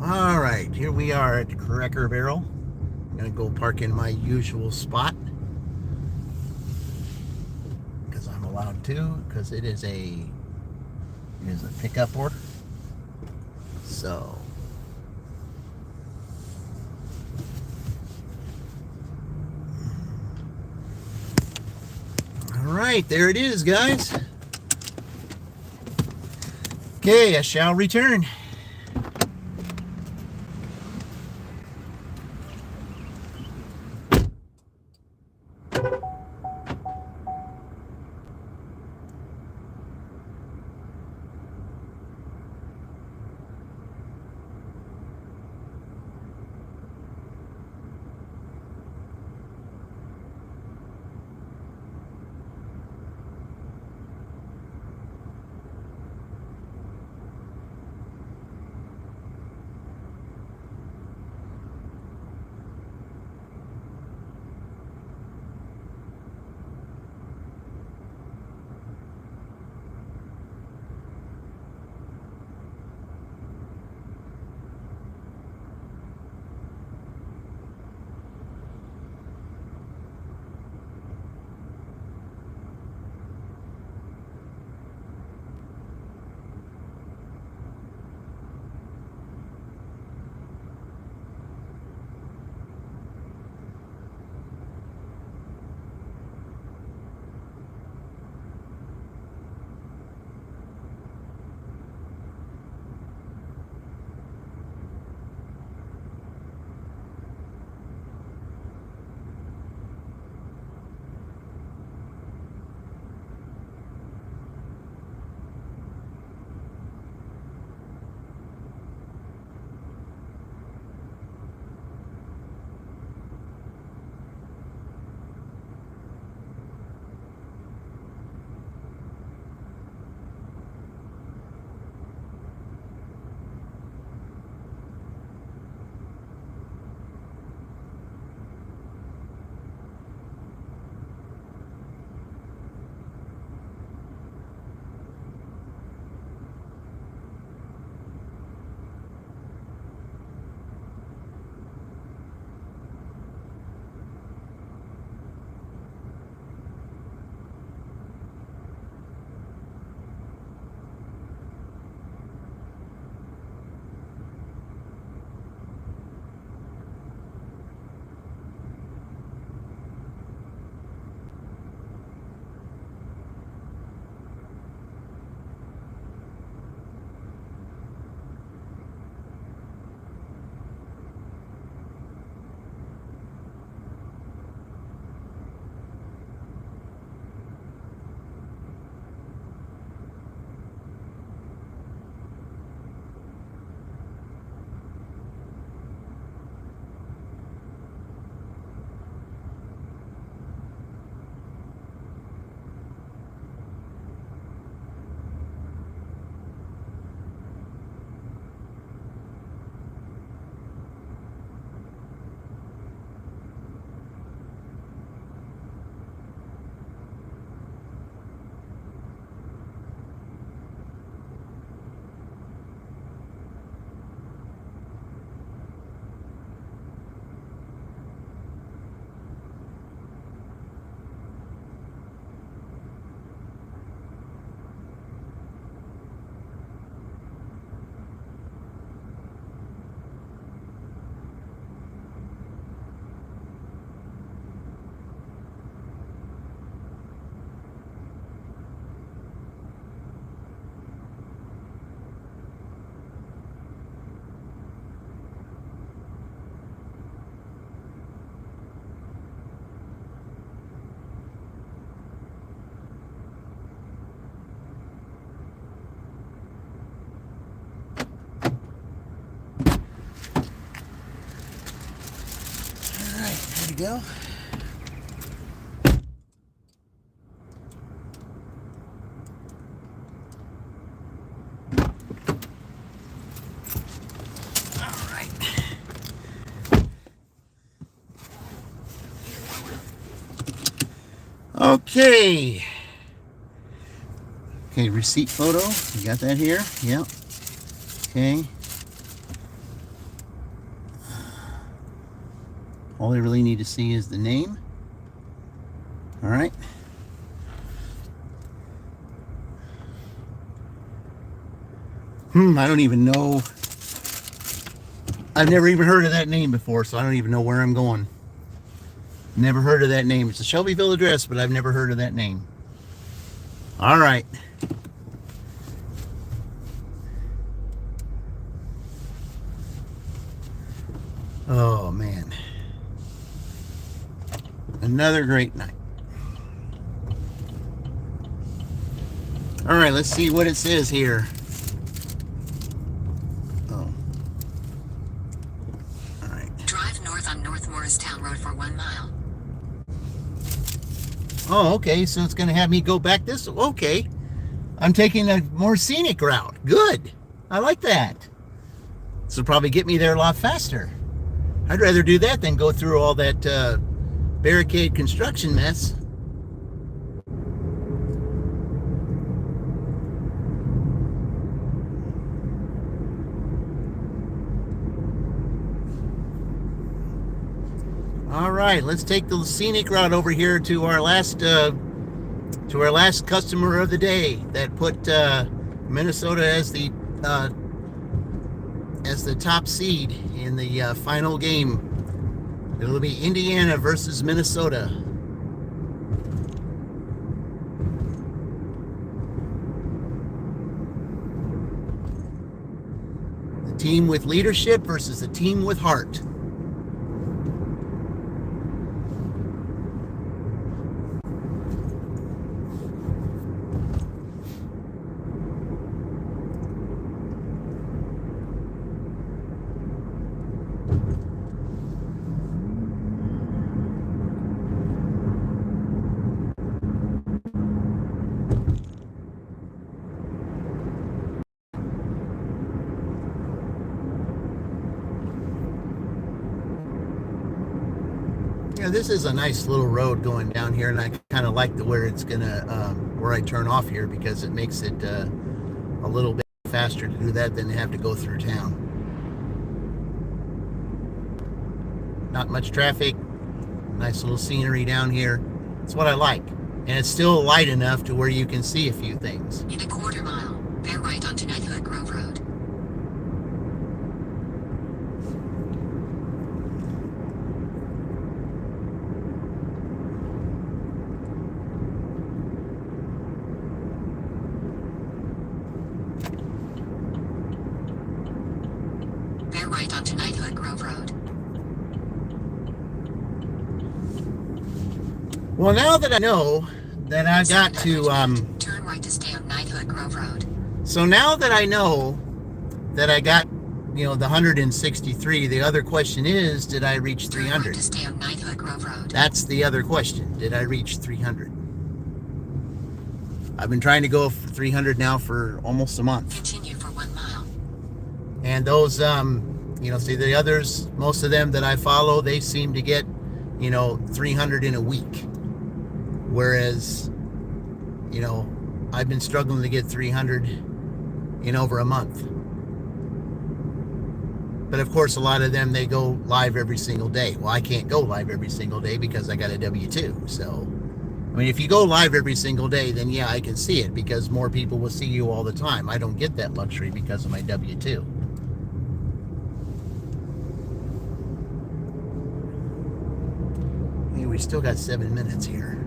All right, here we are at Cracker Barrel. I'm gonna go park in my usual spot, because I'm allowed to, because it is a pickup order. So all right, there it is, guys. Okay, I shall return. go. All right. Okay. Okay, receipt photo. You got that here? Yep. Okay. All I really need to see is the name. All right. I don't even know. I've never even heard of that name before, so I don't even know where I'm going. Never heard of that name. It's a Shelbyville address, but I've never heard of that name. All right. Oh, man. Another great night. All right, let's see what it says here. Oh. All right. Drive north on North Morristown Road for 1 mile. Oh, okay, so it's going to have me go back this. Okay. I'm taking a more scenic route. Good. I like that. This will probably get me there a lot faster. I'd rather do that than go through all that barricade construction mess. All right, let's take the scenic route over here to our last customer of the day that put Minnesota as the top seed in the final game. It'll be Indiana versus Minnesota. The team with leadership versus the team with heart. Yeah, this is a nice little road going down here, and I kind of like where it's gonna where I turn off here, because it makes it a little bit faster to do that than to have to go through town. Not much traffic, nice little scenery down here. It's what I like, and it's still light enough to where you can see a few things. In a quarter mile, bear right onto Knighthood Grove Road. Bear right onto Knighthood Grove Road. Well, now that I know that I got to turn right to stay on Knighthood Grove Road. so now that I know that I got, the 163, the other question is, did I reach Turn right 300? to stay on Knighthood Grove Road. That's the other question. Did I reach 300? I've been trying to go for 300 now for almost a month. Continue for 1 mile. And those, see the others, most of them that I follow, they seem to get, 300 in a week. Whereas, I've been struggling to get 300 in over a month. But of course, a lot of them, they go live every single day. Well, I can't go live every single day because I got a W-2. So, if you go live every single day, then yeah, I can see it because more people will see you all the time. I don't get that luxury because of my W-2. Hey, we still got 7 minutes here.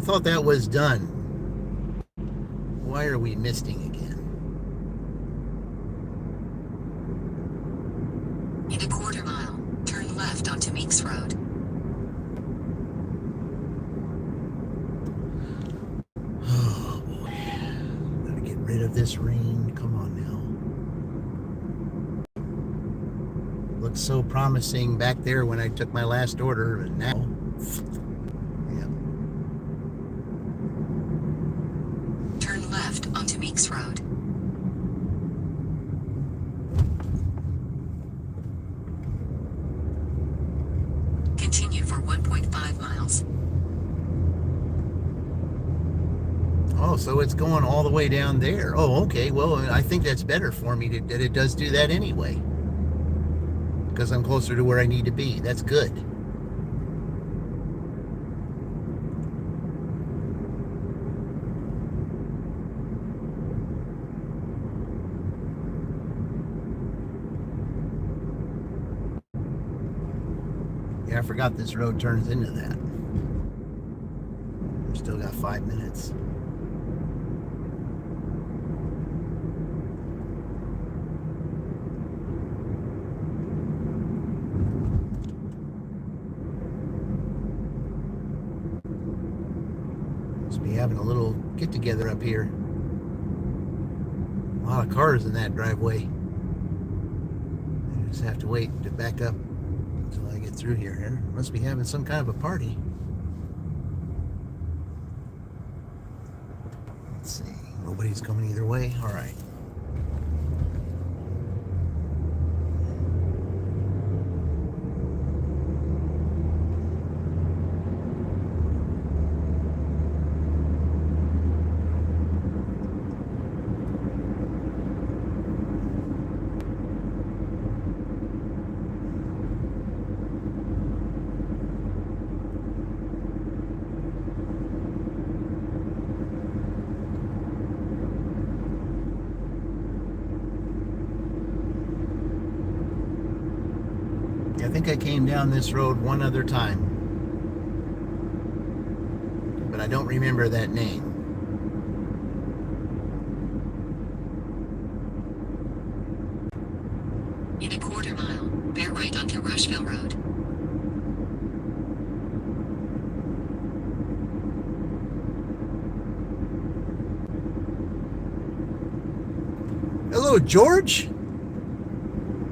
thought that was done. Why are we misting again? In a quarter mile, turn left onto Meeks Road. Oh boy. Gotta get rid of this rain. Come on now. Looked so promising back there when I took my last order, and now. Yeah. Turn left onto Meeks Road. Continue for 1.5 miles. Oh, so it's going all the way down there. Oh, okay. Well, I think that's better for me that it does do that anyway. Because I'm closer to where I need to be. That's good. Yeah, I forgot this road turns into that. We've still got 5 minutes. Must be having a little get together up here. A lot of cars in that driveway. I just have to wait to back up until I get through here. Must be having some kind of a party. Let's see. Nobody's coming either way. All right. I think I came down this road one other time, but I don't remember that name. In a quarter mile, bear right onto Rushville Road. Hello, George.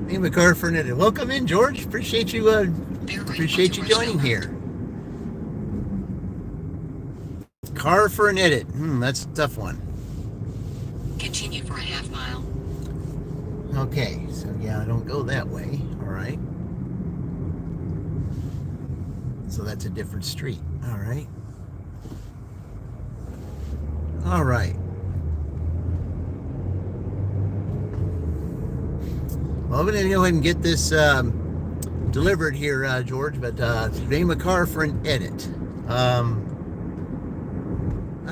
Name a car for it. Welcome in, George. Appreciate you. Appreciate you joining here. Car for an edit. That's a tough one. Continue for a half mile. Okay, so yeah, I don't go that way. All right. So that's a different street. All right. All right. Well, I'm going to go ahead and get this delivered here, George, but name a car for an edit. I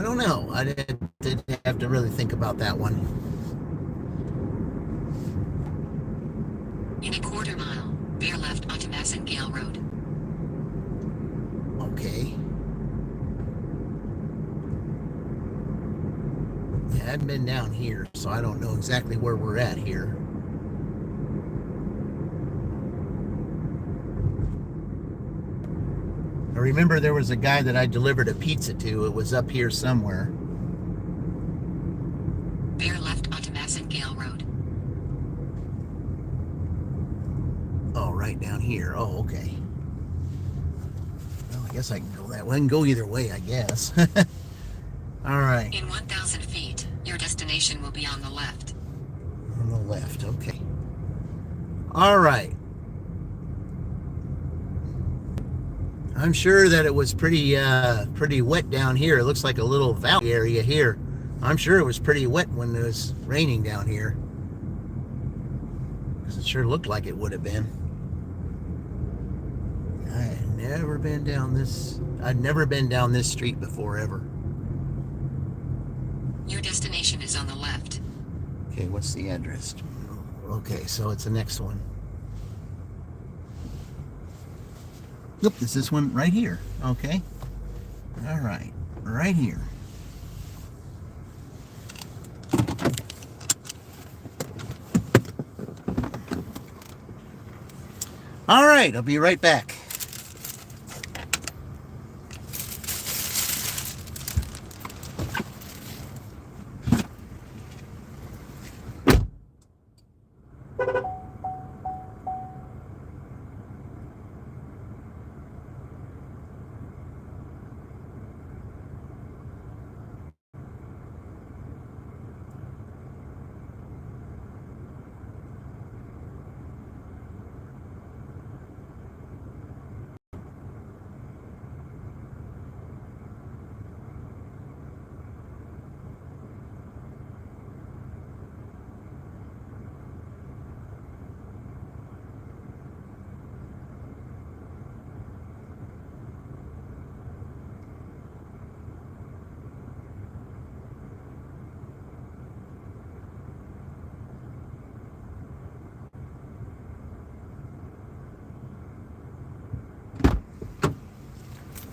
don't know. I did have to really think about that one. In a quarter mile, bear left onto Massengale Road. Okay. Yeah, I hadn't been down here, so I don't know exactly where we're at here. I remember there was a guy that I delivered a pizza to. It was up here somewhere. Bear left onto Massengale Road. Oh, right down here. Oh, okay. Well, I guess I can go that way. I can go either way, I guess. All right. In 1,000 feet, your destination will be on the left. On the left, okay. All right. I'm sure that it was pretty wet down here. It looks like a little valley area here. I'm sure it was pretty wet when it was raining down here. Because it sure looked like it would have been. I'd never been down this street before, ever. Your destination is on the left. Okay, what's the address? Okay, so it's the next one. Nope, it's this one right here. Okay. All right. right here. All right, I'll be right back.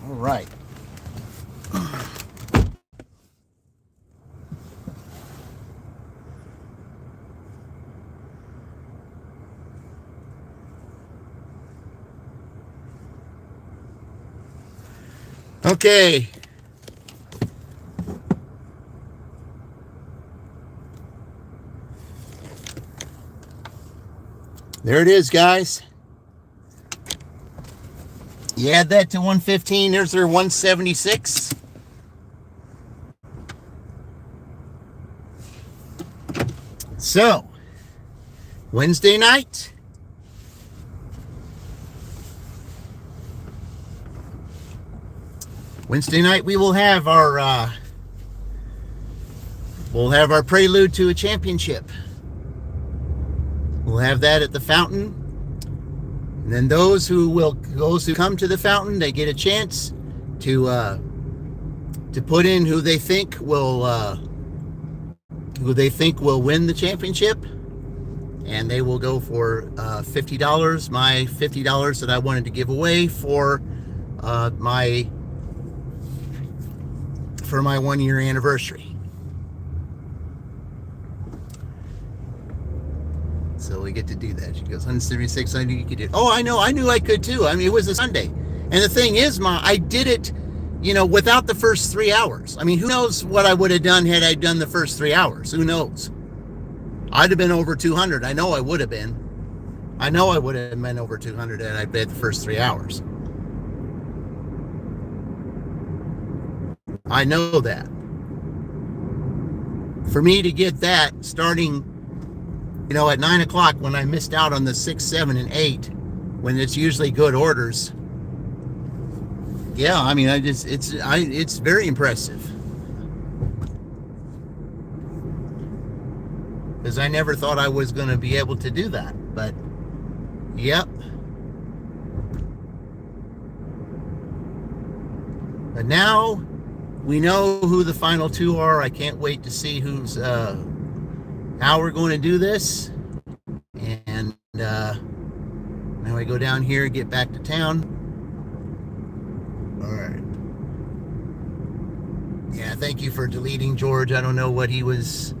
All right. Okay. There it is, guys. You add that to 115, there's their 176. So, Wednesday night. Wednesday night we will have our prelude to a championship. We'll have that at the fountain. And then those who come to the fountain, they get a chance to put in who they think will win the championship, and they will go for $50. My $50 that I wanted to give away for my 1 year anniversary. So we get to do that. She goes, 176, I knew you could do it. Oh, I know, I knew I could too. I mean, it was a Sunday. And the thing is, I did it, without the first 3 hours. I mean, who knows what I would have done had I done the first 3 hours? Who knows? I'd have been over 200. I know I would have been. I know I would have been over 200 had I bet the first 3 hours. I know that. For me to get that starting, at 9 o'clock when I missed out on the 6, 7, and 8, when it's usually good orders. Yeah, I mean, it's very impressive. Because I never thought I was going to be able to do that. But, yep. But now we know who the final two are. I can't wait to see who's how we're going to do this. And now I go down here, get back to town. All right. Yeah, thank you for deleting George. I don't know what he was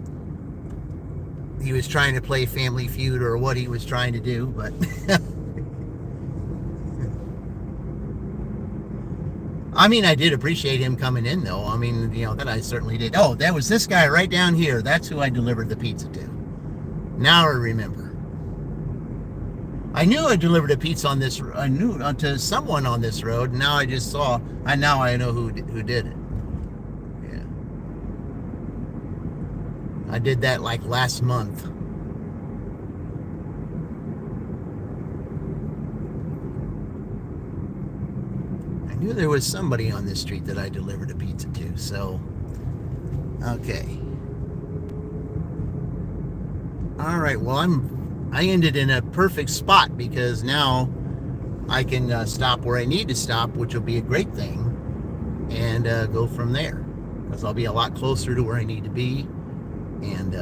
trying to play Family Feud or what he was trying to do, but I mean, I did appreciate him coming in, though. I mean, that I certainly did. Oh, that was this guy right down here. That's who I delivered the pizza to. Now I remember. I knew I delivered a pizza on this. I knew to someone on this road. Now I just saw. Now I know who did it. Yeah. I did that like last month. I knew there was somebody on this street that I delivered a pizza to. So, okay. All right. Well, I ended in a perfect spot because now I can stop where I need to stop, which will be a great thing, and go from there because I'll be a lot closer to where I need to be, and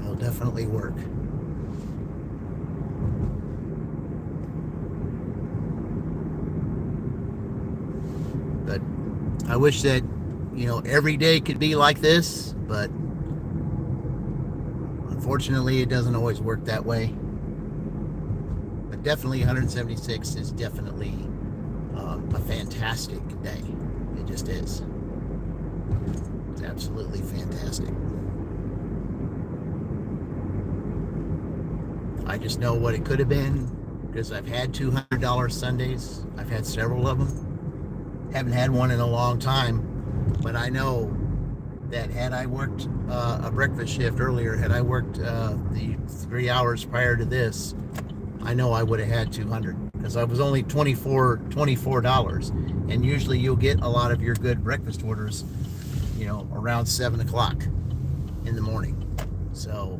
it'll definitely work. But I wish that, every day could be like this, but unfortunately it doesn't always work that way. But definitely 176 is definitely a fantastic day. It just is. It's absolutely fantastic. I just know what it could have been because I've had $200 Sundays. I've had several of them. Haven't had one in a long time, but I know that had I worked a breakfast shift earlier, had I worked the 3 hours prior to this, I know I would have had 200 because I was only $24, and usually you'll get a lot of your good breakfast orders, around 7 o'clock in the morning. So,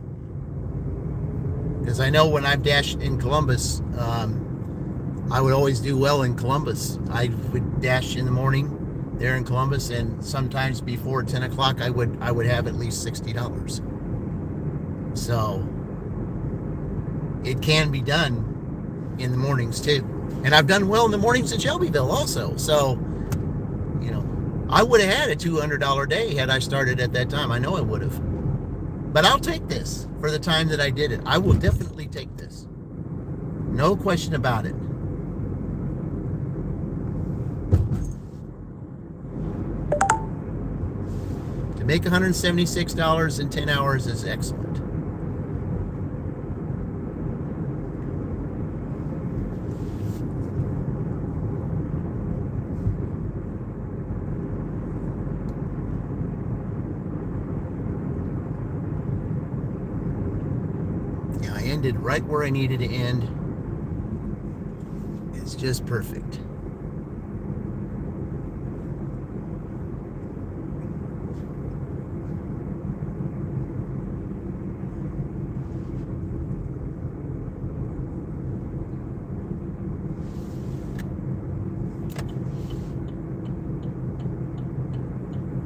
because I know when I've dashed in Columbus, I would always do well in Columbus. I would dash in the morning there in Columbus, and sometimes before 10 o'clock, I would have at least $60. So it can be done in the mornings too. And I've done well in the mornings in Shelbyville also. So, I would have had a $200 day had I started at that time. I know I would have. But I'll take this for the time that I did it. I will definitely take this. No question about it. To make $176 in 10 hours is excellent. I ended right where I needed to end. It's just perfect.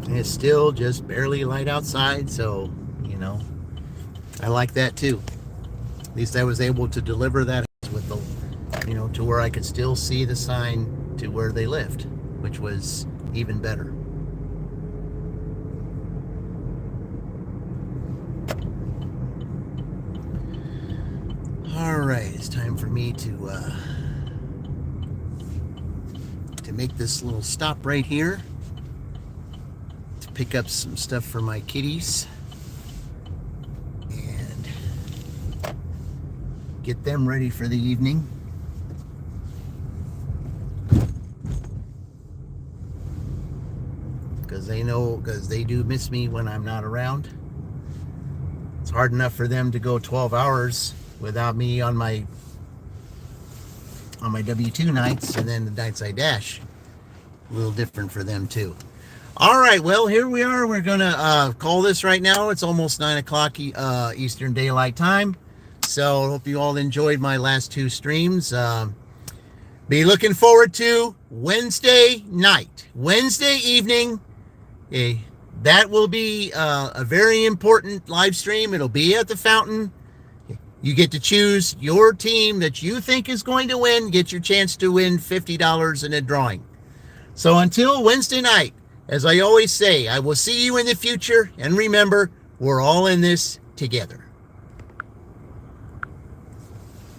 And it's still just barely light outside, so, I like that too. At least I was able to deliver that with the, to where I could still see the sign to where they lived, which was even better. All right, it's time for me to make this little stop right here to pick up some stuff for my kitties and get them ready for the evening. Because they do miss me when I'm not around. It's hard enough for them to go 12 hours without me on my W2 nights, and then the nights I dash, a little different for them too. All right, well, here we are. We're gonna call this right now. It's almost 9 o'clock Eastern Daylight Time. So I hope you all enjoyed my last two streams. Be looking forward to Wednesday night, Wednesday evening. That will be a very important live stream. It'll be at the fountain. You get to choose your team that you think is going to win. Get your chance to win $50 in a drawing. So until Wednesday night, as I always say, I will see you in the future. And remember, we're all in this together.